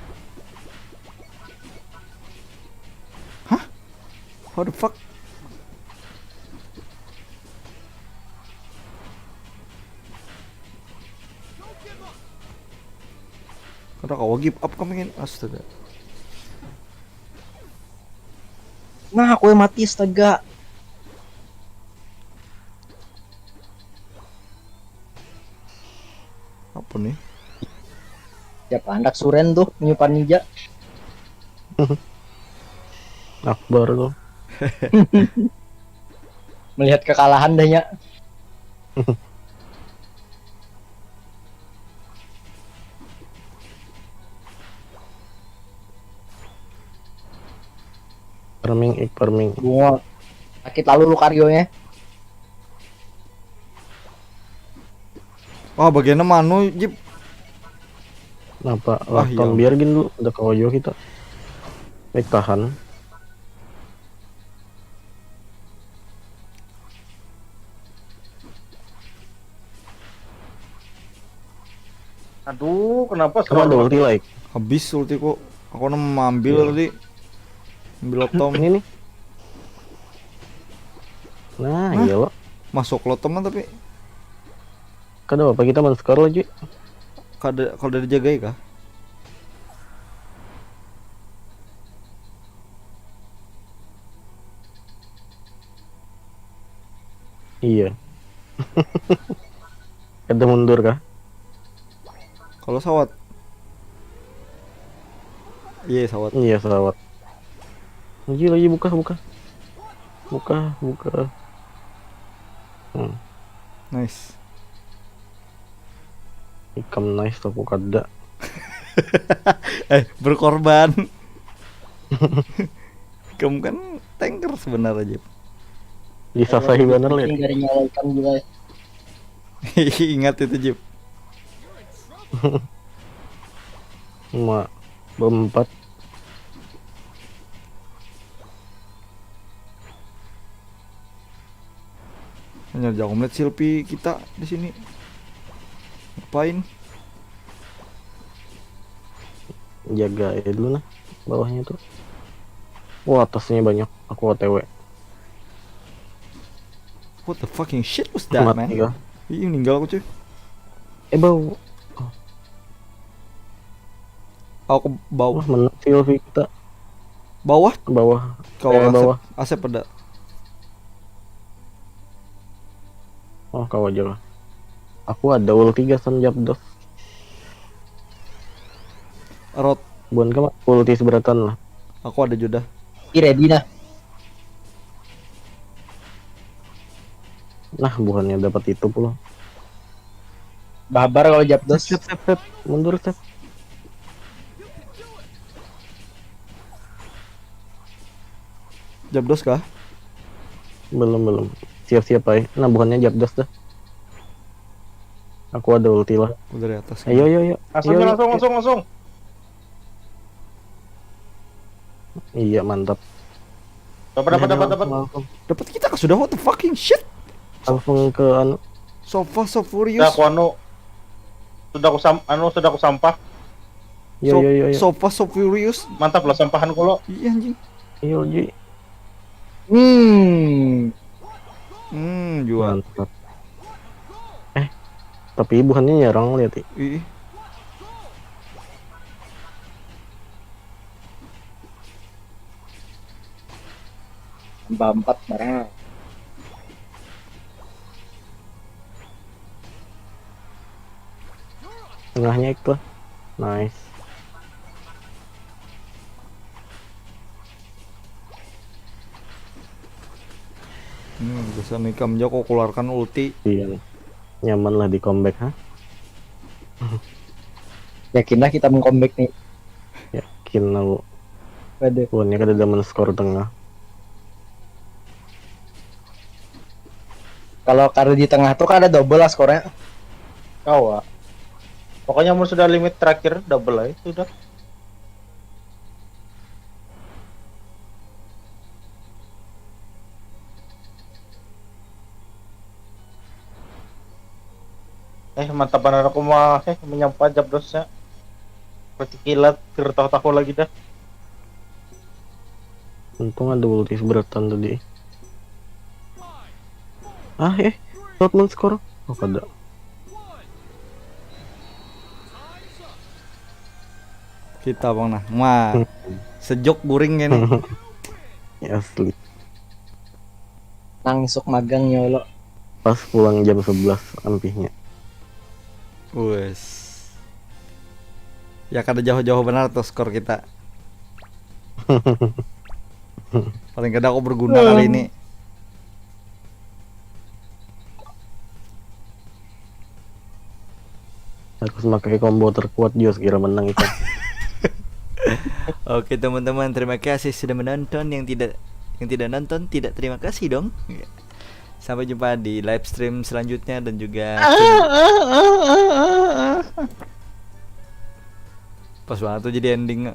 Speaker 1: How the fuck? Karena kau give up kami kan astaga.
Speaker 5: Nah, aku yang mati astaga.
Speaker 1: Apa nih?
Speaker 5: Siapa anak Suren tuh menyimpan ninja.
Speaker 7: Akbar tuh.
Speaker 5: Melihat kekalahan dahnya.
Speaker 7: Farming.
Speaker 5: Gua sakit lalu lu karyonya.
Speaker 1: Oh bagiannya manu Jip.
Speaker 7: Kenapa?
Speaker 1: Ah, iya.
Speaker 7: Lakon biargin dulu, udah kawajo kita. Baik tahan.
Speaker 3: Aduh, kenapa
Speaker 7: Kamu ada ulti like?
Speaker 1: Habis ulti kok. Aku mau ambil
Speaker 7: Iya.
Speaker 1: tadi. Ambil lotom.
Speaker 7: Ini nih. Nah,
Speaker 1: Hah?
Speaker 7: iya lo.
Speaker 1: Masuk lotom tapi
Speaker 7: Kada apa kita men-score lagi.
Speaker 1: kalau dari jagai kah?
Speaker 7: Iya. Kada mundur kah?
Speaker 1: Kalau sawat. Iya sawat.
Speaker 7: Iya, sawat. Lagi buka. Buka.
Speaker 1: Nice.
Speaker 7: Ikam nice aku kada.
Speaker 1: Berkorban. Kamu kan tanker sebenarnya Jip.
Speaker 7: Disasahi bener lihat.
Speaker 5: Dari nyalakan juga.
Speaker 1: Ingat itu Jip.
Speaker 7: Cuma berempat.
Speaker 1: Hanya jauh melihat Silpi kita di sini. Ngapain?
Speaker 7: Jaga dulu nah bawahnya tuh. Wah, atasnya banyak. Aku OTW.
Speaker 1: What the fucking shit was that man?
Speaker 7: Mati kah?
Speaker 1: Ih meninggal aku cuy.
Speaker 7: Bau.
Speaker 1: Aku ke bawah.
Speaker 7: Wah, menang Sylvie kita.
Speaker 1: Bawah?
Speaker 7: Ke bawah.
Speaker 1: Kau
Speaker 7: Asep.
Speaker 1: bawah. Asep ada.
Speaker 7: Oh, kau aja lah. Aku ada ulti gasan Japdos.
Speaker 1: Rot.
Speaker 7: Bukan kamu ulti seberatan lah.
Speaker 1: Aku ada juga.
Speaker 5: Ready nah.
Speaker 7: Nah, bukannya dapat itu pula.
Speaker 5: Babar kalau Japdos.
Speaker 7: Sep. Mundur, Sep.
Speaker 1: Jabdos kah?
Speaker 7: Belum. Siap-siap aja. Nah, bukannya Japdos dah. Aku ada ulti lah.
Speaker 1: Udah dari atas.
Speaker 7: Ayo.
Speaker 3: Langsung.
Speaker 7: Iya, mantap.
Speaker 3: Dapat.
Speaker 1: Dapat kita kah sudah? What the fucking shit?
Speaker 7: Langsung ke anu.
Speaker 1: So fast, so
Speaker 3: Sudah
Speaker 1: furious.
Speaker 3: aku sudah aku sampah.
Speaker 7: Yo.
Speaker 1: So fast, so furious.
Speaker 3: Mantap lah sampahan lo.
Speaker 1: Iya anjing.
Speaker 7: Yo, Ji.
Speaker 1: Jual.
Speaker 7: Mantap. Tapi bukannya nyerang, lihat ih.
Speaker 1: Ih.
Speaker 5: Empat barang.
Speaker 7: Tengahnya itu. Nice.
Speaker 1: Bisa nih Kamjo kok keluarkan ulti.
Speaker 7: Iya. Nyaman lah di comeback, ha?
Speaker 5: Yakinlah kita meng-comeback nih.
Speaker 7: Yakin aku.
Speaker 5: Waduh.
Speaker 7: Puannya kada daman skor tengah.
Speaker 5: Kalau karena di tengah tuh kan ada double lah skornya.
Speaker 3: Kau pokoknya mau sudah limit terakhir double lah itu udah. Mantap benar aku mah menyampa Japdosnya. Seperti kilat tahu-tahu lagi dah.
Speaker 7: Untung ada ulti seberatan tadi. Dortmund skor. Oh, kada.
Speaker 1: Kita bang nah. Wah. Sejok guring ini.
Speaker 7: Ya, asli.
Speaker 5: Nang isuk magang nyolo.
Speaker 7: Pas pulang jam 11 ampihnya.
Speaker 1: Wes. Ya kada jauh-jauh benar tuh skor kita. Paling kada aku berguna kali ini.
Speaker 7: Harus pakai combo terkuat Jos kira menang itu.
Speaker 1: Oke teman-teman, terima kasih sudah menonton. Yang tidak nonton tidak terima kasih dong. Sampai jumpa di live stream selanjutnya dan juga pas banget tuh jadi ending.